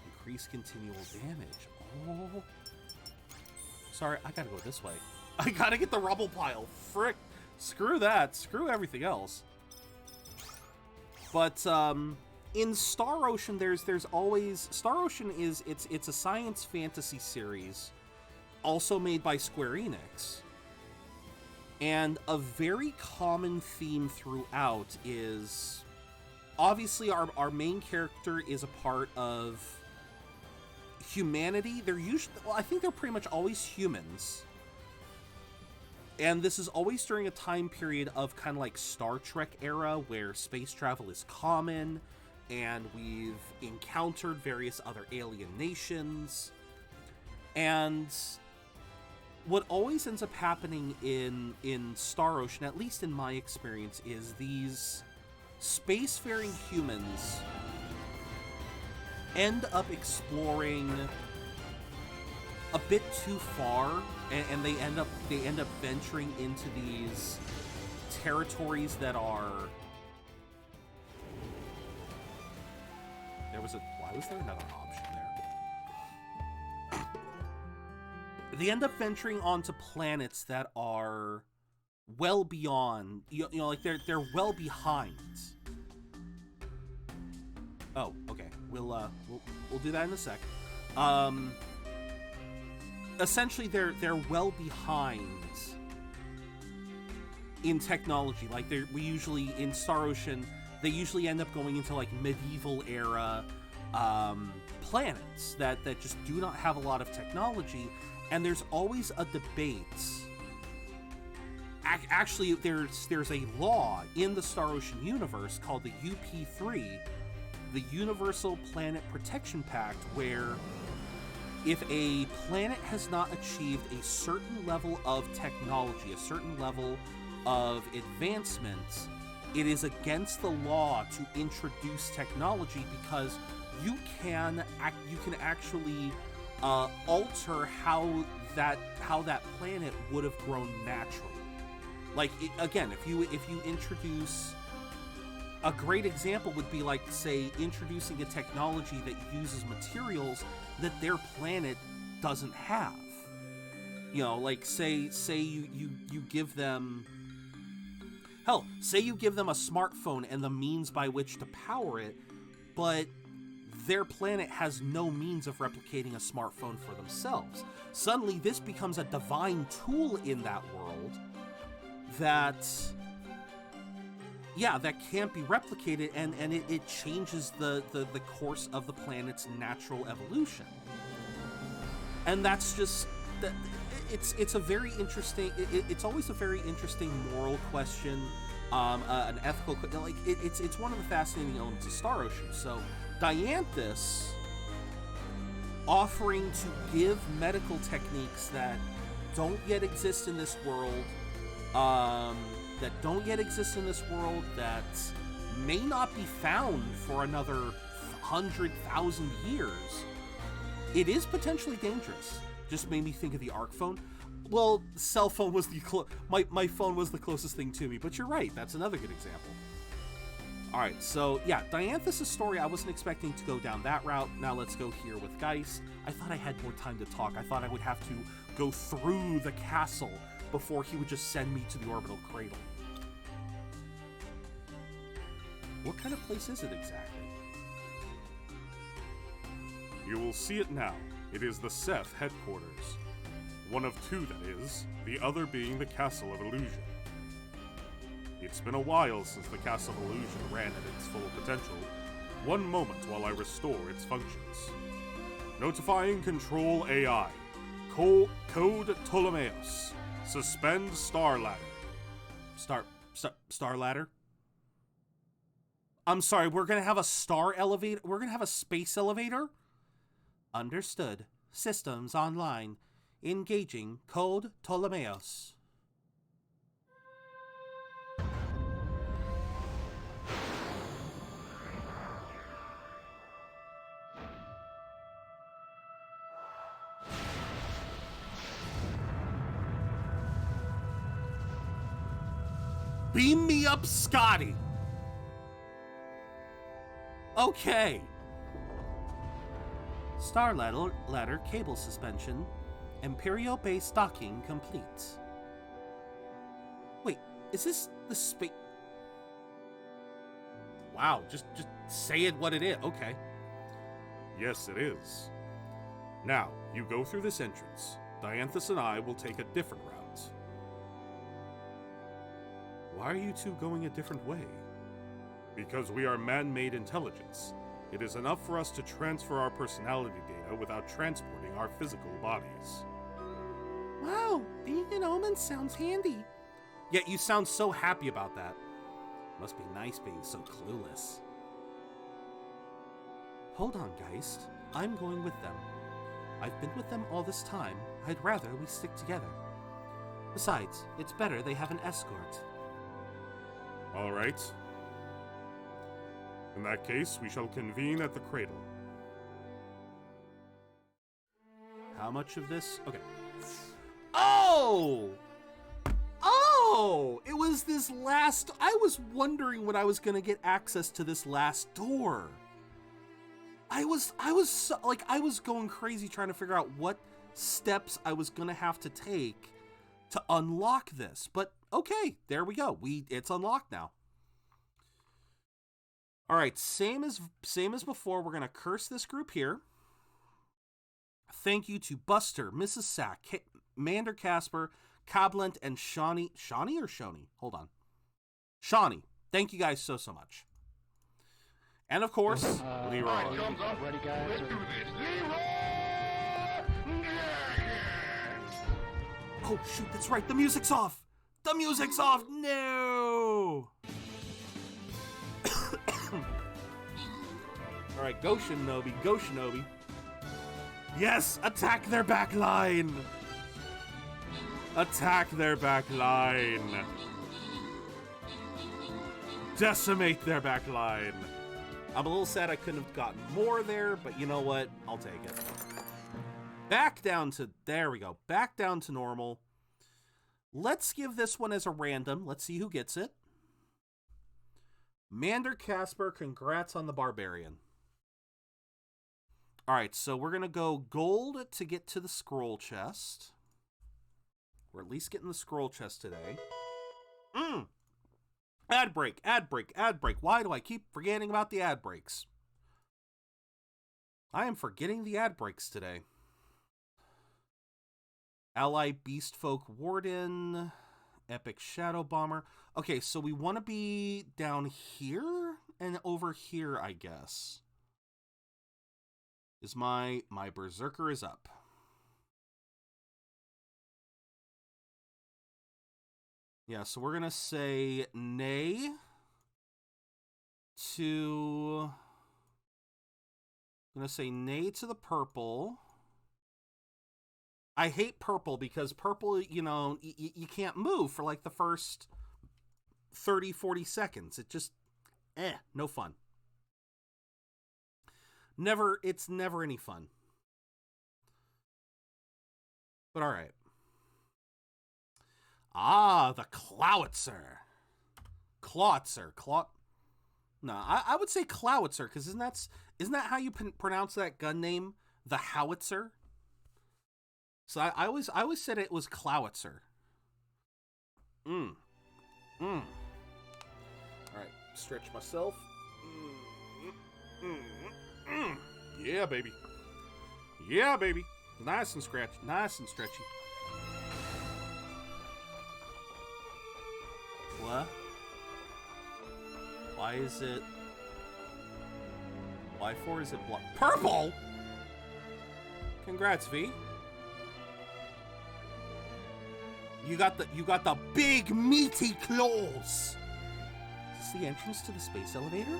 A: Increase continual damage. Oh. Sorry, I gotta go this way. I gotta get the rubble pile. Frick. Screw that. Screw everything else. But in Star Ocean, there's always Star Ocean is it's a science fantasy series, also made by Square Enix. And a very common theme throughout is, obviously, our main character is a part of humanity. They're usually, well, I think they're pretty much always humans. And this is always during a time period of kind of like Star Trek era, where space travel is common, and we've encountered various other alien nations. And what always ends up happening in Star Ocean, at least in my experience, is these spacefaring humans end up exploring a bit too far, and they end up venturing into these territories that are. Why was there another option there? They end up venturing onto planets that are well beyond, you know, like they're well behind. Oh, okay. We'll do that in a sec. Essentially, they're well behind in technology. Like we usually in Star Ocean, they usually end up going into like medieval era planets that just do not have a lot of technology. And there's always a debate. Actually, there's a law in the Star Ocean universe called the UP3, the Universal Planet Protection Pact, where if a planet has not achieved a certain level of technology, a certain level of advancement, it is against the law to introduce technology, because you can actually alter how that planet would have grown naturally. Like, again, if you introduce, a great example would be like, say, introducing a technology that uses materials that their planet doesn't have. You know, like say you give them, hell, say you give them a smartphone and the means by which to power it, but their planet has no means of replicating a smartphone for themselves. Suddenly, this becomes a divine tool in that world that can't be replicated, and it changes the course of the planet's natural evolution. And that's just, it's a very interesting, it's always a very interesting moral question, an ethical, like, it's one of the fascinating elements of Star Ocean. So Dianthus offering to give medical techniques that don't yet exist in this world, that may not be found for another 100,000 years. It is potentially dangerous. Just made me think of the ARC phone. Well, cell phone was my phone was the closest thing to me, but you're right. That's another good example. All right, so yeah, Dianthus' story, I wasn't expecting to go down that route. Now let's go here with Geist. I thought I had more time to talk. I thought I would have to go through the castle before he would just send me to the orbital cradle. What kind of place is it exactly?
E: You will see it now. It is the Seth headquarters. One of two, that is, the other being the Castle of Illusion. It's been a while since the Castle of Illusion ran at its full potential. One moment while I restore its functions. Notifying Control AI. Code Ptolemaeus. Suspend Star Ladder.
A: Star ladder? I'm sorry, we're gonna have a star elevator? We're gonna have a space elevator? Understood. Systems online. Engaging Code Ptolemaeus. Beam me up, Scotty! Okay. Star ladder cable suspension. Imperial base docking complete. Wait, is this the space? Wow, just say it what it is. Okay.
E: Yes, it is. Now, you go through this entrance. Dianthus and I will take a different route. Why are you two going a different way? Because we are man-made intelligence. It is enough for us to transfer our personality data without transporting our physical bodies.
A: Wow, being an omen sounds handy. Yet you sound so happy about that. Must be nice being so clueless. Hold on, Geist. I'm going with them. I've been with them all this time. I'd rather we stick together. Besides, it's better they have an escort.
E: All right. In that case, we shall convene at the cradle.
A: How much of this? Okay. Oh! Oh! It was this last... I was wondering when I was going to get access to this last door. I was going crazy trying to figure out what steps I was going to have to take to unlock this. But okay, there we go. It's unlocked now. All right, same as before. We're gonna curse this group here. Thank you to Buster, Mrs. Sack, Mander Casper, Coblent, and Shawnee. Shawnee or Shoney? Hold on. Shawnee. Thank you guys so much. And of course, Leroy.
D: All right, comes up.
H: Ready, guys?
D: Let's do this. Leroy!
A: Oh shoot, that's right. The music's off. The music's off. No. All right, go Shinobi, go Shinobi. Yes, attack their back line. Attack their back line. Decimate their back line. I'm a little sad I couldn't have gotten more there, but you know what? I'll take it. Back down to, there we go. Back down to normal. Let's give this one as a random. Let's see who gets it. Mander Casper, congrats on the Barbarian. All right, so we're going to go gold to get to the scroll chest. We're at least getting the scroll chest today. Ad break, ad break, ad break. Why do I keep forgetting about the ad breaks? I am forgetting the ad breaks today. Ally Beastfolk Warden, Epic Shadow Bomber. Okay, so we want to be down here and over here, I guess. Is my Berserker is up. Yeah, so we're going to say nay to I'm gonna say nay to the purple. I hate purple because purple, you know, you can't move for like the first 30, 40 seconds. It just, no fun. It's never any fun. But all right. Ah, the Clowitzer. No, I would say Clowitzer, because isn't that how you pronounce that gun name? The Howitzer? So I always said it was Clowitzer. All right, stretch myself. Yeah, baby. Yeah, baby. Nice and stretchy. What? Why is it? Why for is it black? Purple? Congrats, V. You got the big meaty claws. Is this the entrance to the space elevator?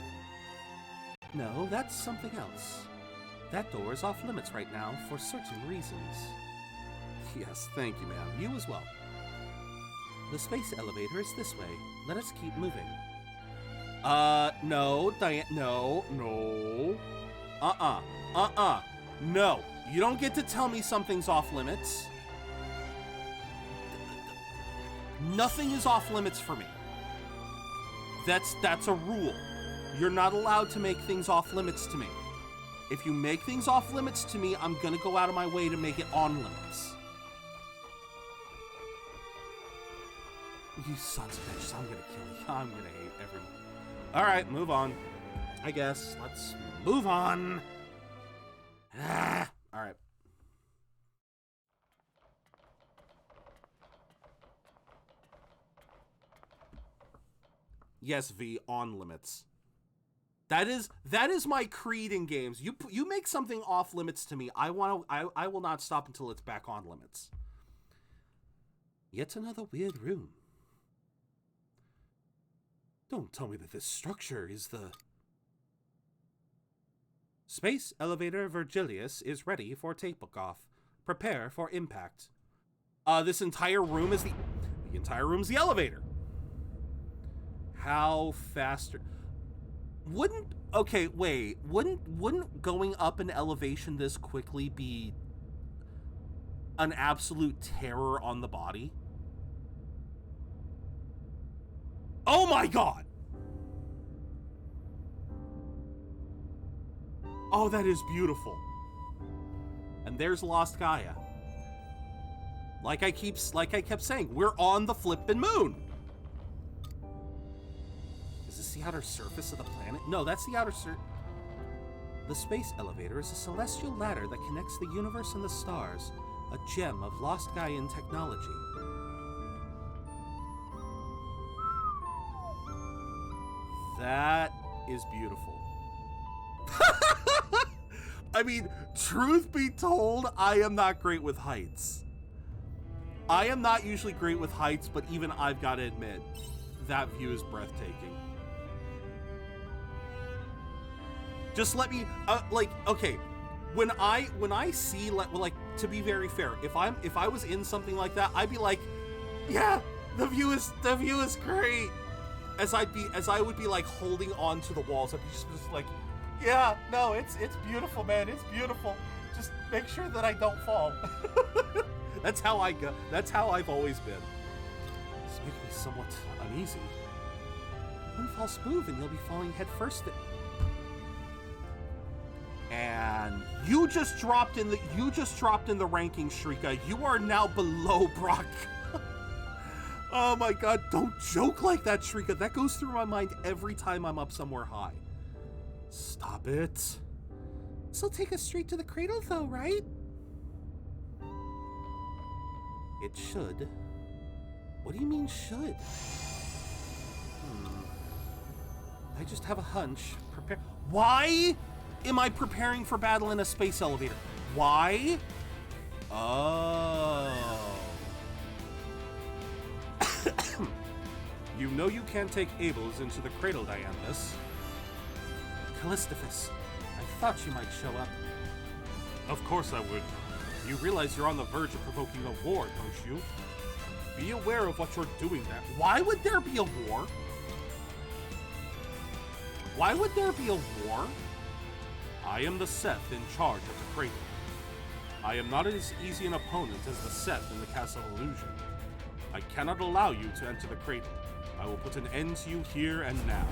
A: No, that's something else. That door is off limits right now for certain reasons. Yes, thank you, ma'am. You as well. The space elevator is this way. Let us keep moving. No, Diane, no. No, you don't get to tell me something's off limits. Nothing is off limits for me. That's a rule. You're not allowed to make things off limits to me. If you make things off limits to me, I'm gonna go out of my way to make it on limits. You sons of bitches, I'm gonna kill you. I'm gonna hate everyone. Alright, move on. I guess. Let's move on. Alright. Yes, V, on limits. That is my creed in games. You make something off limits to me, I will not stop until it's back on limits. Yet another weird room. Don't tell me that this structure is the... Space Elevator Virgilius is ready for takeoff. Prepare for impact. This entire room is the entire room's the elevator. How faster? Wouldn't going up an elevation this quickly be an absolute terror on the body? Oh my god! Oh, that is beautiful. And there's Lost Gaia. Like I kept saying, we're on the flippin' moon. Is this the outer surface of the planet? No, that's the outer The space elevator is a celestial ladder that connects the universe and the stars, a gem of lost Gaian technology. That is beautiful. I mean, truth be told, I am not great with heights. I am not usually great with heights, but even I've got to admit, that view is breathtaking. Just let me, okay, when I see, like, to be very fair, if I was in something like that, I'd be like, yeah, the view is great. As I would be like holding on to the walls, I'd be just like, yeah, no, it's beautiful, man, it's beautiful. Just make sure that I don't fall. That's how I go. That's how I've always been. It's making me somewhat uneasy. One false move and you'll be falling head first. And you just dropped in the ranking, Shrika. You are now below Brock. Oh my god, don't joke like that, Shrika. That goes through my mind every time I'm up somewhere high. Stop it. This'll take us straight to the cradle though, right? It should. What do you mean should? I just have a hunch. Prepare. Why am I preparing for battle in a space elevator? Why? Oh. You know you can't take Abel's into the cradle, Dianthus. Callistophus, I thought you might show up.
E: Of course I would. You realize you're on the verge of provoking a war, don't you? Be aware of what you're doing there.
A: Why would there be a war? Why would there be a war?
E: I am the Seth in charge of the cradle. I am not as easy an opponent as the Seth in the Castle of Illusion. I cannot allow you to enter the cradle. I will put an end to you here and now.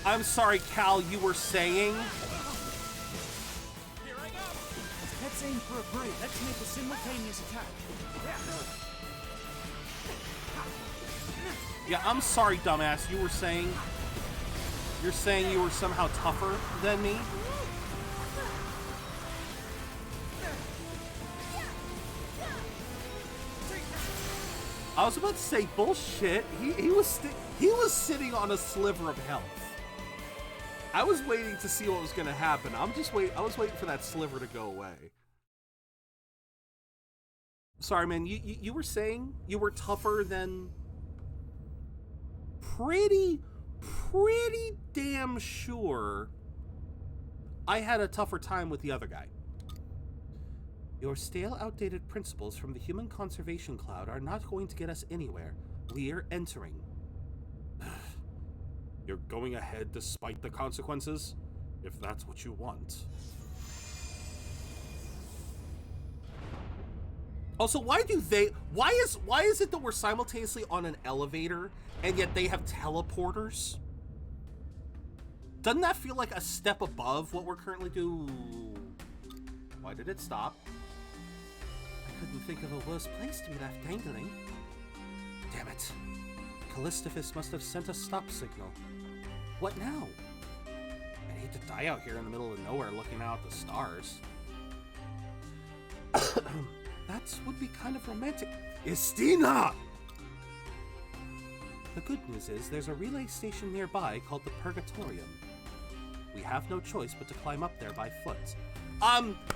A: I'm sorry, Cal, you were saying?
F: Here I go!
H: Let's aim for a break. Let's make a simultaneous attack.
A: Yeah, I'm sorry, dumbass. You were saying... You're saying you were somehow tougher than me? I was about to say bullshit. He was sitting on a sliver of health. I was waiting to see what was going to happen. I was waiting for that sliver to go away. Sorry, man. You were saying you were tougher than... Pretty damn sure I had a tougher time with the other guy. Your stale, outdated principles from the human conservation cloud are not going to get us anywhere. We're entering.
E: You're going ahead despite the consequences? If that's what you want.
A: Also, why is it that we're simultaneously on an elevator and yet they have teleporters? Doesn't that feel like a step above what we're currently doing? Why did it stop? I couldn't think of a worse place to be left dangling. Damn it. Callistophus must have sent a stop signal. What now? I'd hate to die out here in the middle of nowhere looking out at the stars. That would be kind of romantic. Istina! The good news is there's a relay station nearby called the Purgatorium. We have no choice but to climb up there by foot.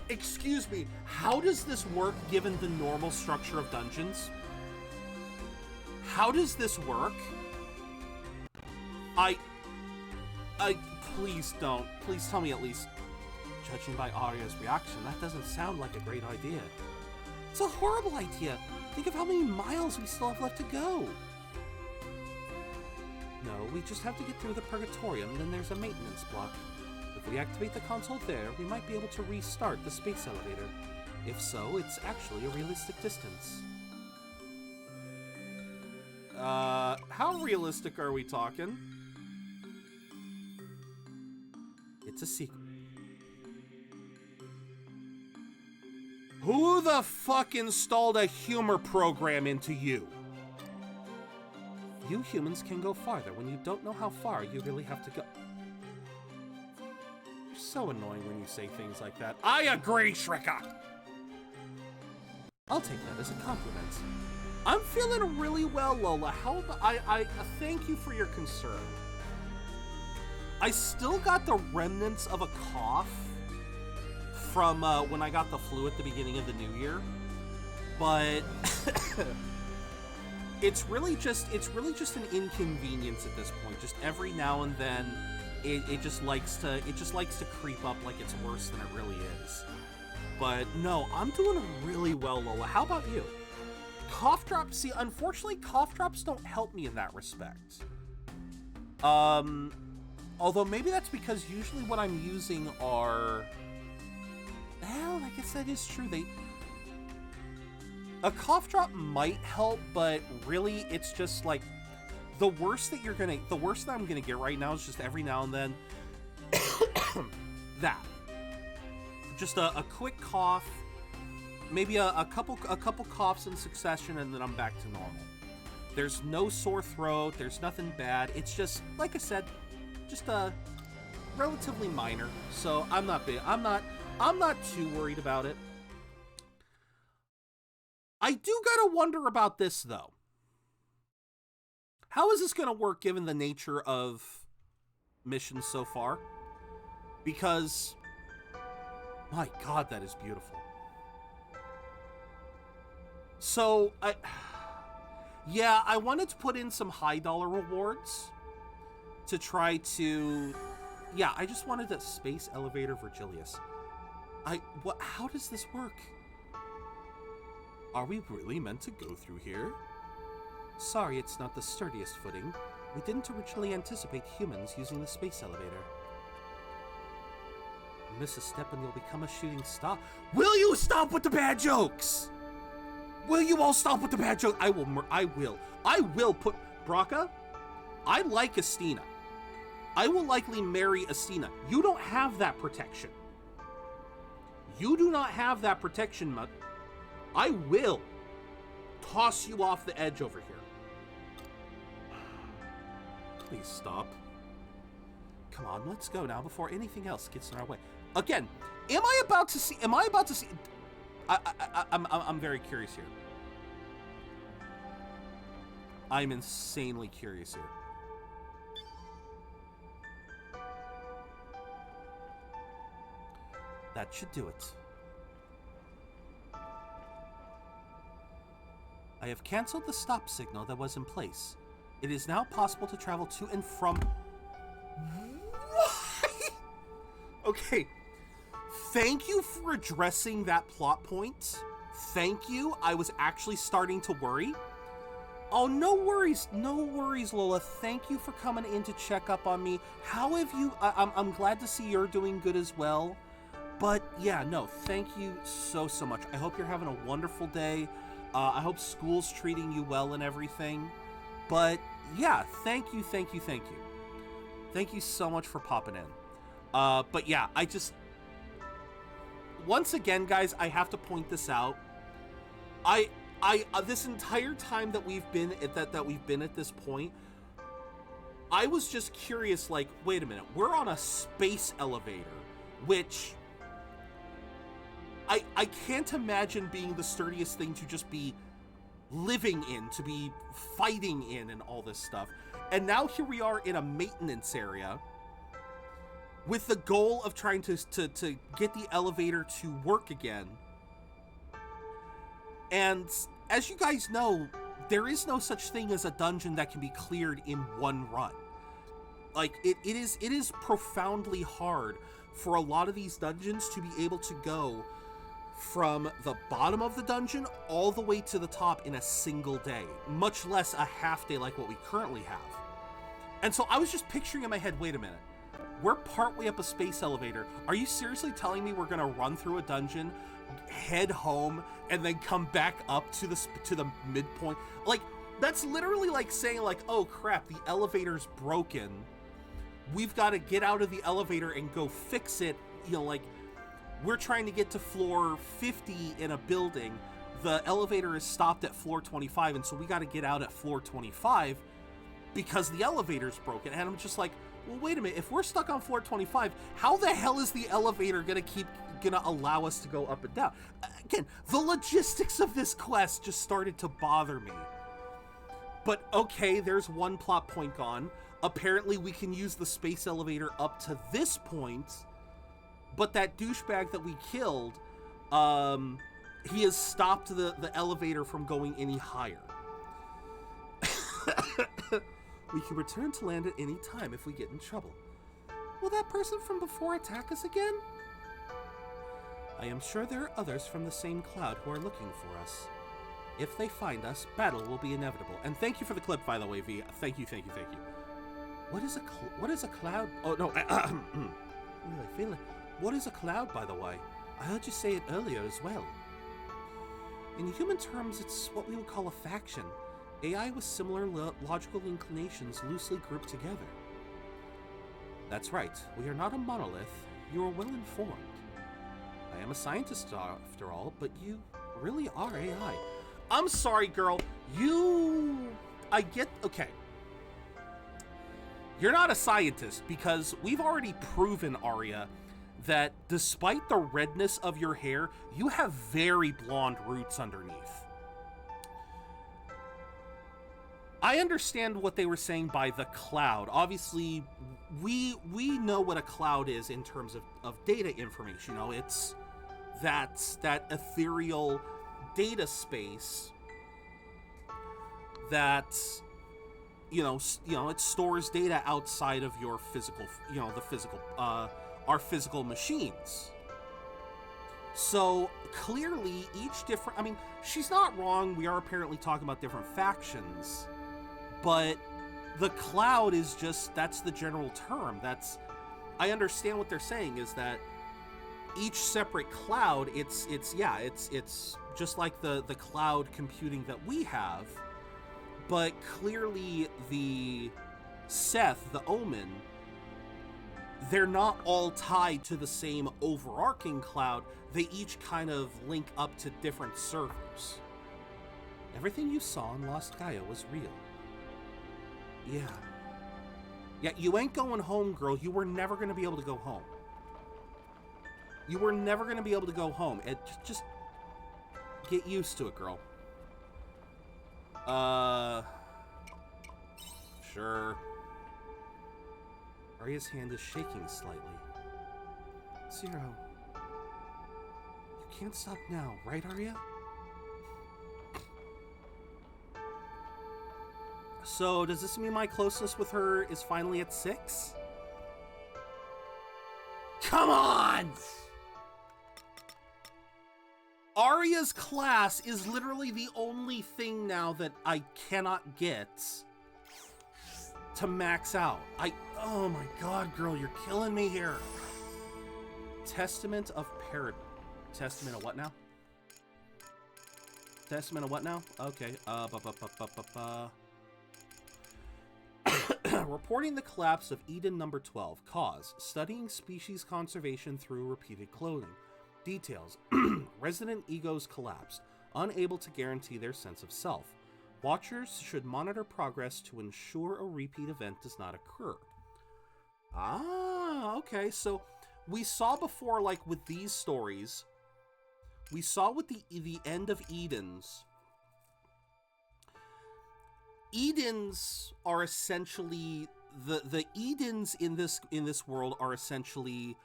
A: Excuse me, how does this work given the normal structure of dungeons? How does this work? Please don't. Please tell me at least. Judging by Arya's reaction, that doesn't sound like a great idea. It's a horrible idea. Think of how many miles we still have left to go. No, we just have to get through the Purgatorium, then there's a maintenance block. If we activate the console there, we might be able to restart the space elevator. If so, it's actually a realistic distance. How realistic are we talking? It's a secret. Who the fuck installed a humor program into you? You humans can go farther when you don't know how far you really have to go. You're so annoying when you say things like that. I agree, Shrika! I'll take that as a compliment. I'm feeling really well, Lola. How about I thank you for your concern. I still got the remnants of a cough from when I got the flu at the beginning of the new year, but it's really just an inconvenience at this point. Just every now and then, it just likes to creep up like it's worse than it really is. But no, I'm doing really well, Lola. How about you? Cough drops. See, unfortunately, cough drops don't help me in that respect. Although maybe that's because usually what I'm using are. Well, I guess that is true. A cough drop might help, but really, it's just like the worst that I'm gonna get right now is just every now and then that. Just a quick cough, maybe a couple coughs in succession, and then I'm back to normal. There's no sore throat. There's nothing bad. It's just, like I said, just relatively minor. So I'm not too worried about it. I do gotta wonder about this, though. How is this gonna work given the nature of missions so far? Because, my God, that is beautiful. So, I wanted to put in some high dollar rewards. to try to... Yeah, I just wanted a space elevator Virgilius. How does this work? Are we really meant to go through here? Sorry, it's not the sturdiest footing. We didn't originally anticipate humans using the space elevator. Miss a step and you'll become a shooting star. Will you stop with the bad jokes? Will you all stop with the bad jokes? I will put... Braca, I like Estina. I will likely marry Estina. You don't have that protection. You do not have that protection, Mud. I will toss you off the edge over here. Please stop. Come on, let's go now before anything else gets in our way. Again, am I about to see... I'm very curious here. I'm insanely curious here. That should do it. I have canceled the stop signal that was in place. It is now possible to travel to and from... What? Okay. Thank you for addressing that plot point. Thank you. I was actually starting to worry. Oh, no worries. No worries, Lola. Thank you for coming in to check up on me. How have you... I'm glad to see you're doing good as well. But yeah, no, thank you so much. I hope you're having a wonderful day. I hope school's treating you well and everything. But yeah, thank you. Thank you so much for popping in. But yeah, I just... Once again, guys, I have to point this out. This entire time that we've been at this point, I was just curious, like, wait a minute, we're on a space elevator, which... I can't imagine being the sturdiest thing to just be living in, to be fighting in and all this stuff. And now here we are in a maintenance area with the goal of trying to get the elevator to work again. And as you guys know, there is no such thing as a dungeon that can be cleared in one run. Like, it is profoundly hard for a lot of these dungeons to be able to go from the bottom of the dungeon all the way to the top in a single day, much less a half day like what we currently have. And so I was just picturing in my head, wait a minute, we're partway up a space elevator. Are you seriously telling me we're gonna run through a dungeon, head home, and then come back up to the midpoint? Like, that's literally like saying, like, oh crap, the elevator's broken. We've got to get out of the elevator and go fix it. You know, like, we're trying to get to floor 50 in a building. The elevator is stopped at floor 25, and so we got to get out at floor 25 because the elevator's broken. And I'm just like, well, wait a minute. If we're stuck on floor 25, how the hell is the elevator gonna allow us to go up and down? Again, the logistics of this quest just started to bother me. But okay, there's one plot point gone. Apparently we can use the space elevator up to this point, but that douchebag that we killed, he has stopped the elevator from going any higher. We can return to land at any time if we get in trouble. Will that person from before attack us again? I am sure there are others from the same cloud who are looking for us. If they find us, battle will be inevitable. And thank you for the clip, by the way, V. Thank you. What is a cloud? Oh, no. Really feel it. What is a cloud, by the way? I heard you say it earlier as well. In human terms, it's what we would call a faction. AI with similar logical inclinations loosely grouped together. That's right. We are not a monolith. You are well informed. I am a scientist after all, but you really are AI. I'm sorry, girl. Okay. You're not a scientist because we've already proven, Arya, that despite the redness of your hair, you have very blonde roots underneath. I understand what they were saying by the cloud. Obviously, we know what a cloud is in terms of data information. You know, it's that ethereal data space that it stores data outside of your physical, our physical machines. So clearly each different, I mean, she's not wrong. We are apparently talking about different factions, but the cloud is just, that's the general term. I understand what they're saying is that each separate cloud, it's just like the cloud computing that we have, but clearly the Seth, the Omen, they're not all tied to the same overarching cloud. They each kind of link up to different servers. Everything you saw in Lost Gaia was real. Yeah, you ain't going home, girl. You were never going to be able to go home. You were never going to be able to go home. Just get used to it, girl. Sure. Arya's hand is shaking slightly. Zero. You can't stop now, right, Arya? So, does this mean my closeness with her is finally at 6? Come on! Arya's class is literally the only thing now that I cannot get to max out. Oh my god, girl, you're killing me here. Testament of Paradise. Testament of what now? Testament of what now? Okay. Reporting the collapse of Eden number 12. Cause: studying species conservation through repeated cloning. Details: resident egos collapsed, unable to guarantee their sense of self. Watchers should monitor progress to ensure a repeat event does not occur. Ah, okay. So we saw before, like with these stories, we saw with the end of Edens. Edens are essentially the Edens in this world are essentially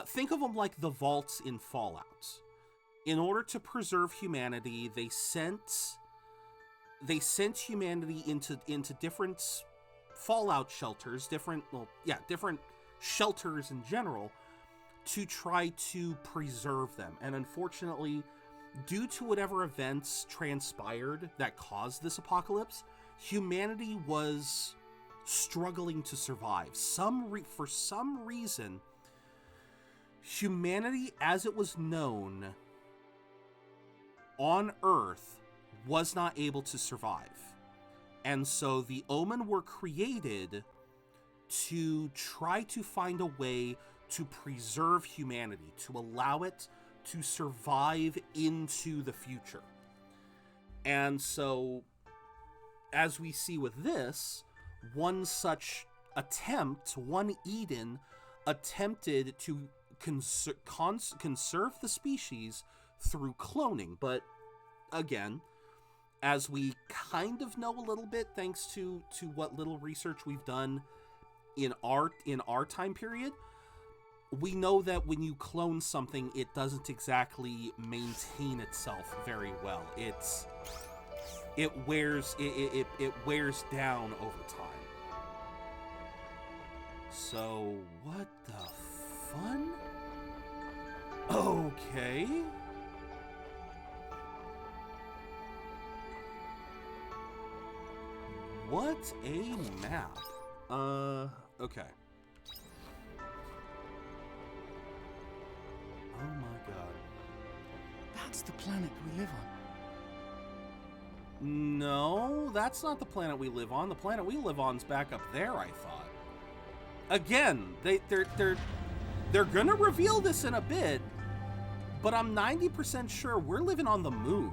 A: think of them like the vaults in Fallout. In order to preserve humanity, they sent humanity into different Fallout shelters, different shelters in general, to try to preserve them. And unfortunately, due to whatever events transpired that caused this apocalypse, humanity was struggling to survive. For some reason, humanity as it was known on Earth was not able to survive. And so the Omen were created to try to find a way to preserve humanity, to allow it to survive into the future. And so, as we see with this, one such attempt, one Eden, attempted to conserve the species through cloning. But again, as we kind of know a little bit, thanks to what little research we've done in our time period, we know that when you clone something, it doesn't exactly maintain itself very well. It wears down over time. So what the fun? Okay. What a map. Okay. Oh my god.
H: That's the planet we live on.
A: No, that's not the planet we live on. The planet we live on's back up there, I thought. Again, they're gonna reveal this in a bit, but I'm 90% sure we're living on the moon.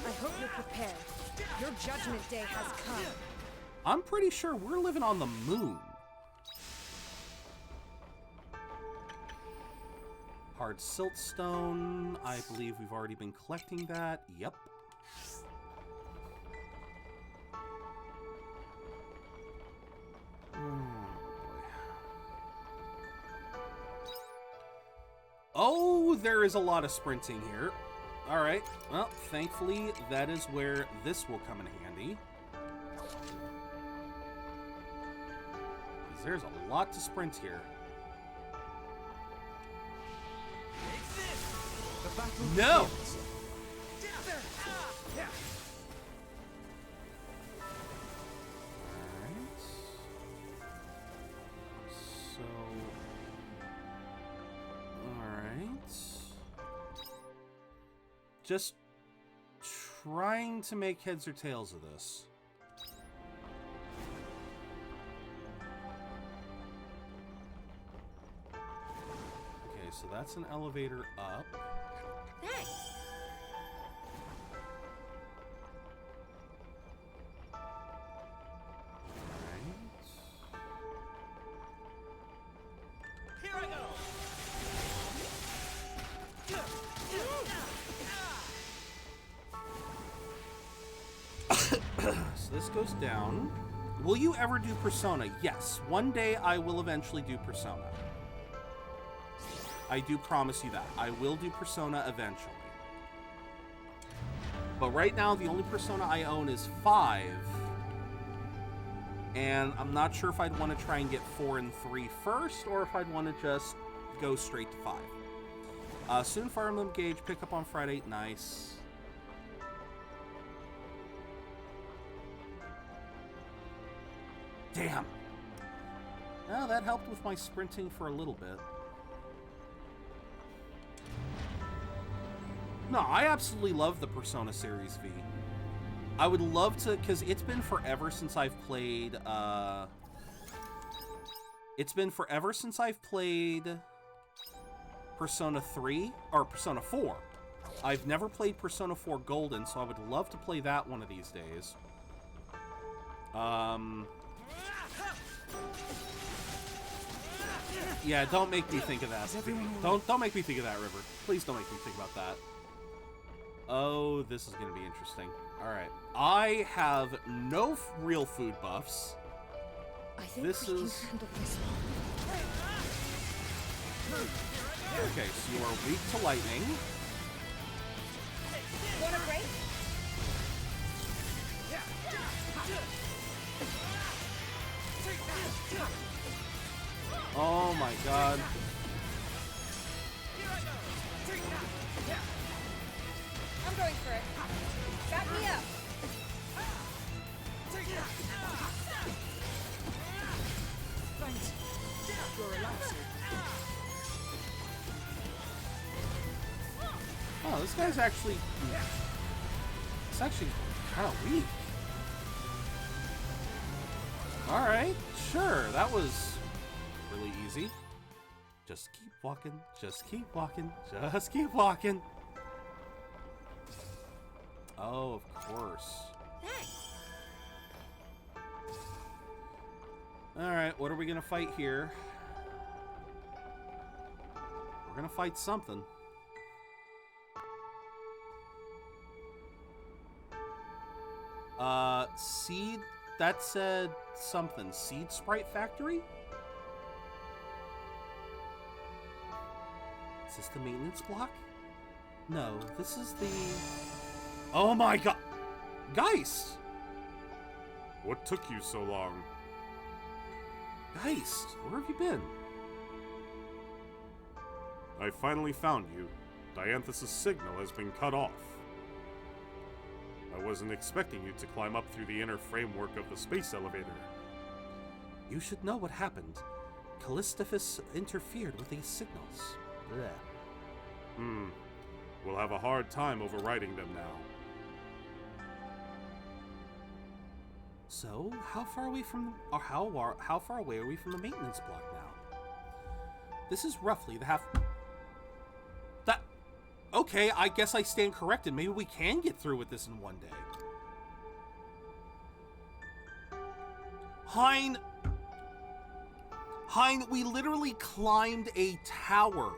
G: I hope you're prepared. Your judgment day has come.
A: I'm pretty sure we're living on the moon. Hard siltstone. I believe we've already been collecting that. Yep. Oh, there is a lot of sprinting here. Alright, well, thankfully, that is where this will come in handy. 'Cause there's a lot to sprint here.
F: The battle
A: No!
F: begins.
A: Alright. So... Alright. Just trying to make heads or tails of this. Okay, so that's an elevator up.
G: Thanks.
F: Here I go.
A: So this goes down. Will you ever do Persona? Yes. One day I will eventually do Persona. I do promise you that. I will do Persona eventually. But right now, the only Persona I own is 5. And I'm not sure if I'd want to try and get 4 and 3 first, or if I'd want to just go straight to 5. Soon Fire Emblem Gauge, pick up on Friday. Nice. Damn. Well, that helped with my sprinting for a little bit. No, I absolutely love the Persona series V. I would love to, because it's been forever since I've played, It's been forever since I've played Persona 3, or Persona 4. I've never played Persona 4 Golden, so I would love to play that one of these days. Yeah, don't make me think of that. Don't make me think of that, River. Please don't make me think about that. Oh, this is going to be interesting. Alright. I have no real food buffs.
G: I think
A: This
G: we
A: is...
G: can handle this one.
A: Okay, so you are weak to lightning.
G: Want a break?
A: Oh my god.
G: I'm going for it. Back me up.
F: Thanks. You're a lifesaver.
A: Oh, this guy's actually... It's actually kind of weak. Alright, sure. That was really easy. Just keep walking. Just keep walking. Just keep walking. Oh, of course.
G: Thanks.
A: Alright, what are we gonna fight here? We're gonna fight something. Seed... That said something. Seed Sprite Factory? Is this the maintenance block? No, this is the... Oh my god! Geist!
E: What took you so long?
A: Geist, where have you been?
E: I finally found you. Dianthus' signal has been cut off. I wasn't expecting you to climb up through the inner framework of the space elevator.
A: You should know what happened. Callistophus interfered with these signals. Blech.
E: We'll have a hard time overriding them now.
A: So, how far away from, or how far away are we from the maintenance block now? This is roughly the half... That... Okay, I guess I stand corrected. Maybe we can get through with this in one day. Hein, we literally climbed a tower.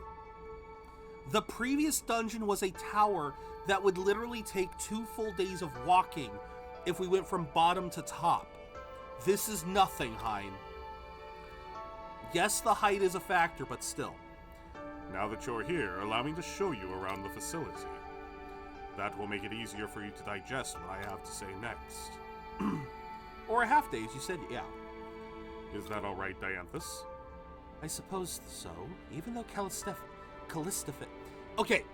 A: The previous dungeon was a tower that would literally take 2 full days of walking if we went from bottom to top. This is nothing, Hein. Yes, the height is a factor, but still.
E: Now that you're here, allow me to show you around the facility. That will make it easier for you to digest what I have to say next.
A: Or a half day, as you said, yeah.
E: Is that all right, Dianthus?
A: I suppose so, even though Callistephus... Okay.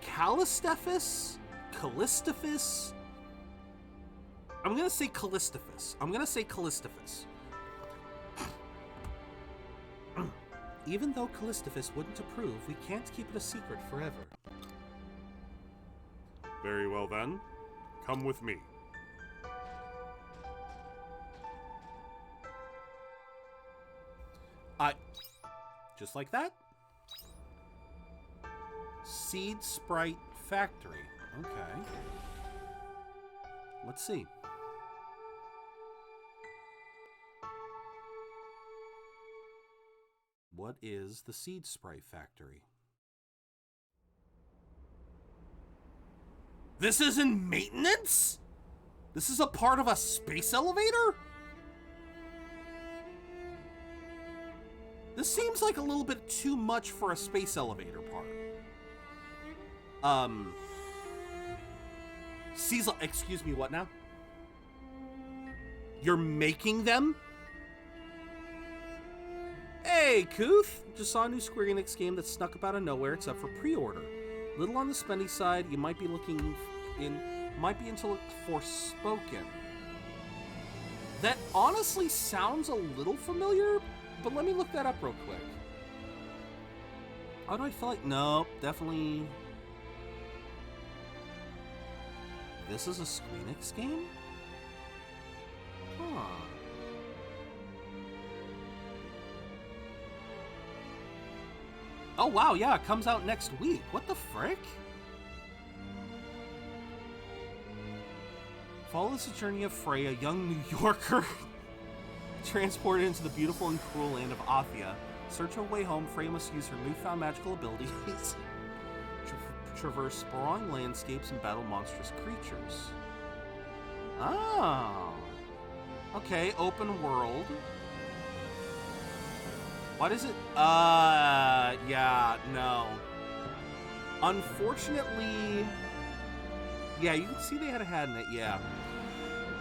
A: Callistephus? Callistephus? I'm gonna say Callistephus. Even though Callistephus wouldn't approve, we can't keep it a secret forever.
E: Very well then. Come with me.
A: Just like that? Seed Sprite Factory. Okay. Let's see. What is the Seed Sprite Factory? This is in maintenance? This is a part of a space elevator? This seems like a little bit too much for a space elevator part. Excuse me, what now? You're making them? Hey, Kuth! Just saw a new Square Enix game that snuck up out of nowhere. It's up for pre-order. Little on the spendy side, you might be into look Forspoken. That honestly sounds a little familiar, but let me look that up real quick. How do I feel like? No, definitely. This is a Square Enix game? Huh. Oh wow, yeah, it comes out next week. What the frick? Follows the journey of Frey, a young New Yorker transported into the beautiful and cruel land of Athia. Search her way home, Frey must use her newfound magical abilities traverse sprawling landscapes and battle monstrous creatures. Oh. Okay, open world. What is it? Yeah, no. Unfortunately, yeah, you can see they had a hat in it, yeah.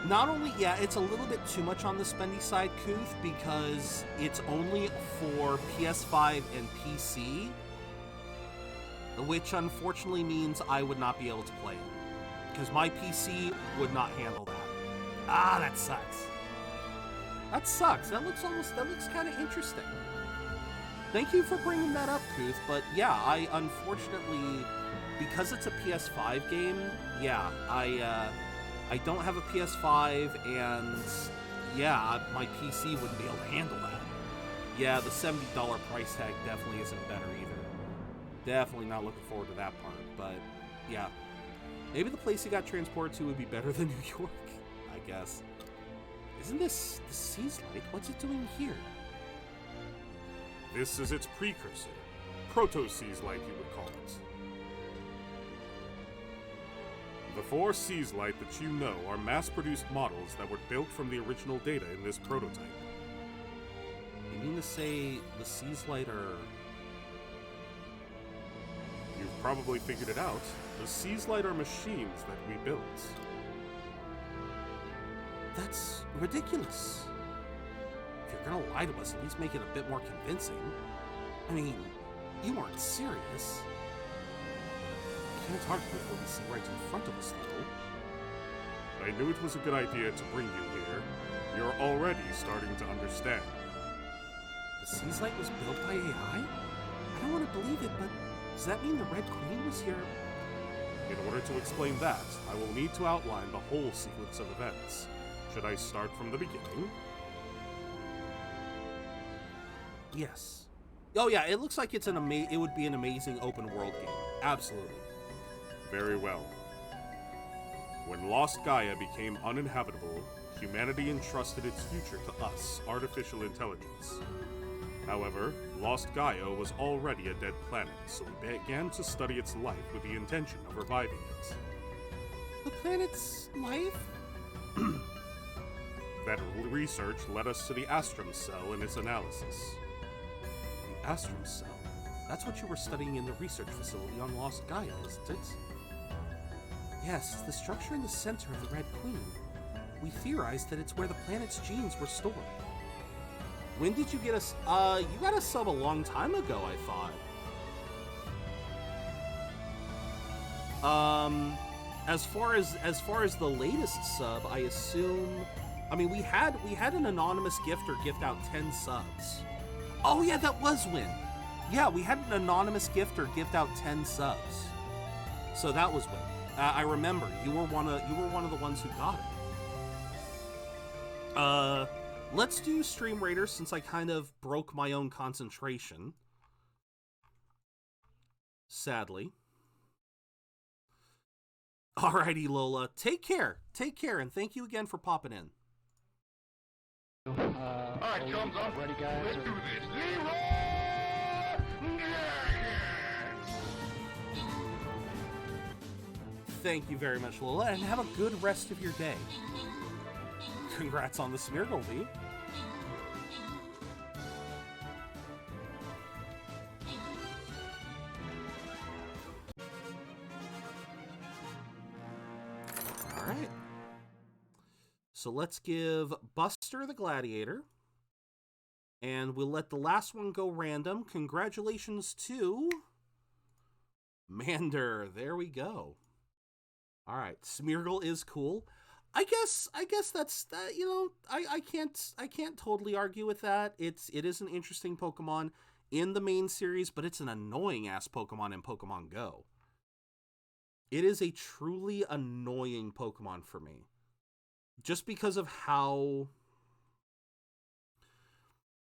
A: Not only, yeah, it's a little bit too much on the spendy side, Kuth, because it's only for PS5 and PC, which unfortunately means I would not be able to play it, because my PC would not handle that. Ah, that sucks. That sucks. That looks kind of interesting. Thank you for bringing that up, Kuth, but yeah, I unfortunately, because it's a PS5 game, yeah, I don't have a PS5, and yeah, my PC wouldn't be able to handle that. Yeah, the $70 price tag definitely isn't better either. Definitely not looking forward to that part, but yeah. Maybe the place you got transported to would be better than New York, I guess. Isn't this the Seas Light? What's it doing here?
E: This is its precursor. Proto-Seas Light, you would call it. The 4 Seas Light that you know are mass-produced models that were built from the original data in this prototype.
A: You mean to say the Seas Light are...
E: You've probably figured it out. The Seas Light are machines that we built.
A: That's ridiculous. If you're gonna lie to us, at least make it a bit more convincing. I mean, you aren't serious. Can't argue with what we see right in front of us, though.
E: I knew it was a good idea to bring you here. You're already starting to understand.
A: The Seas Light was built by AI? I don't want to believe it, but does that mean the Red Queen was here?
E: In order to explain that, I will need to outline the whole sequence of events. Should I start from the beginning?
A: Yes. Oh yeah, it looks like it's it would be an amazing open world game. Absolutely.
E: Very well. When Lost Gaia became uninhabitable, humanity entrusted its future to us, artificial intelligence. However, Lost Gaia was already a dead planet, so we began to study its life with the intention of reviving it.
A: The planet's life?
E: That research led us to the Astrum Cell and its analysis.
A: The Astrum Cell? That's what you were studying in the research facility on Lost Gaia, isn't it? Yes, it's the structure in the center of the Red Queen. We theorized that it's where the planet's genes were stored. When did you get us? You got a sub a long time ago, I thought. As far as the latest sub, I assume. I mean, we had an anonymous gifter gift out 10 subs. Oh yeah, that was when. Yeah, we had an anonymous gifter gift out 10 subs. So that was when. I remember you were one of the ones who got it. Let's do Stream Raiders since I kind of broke my own concentration. Sadly. Alrighty, Lola. Take care, and thank you again for popping in.
D: Alright, thumbs up.
H: Ready, guys?
D: Let's do this. Leroy!
A: Thank you very much, Lola, and have a good rest of your day. Congrats on the NerdorDie. Alright. So let's give Buster the Gladiator. And we'll let the last one go random. Congratulations to Mander. There we go. All right, Smeargle is cool. I guess that's that. You know, I can't totally argue with that. It is an interesting Pokemon in the main series, but it's an annoying ass Pokemon in Pokemon Go. It is a truly annoying Pokemon for me, just because of how.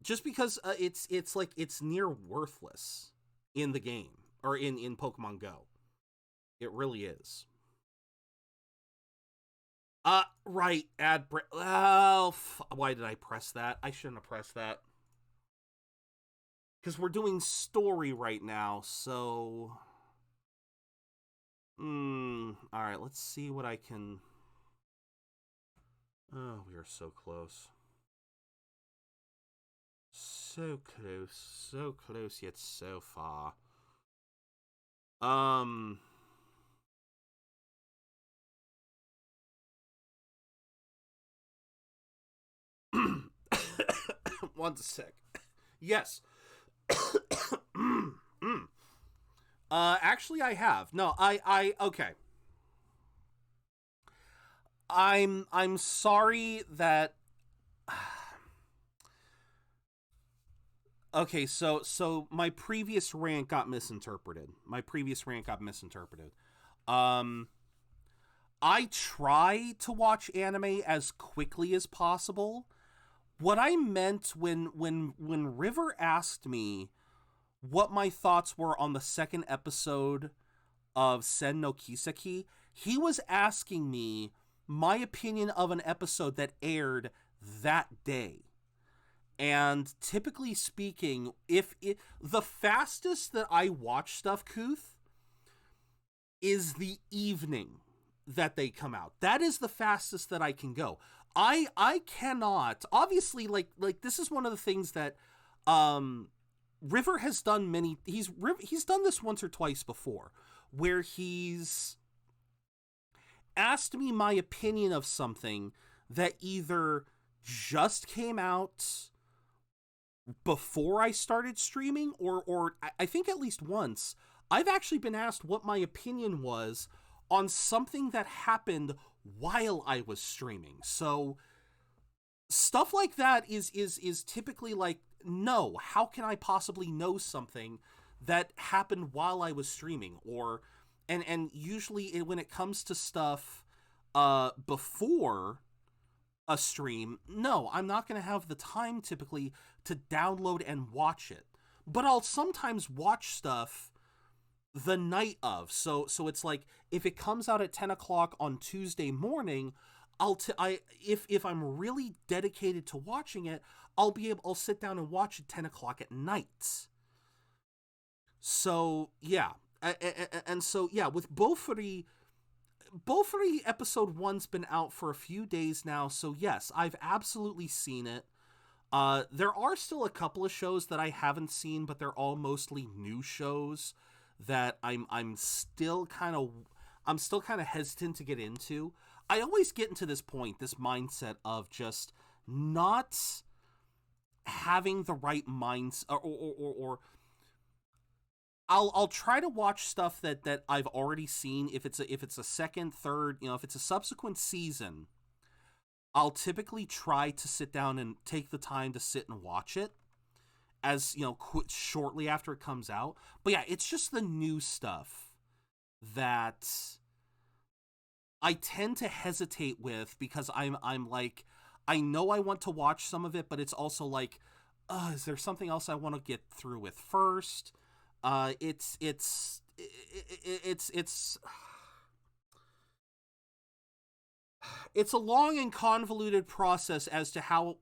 A: Just because it's like it's near worthless in the game or in Pokemon Go. It really is. Right, add break. Oh, why did I press that? I shouldn't have pressed that. Because we're doing story right now, so... Alright, let's see what I can... Oh, we are so close. So close, yet so far. One sec. Yes. Actually, I have. No, okay. I'm sorry that. Okay, so my previous rant got misinterpreted. I try to watch anime as quickly as possible. What I meant when River asked me what my thoughts were on the second episode of Sen no Kiseki, he was asking me my opinion of an episode that aired that day. And typically speaking, the fastest that I watch stuff, Kuth, is the evening that they come out. That is the fastest that I can go. I cannot, obviously, like this is one of the things that River has done he's done this once or twice before, where he's asked me my opinion of something that either just came out before I started streaming, or I think at least once, I've actually been asked what my opinion was on something that happened while I was streaming. So stuff like that is typically like, no, how can I possibly know something that happened while I was streaming? Or and usually when it comes to stuff before a stream, no, I'm not going to have the time typically to download and watch it. But I'll sometimes watch stuff the night of. So it's like, if it comes out at 10 o'clock on Tuesday morning, if I'm really dedicated to watching it, I'll sit down and watch it 10 o'clock at night. So yeah, and so yeah, with Bofuri episode 1's been out for a few days now, so yes, I've absolutely seen it. There are still a couple of shows that I haven't seen, but they're all mostly new shows that I'm still kind of hesitant to get into. I always get into this mindset of just not having the right mindset, or I'll try to watch stuff that I've already seen. If it's a second, third, if it's a subsequent season, I'll typically try to sit down and take the time to sit and watch it, as shortly after it comes out. But yeah, it's just the new stuff that I tend to hesitate with, because I'm like, I know I want to watch some of it, but it's also like, is there something else I want to get through with first? It's a long and convoluted process as to how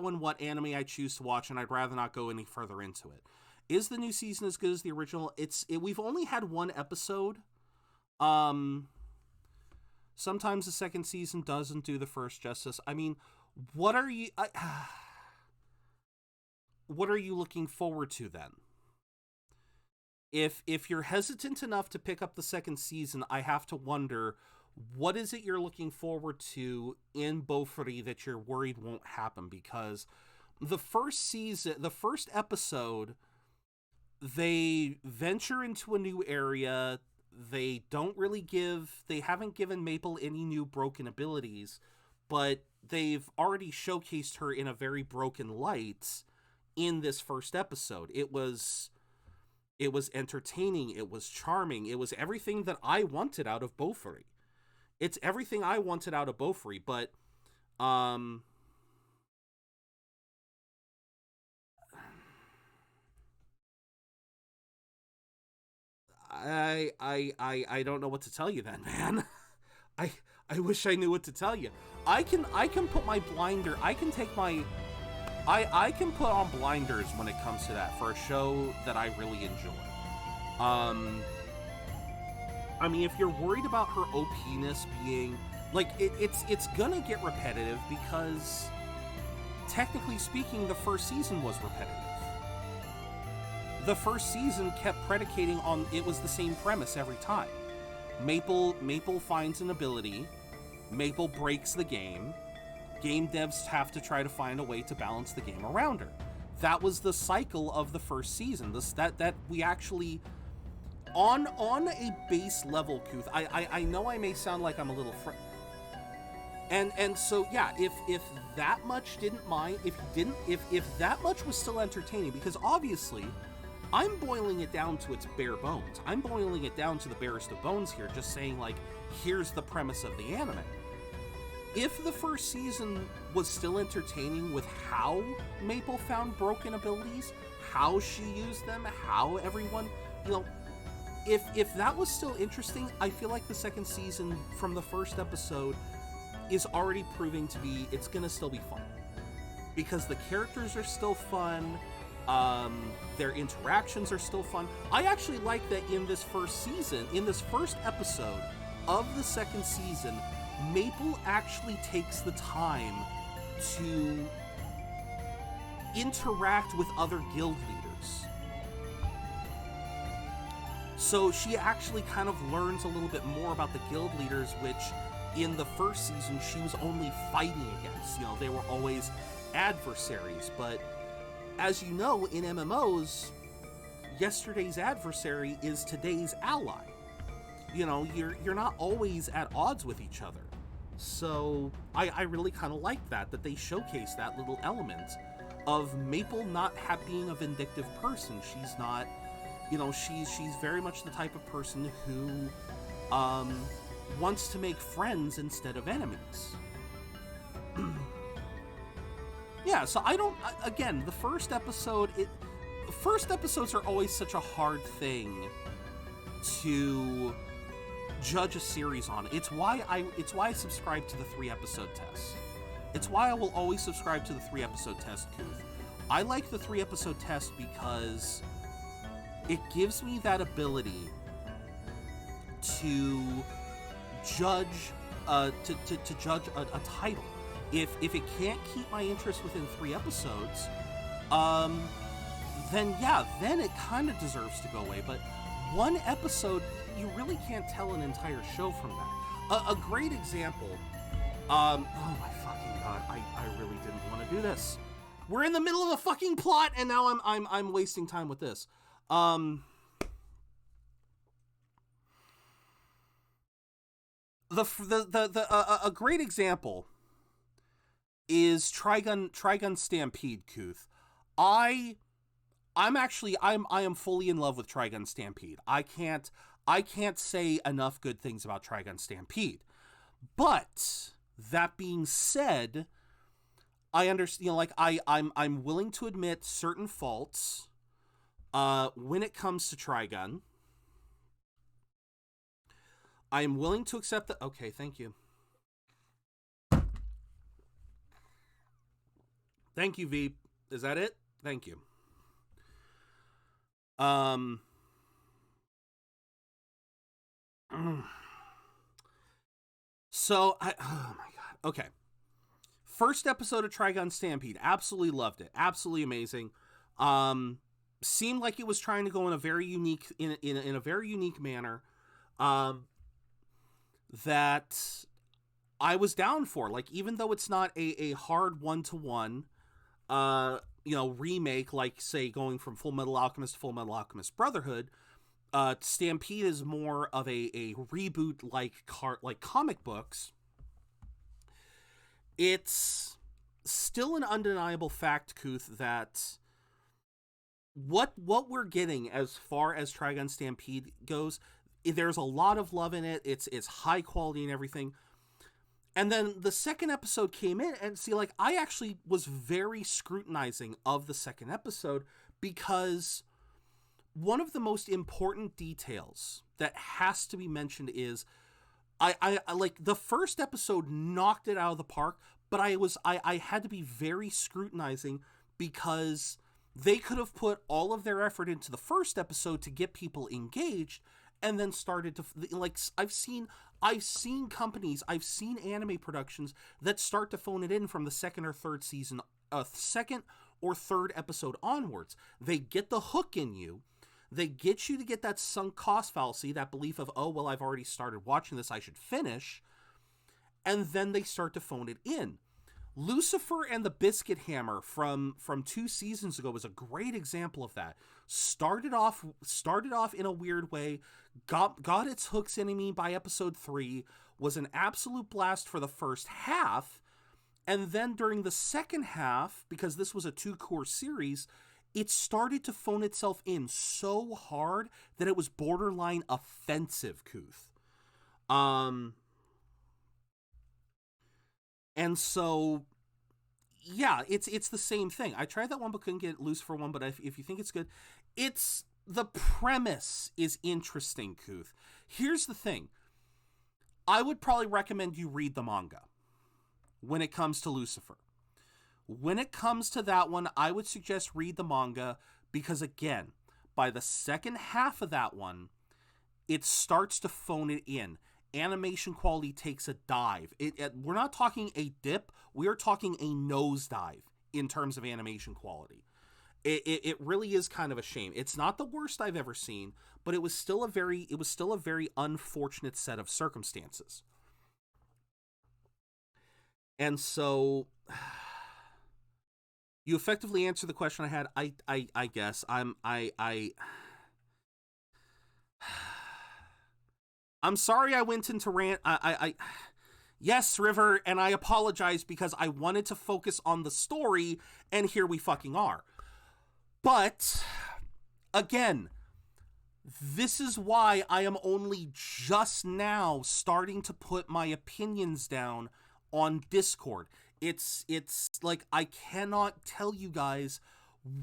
A: and what anime I choose to watch, and I'd rather not go any further into it. Is the new season as good as the original? We've only had one episode. Sometimes the second season doesn't do the first justice. I mean, what are you looking forward to then? If you're hesitant enough to pick up the second season, I have to wonder, what is it you're looking forward to in Beaufry that you're worried won't happen? Because the first episode, they venture into a new area. They haven't given Maple any new broken abilities, but they've already showcased her in a very broken light in this first episode. It was entertaining, it was charming, it was everything that I wanted out of Beaufry. It's everything I wanted out of Beaufry, but I don't know what to tell you then, man. I wish I knew what to tell you. I can put my blinder, I can put on blinders when it comes to that for a show that I really enjoy. I mean, if you're worried about her OP-ness being like, it's gonna get repetitive, because technically speaking, the first season was repetitive. The first season kept predicating on, it was the same premise every time. Maple finds an ability, Maple breaks the game devs have to try to find a way to balance the game around her. That was the cycle of the first season. That we actually, on a base level, Kuth, I know I may sound like I'm a little and so yeah, if that much didn't mind, if that much was still entertaining, because obviously I'm boiling it down to its bare bones. I'm boiling it down to the barest of bones here, just saying, like, here's the premise of the anime. If the first season was still entertaining with how Maple found broken abilities, how she used them, how everyone, if that was still interesting, I feel like the second season from the first episode is already proving to be, it's gonna still be fun. Because the characters are still fun, their interactions are still fun. I actually like that in this first episode of the second season, Maple actually takes the time to interact with other guild leaders. So she actually kind of learns a little bit more about the guild leaders, which in the first season she was only fighting against. They were always adversaries, but as you know, in MMOs, yesterday's adversary is today's ally. You're not always at odds with each other. So I really kind of like that they showcase that little element of Maple not being a vindictive person. She's not, she's very much the type of person who wants to make friends instead of enemies. Yeah, so again, the first episodes are always such a hard thing to judge a series on. It's why I subscribe to the 3-episode test. It's why I will always subscribe to the 3-episode test, Kuth. I like the 3-episode test because it gives me that ability to judge to judge a title. if it can't keep my interest within 3 episodes, then yeah, then it kind of deserves to go away. But 1 episode, you really can't tell an entire show from that. A great example, oh my fucking god, I really didn't want to do this. We're in the middle of a fucking plot, and now I'm wasting time with this. A great example is Trigun Stampede, Kuth. I am fully in love with Trigun Stampede. I can't say enough good things about Trigun Stampede. But that being said, I understand, you know, like I'm willing to admit certain faults when it comes to Trigun. I am willing to accept that. Okay, thank you. Thank you, V. Is that it? Thank you. So oh my god. Okay. First episode of Trigun Stampede, absolutely loved it. Absolutely amazing. Seemed like it was trying to go in a very unique in a very unique manner. That I was down for. Like, even though it's not a hard 1-to-1 remake, like, say, going from Full Metal Alchemist to Full Metal Alchemist Brotherhood, Stampede is more of a reboot like comic books. It's still an undeniable fact, Kuth, that what we're getting as far as Trigun Stampede goes, there's a lot of love in it. It's high quality and everything. And then the second episode came in, and see, like, I actually was very scrutinizing of the second episode, because one of the most important details that has to be mentioned is I like, the first episode knocked it out of the park, but I had to be very scrutinizing, because they could have put all of their effort into the first episode to get people engaged, and then started to, like, I've seen companies, I've seen anime productions that start to phone it in from the second or third episode onwards. They get the hook in you. They get you to get that sunk cost fallacy, that belief of, oh, well, I've already started watching this, I should finish. And then they start to phone it in. Lucifer and the Biscuit Hammer from 2 seasons ago was a great example of that. Started off in a weird way, got its hooks in me by episode 3, was an absolute blast for the first half, and then during the second half, because this was a 2-cour series, it started to phone itself in so hard that it was borderline offensive, Kuth. And so, yeah, it's the same thing. I tried that one but couldn't get Lucifer one, but if you think it's good, the premise is interesting, Kuth. Here's the thing. I would probably recommend you read the manga when it comes to Lucifer. When it comes to that one, I would suggest read the manga, because, again, by the second half of that one, it starts to phone it in. Animation quality takes a dive. We're not talking a dip. We are talking a nosedive in terms of animation quality. It really is kind of a shame. It's not the worst I've ever seen, but it was still a very unfortunate set of circumstances. And so, you effectively answered the question I had. I guess I'm sorry I went into rant. Yes, River, and I apologize, because I wanted to focus on the story, and here we fucking are. But, again, this is why I am only just now starting to put my opinions down on Discord. It's like, I cannot tell you guys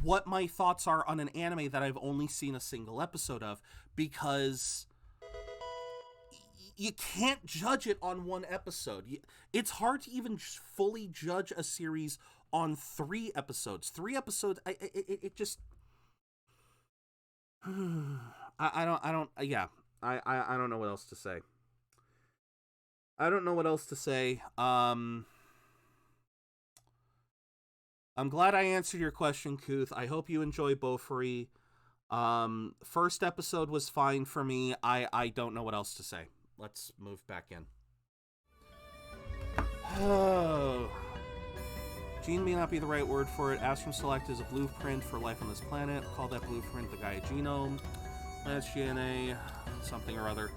A: what my thoughts are on an anime that I've only seen a single episode of, because you can't judge it on one episode. It's hard to even fully judge a series on 3 episodes. 3 episodes, it just, I don't know what else to say. I'm glad I answered your question, Kuth. I hope you enjoy Beaufry. First episode was fine for me. I don't know what else to say. Let's move back in. Gene may not be the right word for it. Astrum Select is a blueprint for life on this planet. Call that blueprint the Gaia genome. Planet's GNA, something or other.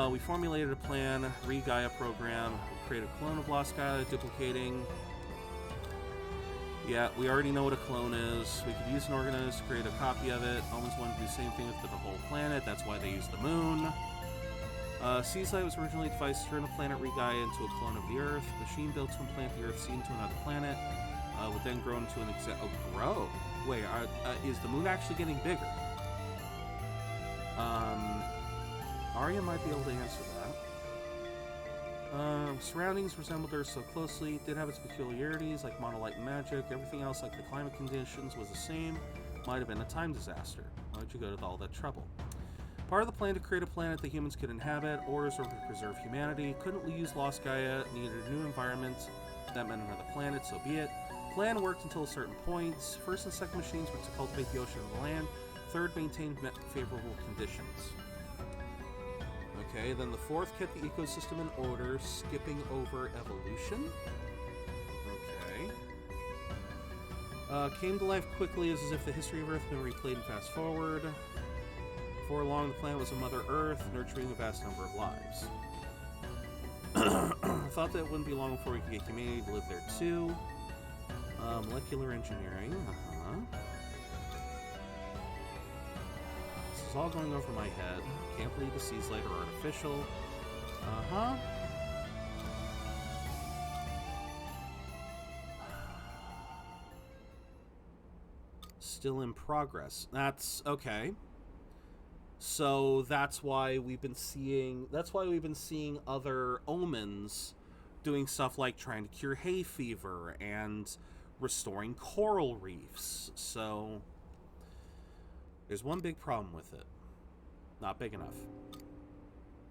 A: We formulated a plan, Re-Gaia program. We created a clone of Lost Gaia, duplicating. Yeah, we already know what a clone is. We could use an organist to create a copy of it. Omens wanted to do the same thing with the whole planet. That's why they used the moon. Seaslight was originally devised to turn the planet Re-Gaia into a clone of the Earth. Machine built to implant the Earth seed into another planet. Would then grow into an grow? Wait, is the moon actually getting bigger? Arya might be able to answer that. Surroundings resembled Earth so closely. It did have its peculiarities, like monolight magic. Everything else, like the climate conditions, was the same. Might have been a time disaster. Why'd you go to all that trouble? Part of the plan to create a planet that humans could inhabit, orders were to preserve humanity. Couldn't we use Lost Gaia? Needed a new environment. That meant another planet, so be it. Plan worked until a certain point. First and second machines were to cultivate the ocean and the land. Third, maintained favorable conditions. Okay, then the fourth kept the ecosystem in order, skipping over evolution. Okay. Came to life quickly as if the history of Earth had been replayed and fast forward. Before long, the planet was a Mother Earth, nurturing a vast number of lives. Thought that it wouldn't be long before we could get humanity to live there too. Molecular engineering, This is all going over my head. Can't believe the seas light are artificial. Still in progress. That's okay. So that's why we've been seeing other omens doing stuff like trying to cure hay fever and restoring coral reefs. So there's one big problem with it. Not big enough.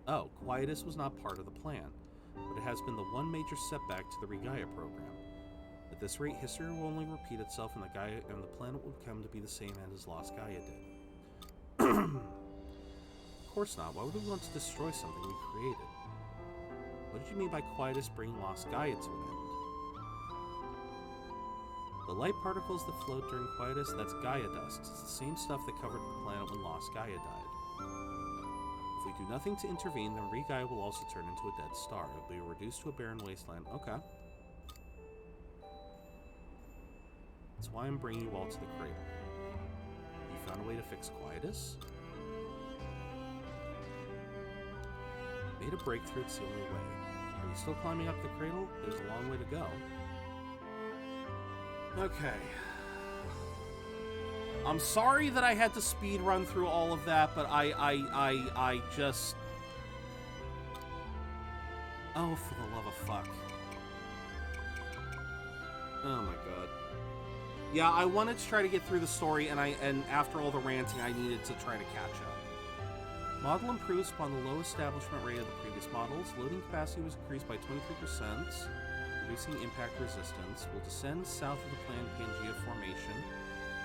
A: Oh, Quietus was not part of the plan, but it has been the one major setback to the Re-Gaia program. At this rate, history will only repeat itself and the planet will come to be the same end as Lost Gaia did. Of course not. Why would we want to destroy something we created? What did you mean by Quietus bringing Lost Gaia to an end? The light particles that float during Quietus, that's Gaia dust. It's the same stuff that covered the planet when Lost Gaia died. If we do nothing to intervene, then Re-Gaia will also turn into a dead star. It will be reduced to a barren wasteland. Okay. That's why I'm bringing you all to the cradle. You found a way to fix Quietus? Made a breakthrough, it's the only way. Are you still climbing up the cradle? There's a long way to go. Okay. I'm sorry that I had to speed run through all of that, but I just... Oh, for the love of fuck. Oh my god. Yeah, I wanted to try to get through the story, and after all the ranting, I needed to try to catch up. Model improves upon the low establishment rate of the previous models. Loading capacity was increased by 23%, reducing impact resistance. Will descend south of the planned Pangea formation.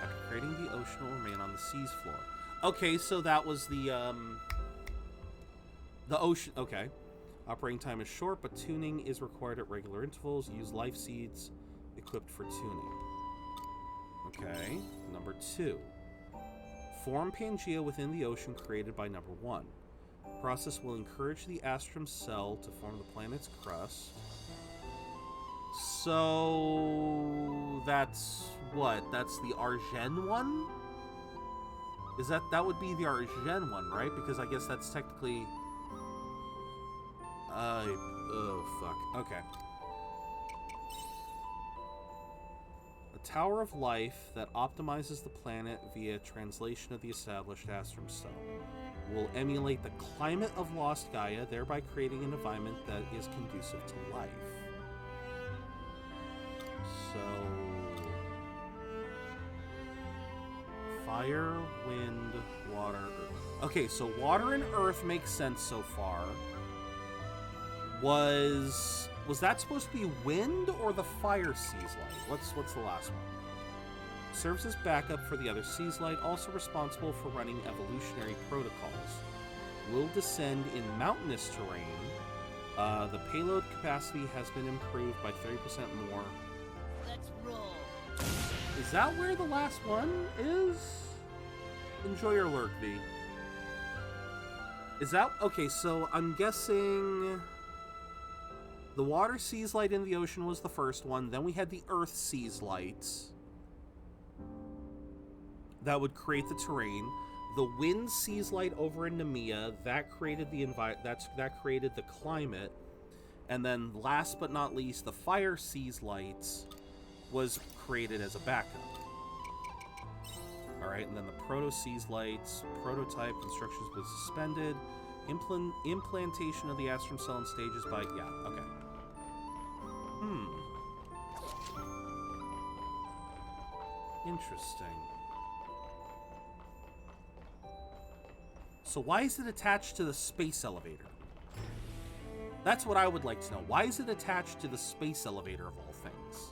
A: After creating the ocean, will remain on the sea's floor. Okay, so that was the ocean. Okay. Operating time is short, but tuning is required at regular intervals. Use life seeds equipped for tuning. Okay. Number 2. Form Pangea within the ocean created by number 1. Process will encourage the Astrum cell to form the planet's crust. So that's what? That's the Argene one? Is that would be the Argene one, right? Because I guess that's technically oh fuck. Okay. A tower of life that optimizes the planet via translation of the established Astrum cell. Will emulate the climate of Lost Gaia, thereby creating an environment that is conducive to life. So... Fire, wind, water, earth. Okay, so water and earth makes sense so far. Was that supposed to be wind or the fire Seas Light? What's the last one? Serves as backup for the other Seas Light, also responsible for running evolutionary protocols. Will descend in mountainous terrain. The payload capacity has been improved by 30% more.
F: Let's roll.
A: Is that where the last one is? Enjoy your lurk, V. Is that... Okay, so I'm guessing... The water Seas Light in the ocean was the first one. Then we had the earth Seas Light. That would create the terrain. The wind Seas Light over in Nemea, that created the that created the climate. And then last but not least, the fire Seas Light was created as a backup. Alright, and then the Proto Seas Lights, prototype constructions was suspended. Implantation of the Astrum Cell in stages by... Yeah, okay. Interesting. So why is it attached to the space elevator? That's what I would like to know. Why is it attached to the space elevator of all things?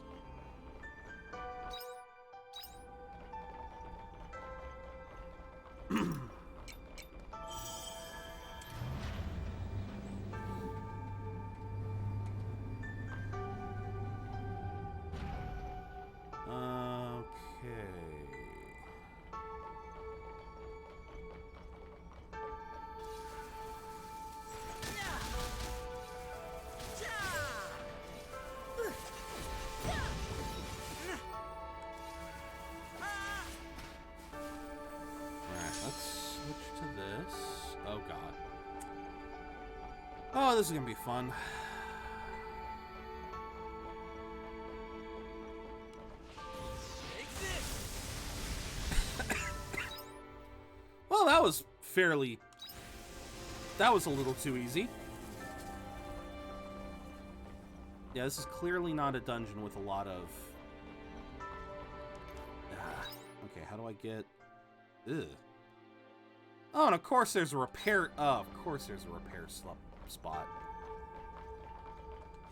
A: Oh, this is gonna be fun. Well, that was fairly... That was a little too easy. Yeah, this is clearly not a dungeon with a lot of... Okay, how do I get... Ugh. Oh, and of course there's a repair... Oh, of course there's a repair spot.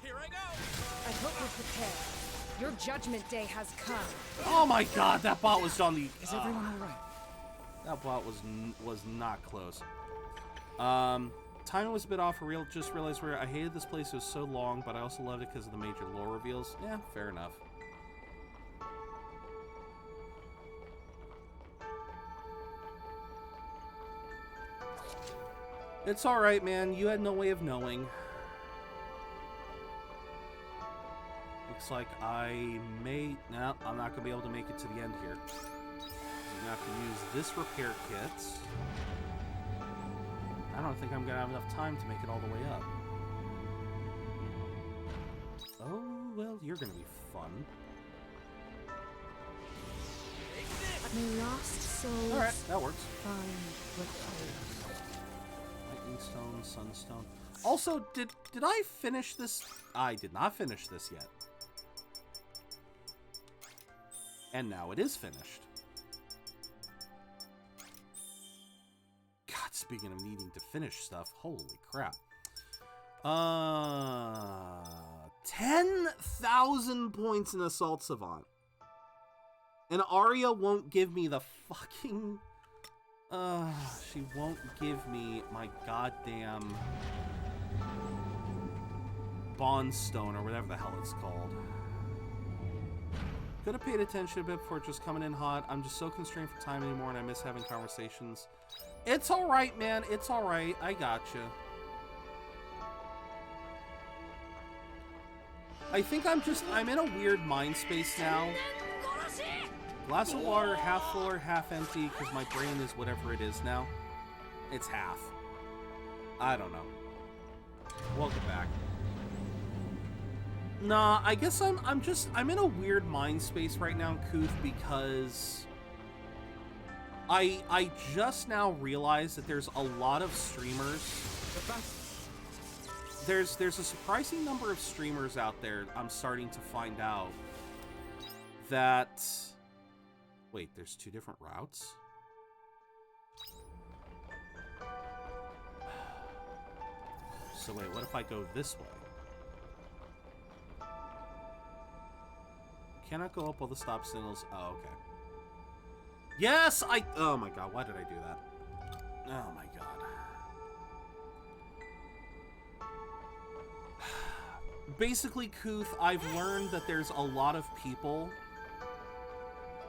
F: Here I go.
G: I hope you're prepared. Your judgment day has come.
A: Oh my god, that bot was on the...
H: Is everyone all right?
A: That bot was not close. Timing was a bit off. Just realized where I hated this place. It was so long, but I also loved it because of the major lore reveals. Yeah, fair enough. It's alright, man. You had no way of knowing. Looks like I may... No, I'm not going to be able to make it to the end here. I'm going to have to use this repair kit. I don't think I'm going to have enough time to make it all the way up. Oh, well, you're going to be fun.
B: May lost souls
A: Alright, that works.
B: find repose.
A: Lightning Stone, Sunstone. Also, did I finish this? I did not finish this yet. And now it is finished. God, speaking of needing to finish stuff, holy crap. 10,000 points in Assault Savant. And Arya won't give me the fucking... she won't give me my goddamn... Bondstone, or whatever the hell it's called. Could have paid attention a bit before just coming in hot. I'm just so constrained for time anymore, and I miss having conversations. It's alright, man. It's alright. I gotcha. I think I'm in a weird mind space now. Glass of water, half full or half empty, because my brain is whatever it is now. It's half. I don't know. Welcome back. Nah, I guess I'm in a weird mind space right now, Kuth, because I just now realized that there's a lot of streamers. There's a surprising number of streamers out there, I'm starting to find out, that... Wait, there's two different routes? So wait, what if I go this way? Cannot go up while the stop signals. Oh, okay. Yes, oh my god, why did I do that? Oh my god. Basically, Kuth, I've learned that there's a lot of people,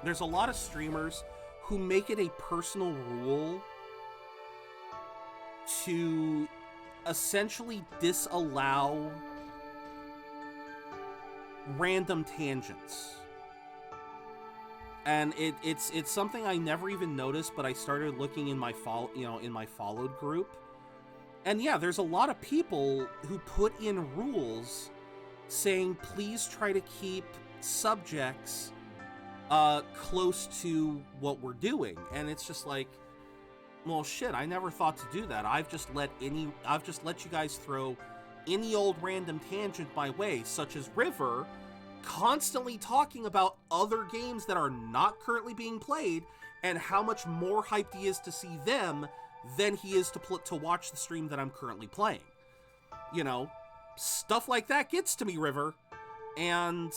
A: there's a lot of streamers who make it a personal rule to essentially disallow random tangents. And it's something I never even noticed, but I started looking in my followed group. And yeah, there's a lot of people who put in rules saying, please try to keep subjects close to what we're doing. And it's just like, well, shit, I never thought to do that. I've just let you guys throw any old random tangent my way, such as River constantly talking about other games that are not currently being played and how much more hyped he is to see them than he is to watch the stream that I'm currently playing. You know, stuff like that gets to me, River. And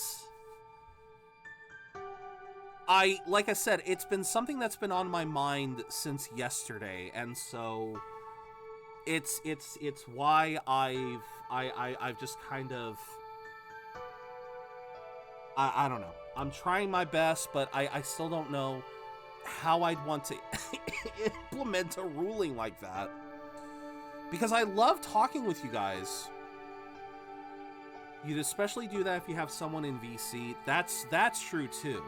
A: like I said, it's been something that's been on my mind since yesterday, and so it's why I've just kind of, I don't know. I'm trying my best, but I still don't know how I'd want to implement a ruling like that. Because I love talking with you guys. You'd especially do that if you have someone in VC. That's true too.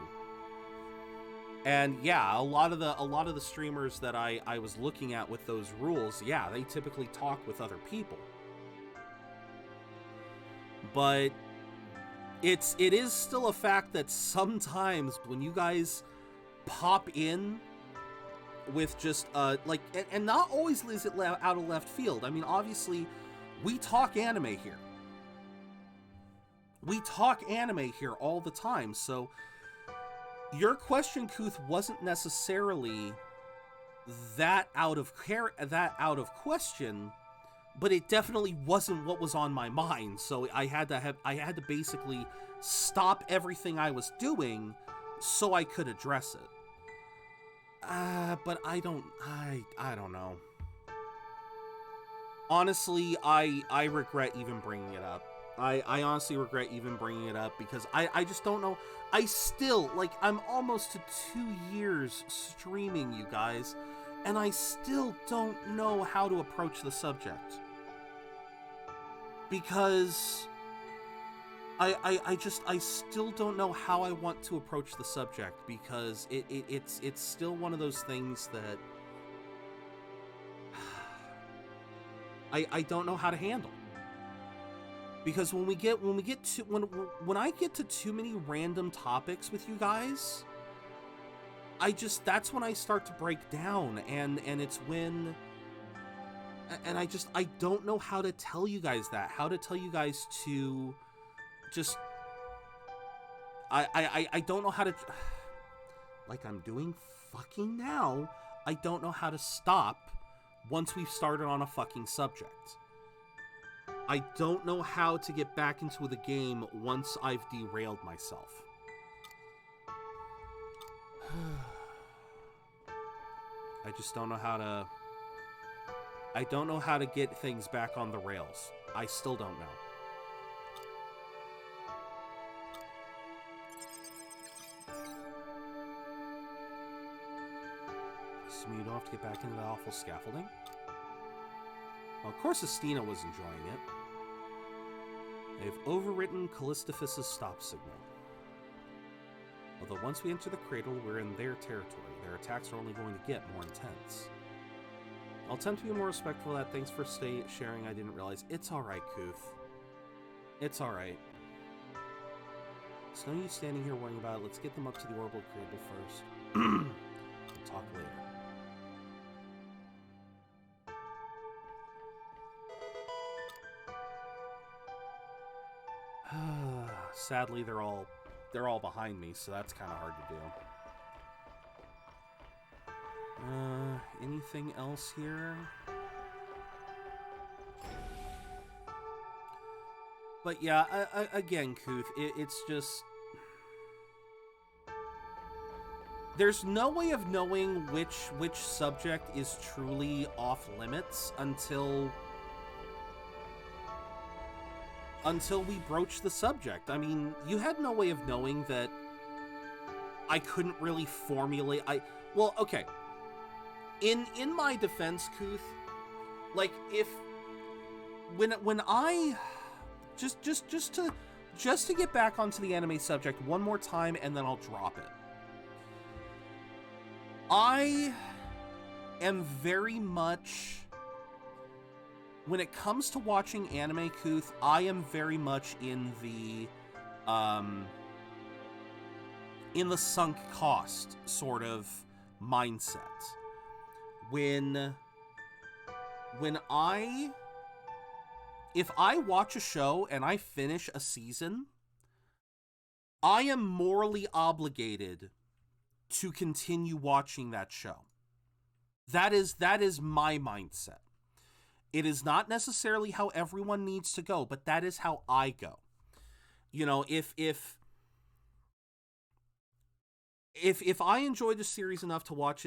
A: And yeah, a lot of the streamers that I was looking at with those rules, yeah, they typically talk with other people. But it is still a fact that sometimes when you guys pop in with just like, and not always is it out of left field. I mean, obviously we talk anime here. We talk anime here all the time, so your question, Kuth, wasn't necessarily that out of question, but it definitely wasn't what was on my mind. So I had to basically stop everything I was doing so I could address it. But I don't know. Honestly, I regret even bringing it up. I honestly regret even bringing it up because I just don't know. I still, like, I'm almost to 2 years streaming, you guys, and I still don't know how to approach the subject. Because I still don't know how I want to approach the subject, because it's still one of those things that I don't know how to handle. Because when I get to too many random topics with you guys, that's when I start to break down, and it's when, and I don't know how to tell you guys that, how to tell you guys to just, I don't know how to, like I'm doing fucking now, I don't know how to stop once we've started on a fucking subject. I don't know how to get back into the game once I've derailed myself. I just don't know how to... I don't know how to get things back on the rails. I still don't know. So you don't have to get back into that awful scaffolding? Well, of course Estina was enjoying it. They've overwritten Callistophus's stop signal. Although once we enter the cradle, we're in their territory. Their attacks are only going to get more intense. I'll attempt to be more respectful of that. Thanks for sharing. I didn't realize. It's alright, Kuth. It's alright. It's no use standing here worrying about it. Let's get them up to the orbital cradle first. We'll talk later. Sadly, they're all behind me, so that's kind of hard to do. Anything else here? But yeah, again, Kuth, it's just... there's no way of knowing which subject is truly off limits until we broach the subject. I mean, you had no way of knowing that I couldn't really formulate. Well, okay. In my defense, Kuth, like when I just to get back onto the anime subject one more time, and then I'll drop it. I am very much, when it comes to watching anime, Kuth, I am very much in the sunk cost sort of mindset. If I watch a show and I finish a season, I am morally obligated to continue watching that show. That is my mindset. It is not necessarily how everyone needs to go, but that is how I go. You know, if I enjoyed the series enough to watch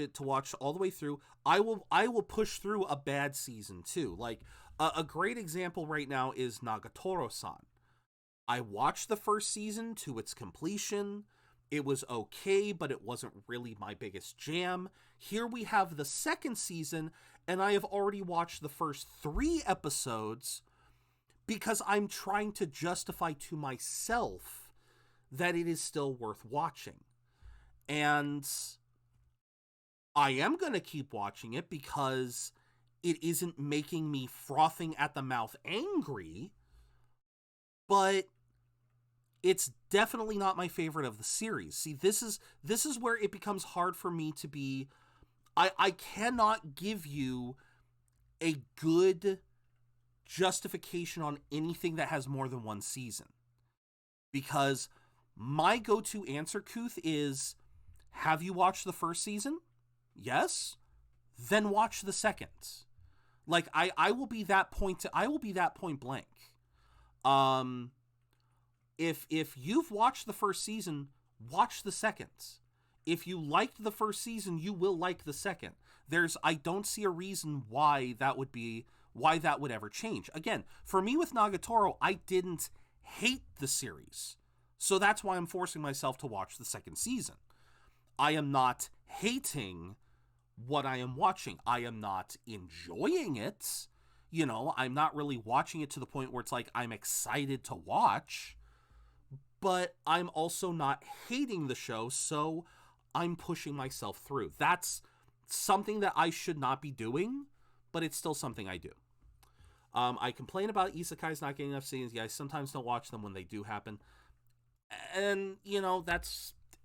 A: all the way through, I will push through a bad season too. Like a great example right now is Nagatoro-san. I watched the first season to its completion. It was okay, but it wasn't really my biggest jam. Here we have the second season, and I have already watched the first 3 episodes because I'm trying to justify to myself that it is still worth watching. And I am going to keep watching it because it isn't making me frothing at the mouth angry, but it's definitely not my favorite of the series. See, this is where it becomes hard for me to be. I cannot give you a good justification on anything that has more than 1 season. Because my go-to answer, Kuth, is, have you watched the first season? Yes? Then watch the second. Like, I will be that point blank. If you've watched the first season, watch the second. If you liked the first season, you will like the second. I don't see a reason why that would ever change. Again, for me with Nagatoro, I didn't hate the series. So that's why I'm forcing myself to watch the second season. I am not hating what I am watching. I am not enjoying it. You know, I'm not really watching it to the point where it's like I'm excited to watch. But I'm also not hating the show, so I'm pushing myself through. That's something that I should not be doing, but it's still something I do. I complain about isekais not getting enough scenes. Yeah, I sometimes don't watch them when they do happen. And, you know,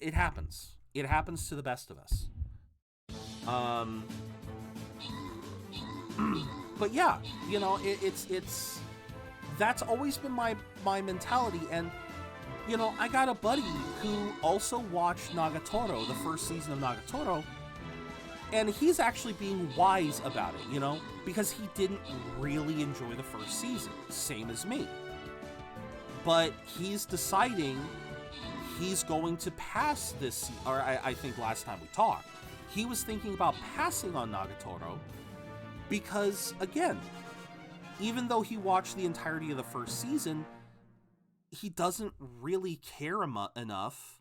A: it happens. It happens to the best of us. But yeah, you know, it's that's always been my mentality. And you know, I got a buddy who also watched Nagatoro, the first season of Nagatoro, and he's actually being wise about it, you know, because he didn't really enjoy the first season, same as me. But he's deciding he's going to pass this, or I think last time we talked, he was thinking about passing on Nagatoro because, again, even though he watched the entirety of the first season, he doesn't really care enough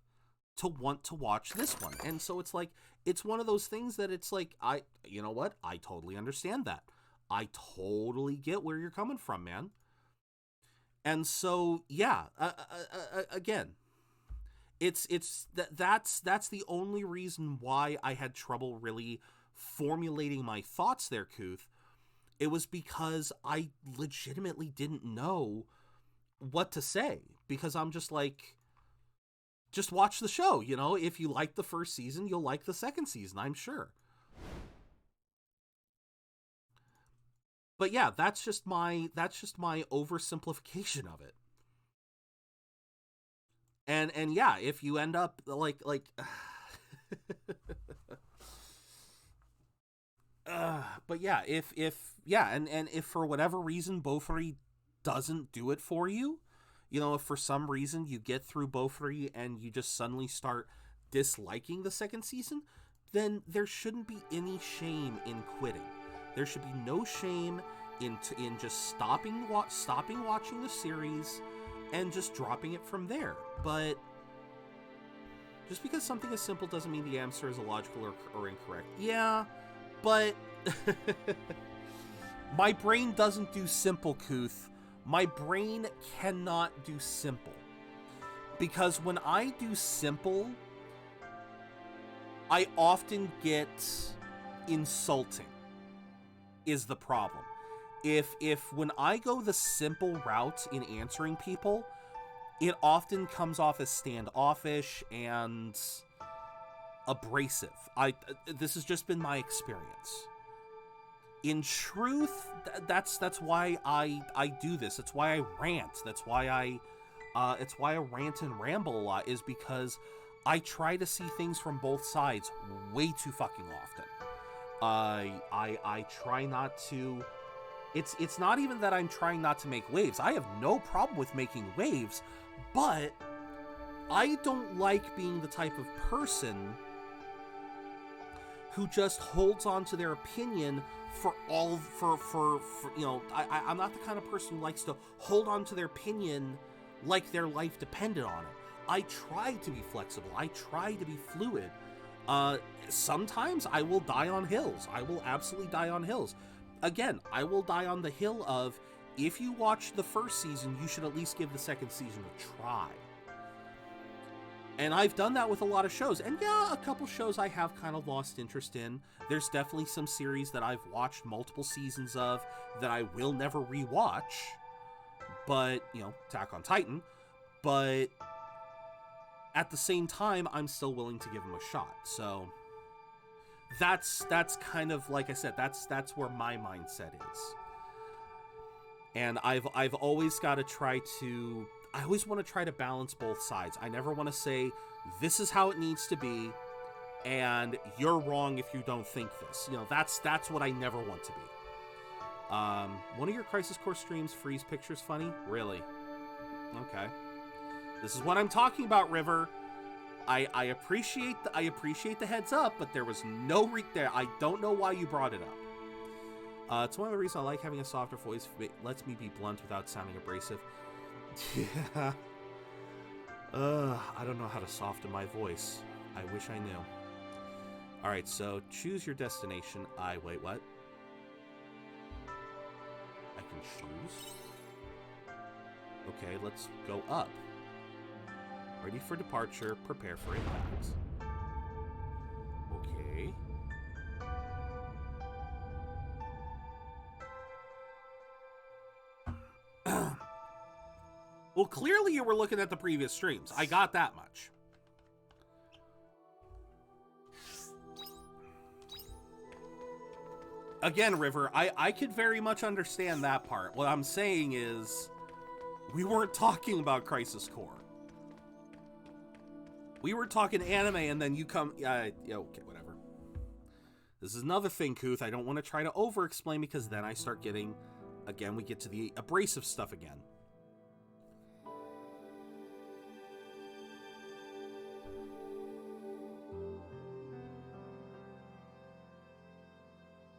A: to want to watch this one. And so it's like, it's one of those things that it's like, you know what? I totally understand that. I totally get where you're coming from, man. And so, yeah, again, that's the only reason why I had trouble really formulating my thoughts there, Kuth. It was because I legitimately didn't know what to say, because I'm just like, just watch the show, you know. If you like the first season, you'll like the second season, I'm sure. But yeah, that's just my oversimplification of it. And yeah, if you end up like but yeah, if for whatever reason Bofuri doesn't do it for you, you know, if for some reason you get through Bofuri and you just suddenly start disliking the second season, then there shouldn't be any shame in quitting. There should be no shame in just stopping watching the series and just dropping it from there. But just because something is simple doesn't mean the answer is illogical or incorrect. Yeah, but my brain doesn't do simple, Kuth. My brain cannot do simple. Because when I do simple, I often get insulting, is the problem. If when I go the simple route in answering people, it often comes off as standoffish and abrasive. This has just been my experience. In truth, that's why I do this. It's why I rant. It's why I rant and ramble a lot, is because I try to see things from both sides way too fucking often. I try not to. It's not even that I'm trying not to make waves. I have no problem with making waves, but I don't like being the type of person who just holds on to their opinion for you know, I'm not the kind of person who likes to hold on to their opinion like their life depended on it. I try to be flexible. I try to be fluid. Sometimes I will die on hills. I will absolutely die on hills. Again, I will die on the hill of, if you watch the first season, you should at least give the second season a try. And I've done that with a lot of shows. And yeah, a couple shows I have kind of lost interest in. There's definitely some series that I've watched multiple seasons of that I will never rewatch. But, you know, Attack on Titan. But at the same time, I'm still willing to give them a shot. So that's kind of, like I said, that's where my mindset is. And I've always got to try to, I always want to try to balance both sides. I never want to say, this is how it needs to be, and you're wrong if you don't think this. You know, that's what I never want to be. One of your Crisis Core streams, freeze pictures funny? Really? Okay. This is what I'm talking about, River. I appreciate the heads up, but there was no there. I don't know why you brought it up. It's one of the reasons I like having a softer voice. It lets me be blunt without sounding abrasive. Yeah. I don't know how to soften my voice. I wish I knew. All right, so choose your destination. Wait, what? I can choose. Okay, let's go up. Ready for departure. Prepare for impact. Okay. Well, clearly you were looking at the previous streams. I got that much. Again, River, I could very much understand that part. What I'm saying is, we weren't talking about Crisis Core. We were talking anime, and then you come... yeah, okay, whatever. This is another thing, Kuth. I don't want to try to over-explain, because then I start getting... Again, we get to the abrasive stuff again.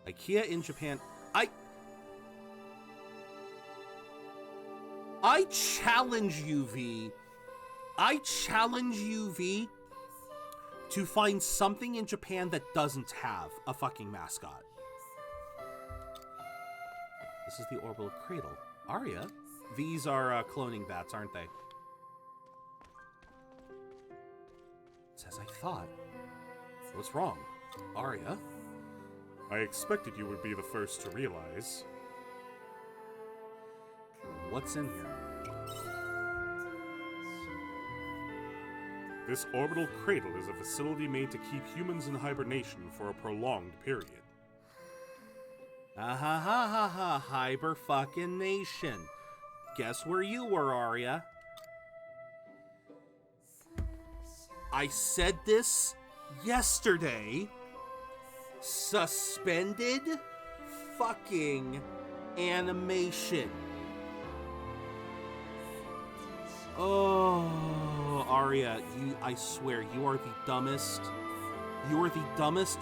A: IKEA in Japan. I challenge you, V. I challenge you, V, to find something in Japan that doesn't have a fucking mascot. This is the orbital cradle. Arya? These are cloning bats, aren't they? It says I thought. What's wrong? Arya?
E: I expected you would be the first to realize.
A: What's in here?
E: This orbital cradle is a facility made to keep humans in hibernation for a prolonged period.
A: Ha ha ha ha, Hyber fucking nation. Guess where you were, Arya? I said this yesterday. Suspended fucking animation. Oh, Arya, I swear, you are the dumbest. You are the dumbest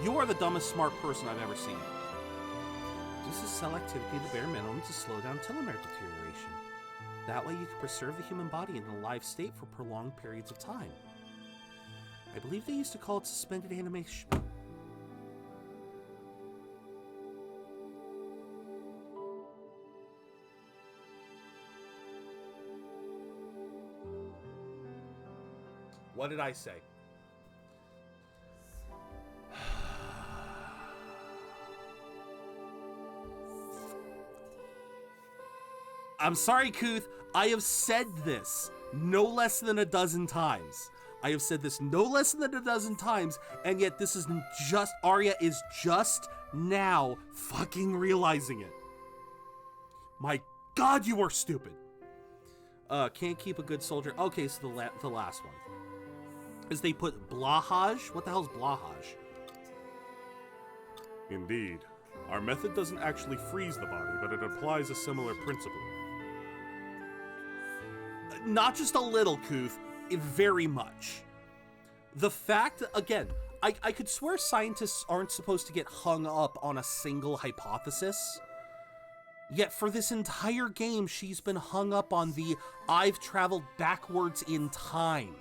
A: you are the dumbest smart person I've ever seen. Uses cell activity the bare minimum to slow down telomere deterioration. That way you can preserve the human body in an alive state for prolonged periods of time. I believe they used to call it suspended animation. What did I say? I'm sorry, Kuth. I have said this no less than a dozen times. I have said this no less than a dozen times, and yet this is just... Arya is just now fucking realizing it. My God, you are stupid. Can't keep a good soldier. Okay, so the last one. Is they put blahage? What the hell is blahage?
E: Indeed. Our method doesn't actually freeze the body, but it applies a similar principle.
A: Not just a little, Kuth, very much. The fact, again, I could swear scientists aren't supposed to get hung up on a single hypothesis. Yet for this entire game, she's been hung up on the I've traveled backwards in time.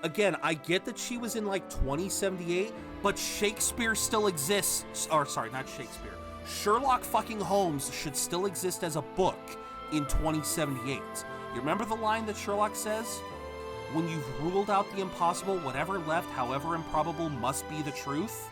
A: Again, I get that she was in like 2078, but Shakespeare still exists. Or sorry, not Shakespeare. Sherlock fucking Holmes should still exist as a book in 2078. You remember the line that Sherlock says? When you've ruled out the impossible, whatever left, however improbable, must be the truth.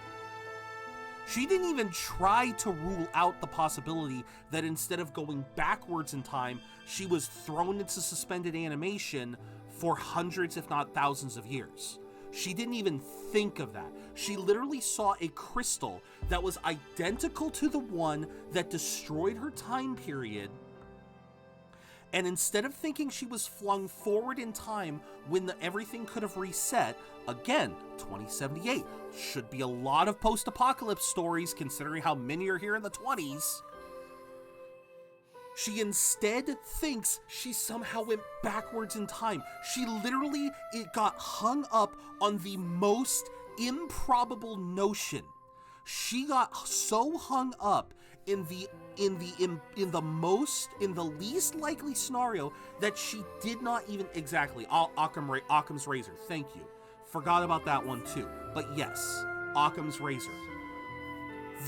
A: She didn't even try to rule out the possibility that instead of going backwards in time, she was thrown into suspended animation for hundreds, if not thousands of years. She didn't even think of that. She literally saw a crystal that was identical to the one that destroyed her time period. And instead of thinking she was flung forward in time when everything could have reset, again, 2078, should be a lot of post-apocalypse stories considering how many are here in the 20s. She instead thinks she somehow went backwards in time. She literally got hung up on the most improbable notion. She got so hung up in the least likely scenario that she did not even exactly Occam's razor. Thank you. Forgot about that one too. But yes, Occam's razor.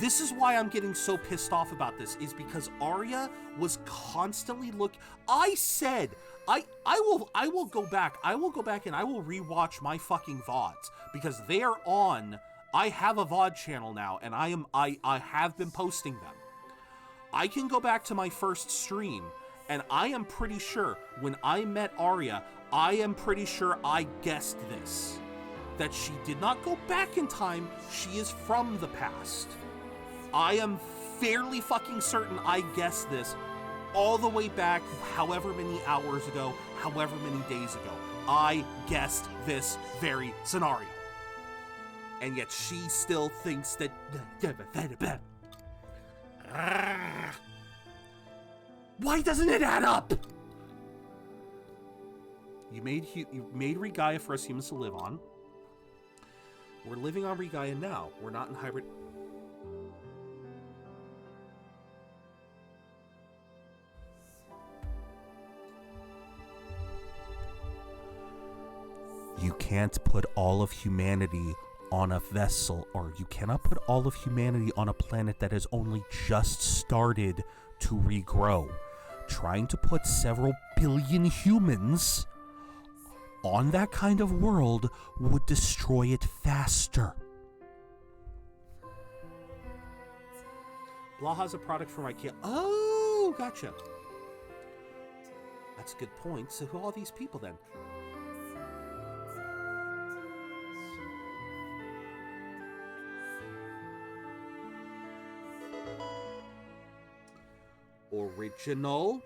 A: This is why I'm getting so pissed off about this, is because Arya was constantly I said I will go back and I will rewatch my fucking VODs because they are on. I have a VOD channel now and I have been posting them. I can go back to my first stream and I am pretty sure when I met Arya, I am pretty sure I guessed this. That she did not go back in time, she is from the past. I am fairly fucking certain I guessed this all the way back however many hours ago, however many days ago. I guessed this very scenario. And yet she still thinks that... Why doesn't it add up? You made Regaia for us humans to live on. We're living on Regaia now. We're not in hybrid... You can't put all of humanity on a vessel, or you cannot put all of humanity on a planet that has only just started to regrow. Trying to put several billion humans on that kind of world would destroy it faster. Blaha's a product from IKEA. Oh, gotcha. That's a good point. So who are all these people then? Original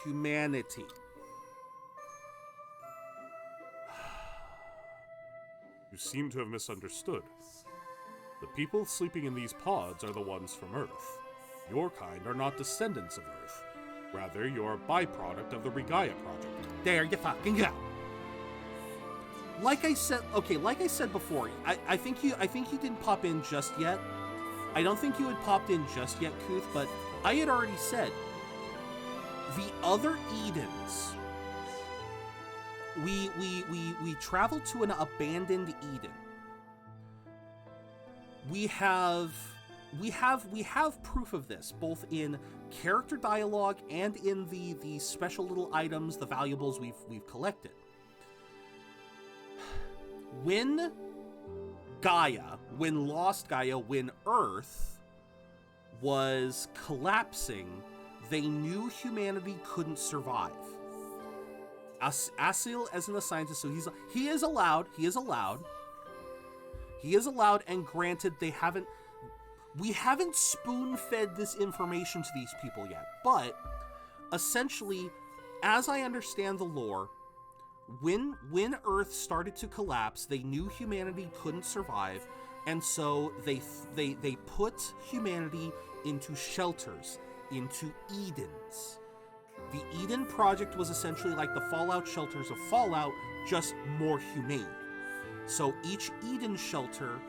A: humanity.
E: You seem to have misunderstood. The people sleeping in these pods are the ones from Earth. Your kind are not descendants of Earth. Rather, you're a byproduct of the Regaia project.
A: There you fucking go. Like I said, okay, like I said before, I think you didn't pop in just yet. I don't think you had popped in just yet, Kuth, but I had already said the other Edens. We traveled to an abandoned Eden. We have proof of this, both in character dialogue and in the special little items, the valuables we've collected. When Lost Gaia, when Earth was collapsing, they knew humanity couldn't survive. Asil isn't a scientist, so he is allowed, and granted, we haven't spoon-fed this information to these people yet, but essentially, as I understand the lore, when Earth started to collapse, they knew humanity couldn't survive, and so they put humanity into shelters, into Edens. The Eden Project was essentially like the Fallout shelters of Fallout, just more humane. So each Eden shelter,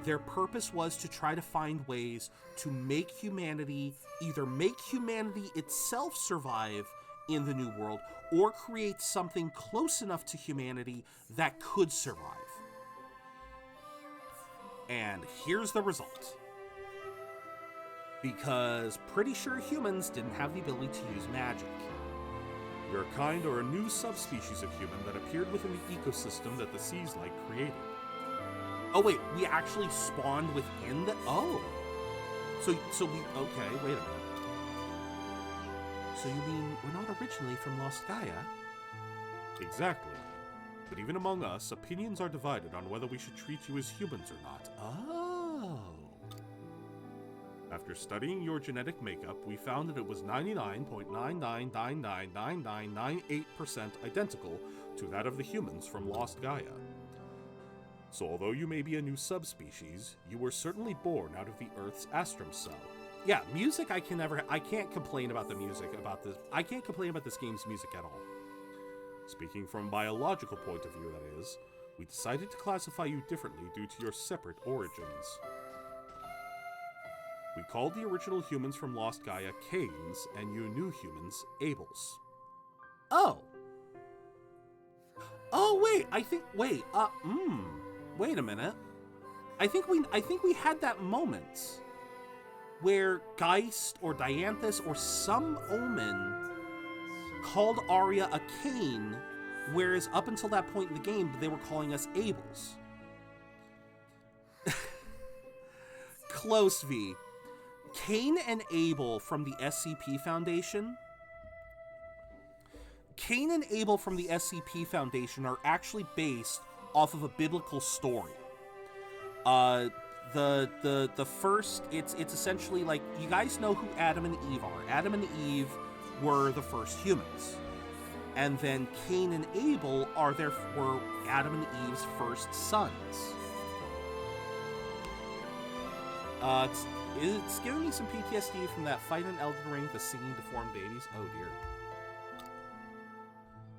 A: their purpose was to try to find ways to make humanity, either make humanity itself survive in the New World, or create something close enough to humanity that could survive. And here's the result. Because pretty sure humans didn't have the ability to use magic.
E: Your kind are a new subspecies of human that appeared within the ecosystem that the Seas Light created.
A: Oh wait, we actually spawned within the... Oh! So we... Okay, wait a minute. So you mean we're not originally from Lost Gaia?
E: Exactly. But even among us, opinions are divided on whether we should treat you as humans or not.
A: Oh.
E: After studying your genetic makeup, we found that it was 99.99999998% identical to that of the humans from Lost Gaia. So although you may be a new subspecies, you were certainly born out of the Earth's astrum cell.
A: Yeah, music I can't complain about the music I can't complain about this game's music at all.
E: Speaking from a biological point of view, that is, we decided to classify you differently due to your separate origins. We called the original humans from Lost Gaia Cains, and you new humans Abels.
A: Oh. Oh wait, wait a minute. I think we had that moment where Geist or Dianthus or some omen called Arya a Cain, whereas up until that point in the game, they were calling us Abels. Close, V. Cain and Abel from the SCP Foundation. Cain and Abel from the SCP Foundation are actually based off of a biblical story. The first, it's essentially like, you guys know who Adam and Eve are. Adam and Eve were the first humans. And then Cain and Abel were Adam and Eve's first sons. It's giving me some PTSD from that fight in Elden Ring, the singing deformed babies. Oh dear.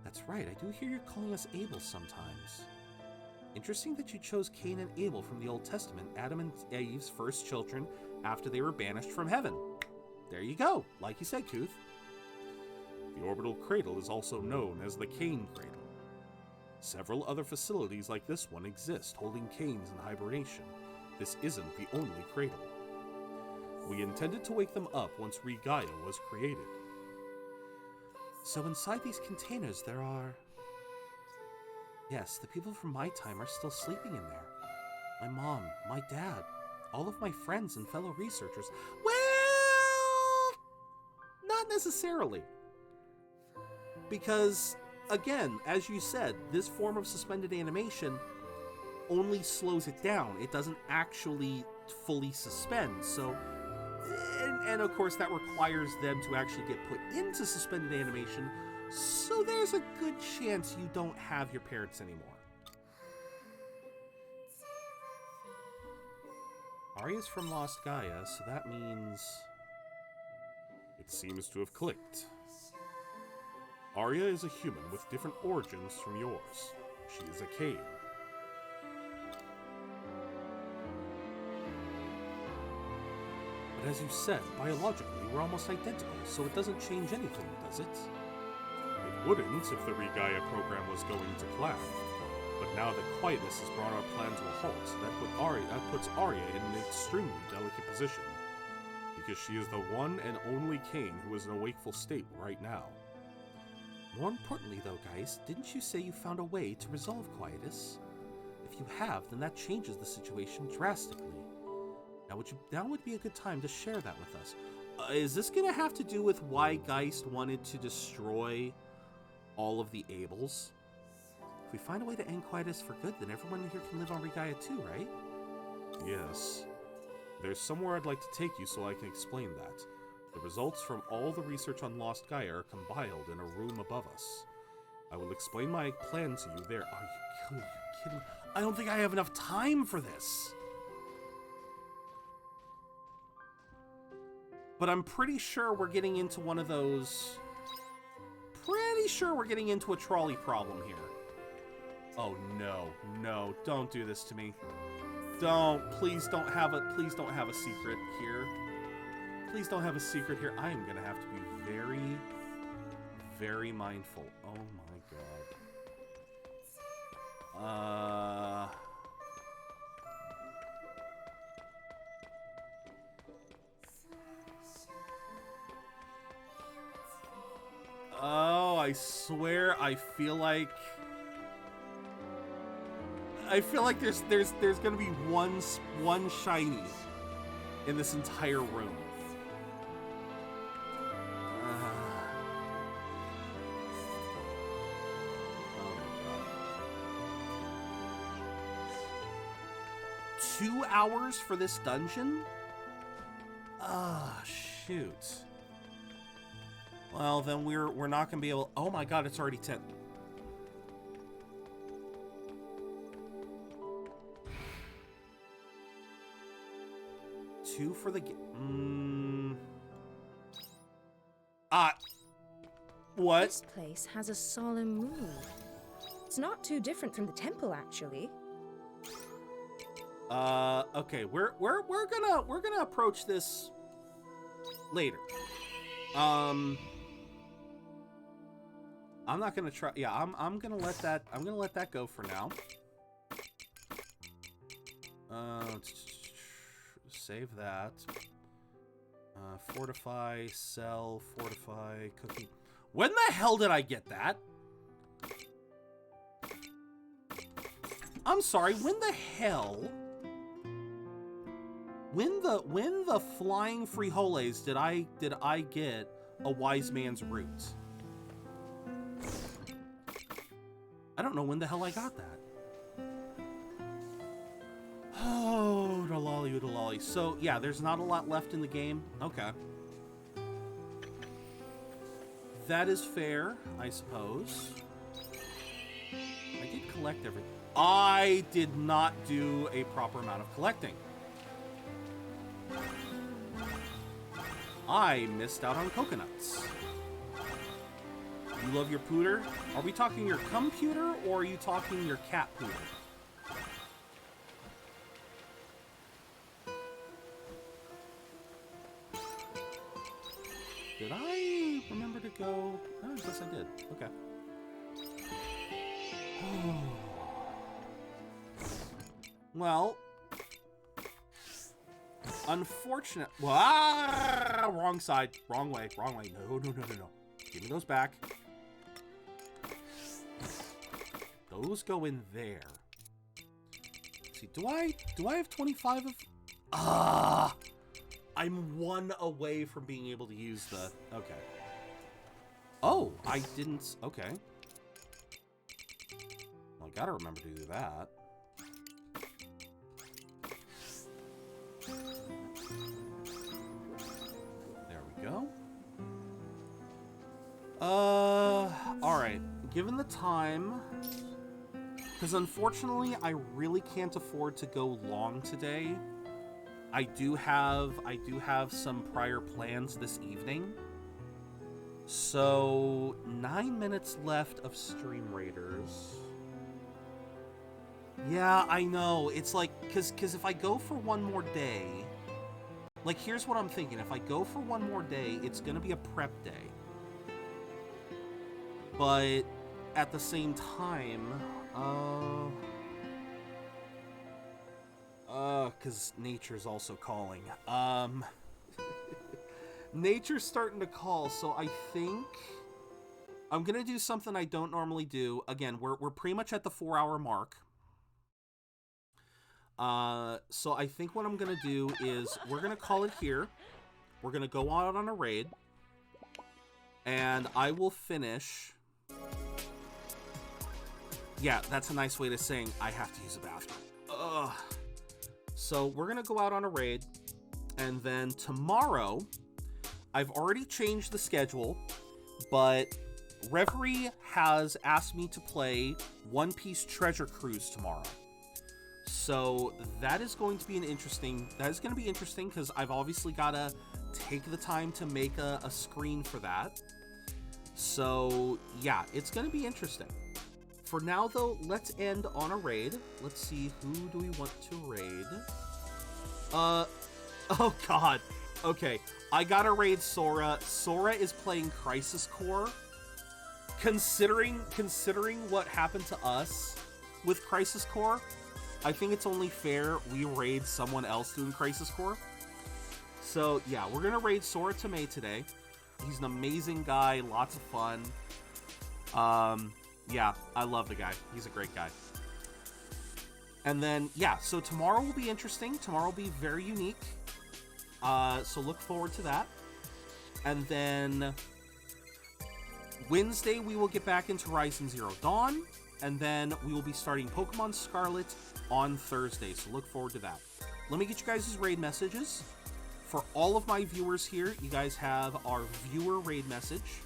A: That's right, I do hear you're calling us Abel sometimes. Interesting that you chose Cain and Abel from the Old Testament, Adam and Eve's first children after they were banished from heaven. There you go, like you said, Kuth.
E: The orbital cradle is also known as the Cain Cradle. Several other facilities like this one exist, holding Cains in hibernation. This isn't the only cradle. We intended to wake them up once Regaia was created.
A: So inside these containers there are... Yes, the people from my time are still sleeping in there. My mom, my dad, all of my friends and fellow researchers. Well, not necessarily. Because, again, as you said, this form of suspended animation only slows it down. It doesn't actually fully suspend. So, and of course that requires them to actually get put into suspended animation. So there's a good chance you don't have your parents anymore. Arya's from Lost Gaia, so that means...
E: It seems to have clicked. Arya is a human with different origins from yours. She is a Cain. But as you said, biologically, we're almost identical, so it doesn't change anything, does it? It wouldn't if the Regaia program was going to plan. But now that Quietus has brought our plan to a halt, that puts Arya in an extremely delicate position. Because she is the one and only Cain who is in a wakeful state right now. More importantly though, guys, didn't you say you found a way to resolve Quietus? If you have, then that changes the situation drastically. Now would be a good time to share that with us. Is this gonna have to do with why Geist wanted to destroy all of the Ables? If we find a way to end Quietus for good, then everyone here can live on Regaia too, right? Yes. There's somewhere I'd like to take you so I can explain that. The results from all the research on Lost Gaia are compiled in a room above us. I will explain my plan to you there. Are you kidding? I don't think I have enough time for this. But I'm pretty sure we're getting into one of those... Pretty sure we're getting into a trolley problem here. Oh no, no, don't do this to me. Please don't have a secret here. Please don't have a secret here. I am gonna have to be very, very mindful. Oh my god. Oh, I swear, I feel like there's gonna be one shiny in this entire room. Oh my god. 2 hours for this dungeon? Ah, shoot. Well, then we're not gonna be able. Oh my god, it's already 10. Two for the what?
G: This place has a solemn mood. It's not too different from the temple, actually.
A: Okay, we're gonna approach this later. I'm not gonna try. Yeah, I'm gonna let that go for now. Save that. Fortify, sell, fortify, cooking. When the hell did I get that? I'm sorry, when the hell? When the flying frijoles did I get a wise man's root? I don't know when the hell I got that. Oh, oodalolly, oodalolly. So, yeah, there's not a lot left in the game. Okay. That is fair, I suppose. I did collect everything. I did not do a proper amount of collecting. I missed out on coconuts. You love your pooter? Are we talking your computer or are you talking your cat pooter? Did I remember to go? Oh, I guess I did. Okay. Well, unfortunate. Wrong side. Wrong way. Wrong way. No. Give me those back. Those go in there. Let's see, do I have 25 of? I'm 1 away from being able to use the. Okay. Oh, I didn't. Okay. Well, I gotta remember to do that. There we go. Alright. Given the time, because unfortunately I really can't afford to go long today. I do have some prior plans this evening. So 9 minutes left of Stream Raiders. Yeah, I know. It's like, because if I go for one more day, like, here's what I'm thinking. If I go for one more day, it's going to be a prep day. But at the same time, because nature's also calling. Nature's starting to call, so I think I'm going to do something I don't normally do. Again, we're pretty much at the 4-hour mark. So I think what I'm going to do is we're going to call it here. We're going to go out on a raid. And I will finish. Yeah, that's a nice way to saying I have to use a bathroom. Ugh. So we're going to go out on a raid. And then tomorrow, I've already changed the schedule, but Reverie has asked me to play One Piece Treasure Cruise tomorrow. So that is going to be interesting because I've obviously got to take the time to make a screen for that. So yeah, it's going to be interesting. For now though, let's end on a raid. Let's see, who do we want to raid? Oh god. Okay, I gotta raid Sora. Sora is playing Crisis Core. Considering what happened to us with Crisis Core, I think it's only fair we raid someone else doing Crisis Core. So yeah, we're gonna raid Sora Tomei today. He's an amazing guy, lots of fun. Yeah, I love the guy. He's a great guy. And then, yeah, so tomorrow will be interesting. Tomorrow will be very unique. So look forward to that. And then Wednesday, we will get back into Horizon Zero Dawn. And then we will be starting Pokemon Scarlet on Thursday. So look forward to that. Let me get you guys' raid messages. For all of my viewers here, you guys have our viewer raid message.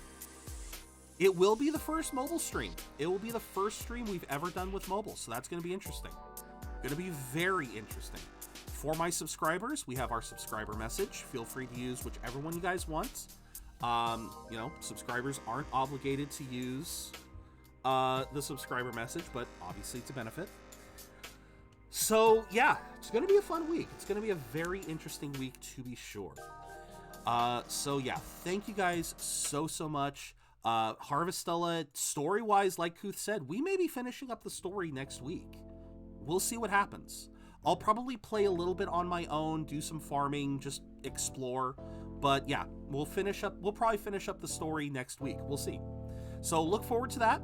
A: It will be the first mobile stream. It will be the first stream we've ever done with mobile. So that's going to be interesting. Going to be very interesting. For my subscribers, we have our subscriber message. Feel free to use whichever one you guys want. You know, subscribers aren't obligated to use the subscriber message, but obviously it's a benefit. So yeah, it's going to be a fun week. It's going to be a very interesting week to be sure. So yeah, thank you guys so much. Harvestella, story-wise, like Kuth said, we may be finishing up the story next week. We'll see what happens. I'll probably play a little bit on my own, do some farming, just explore. But yeah, we'll probably finish up the story next week. We'll see. So look forward to that.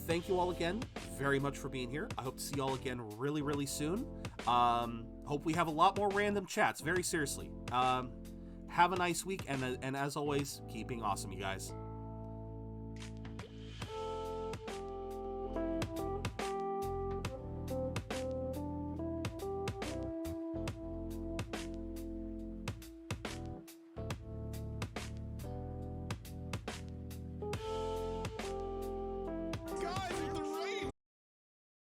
A: Thank you all again very much for being here. I hope to see you all again really soon. Hope we have a lot more random chats, very seriously. Have a nice week, and as always, keep being awesome, you guys.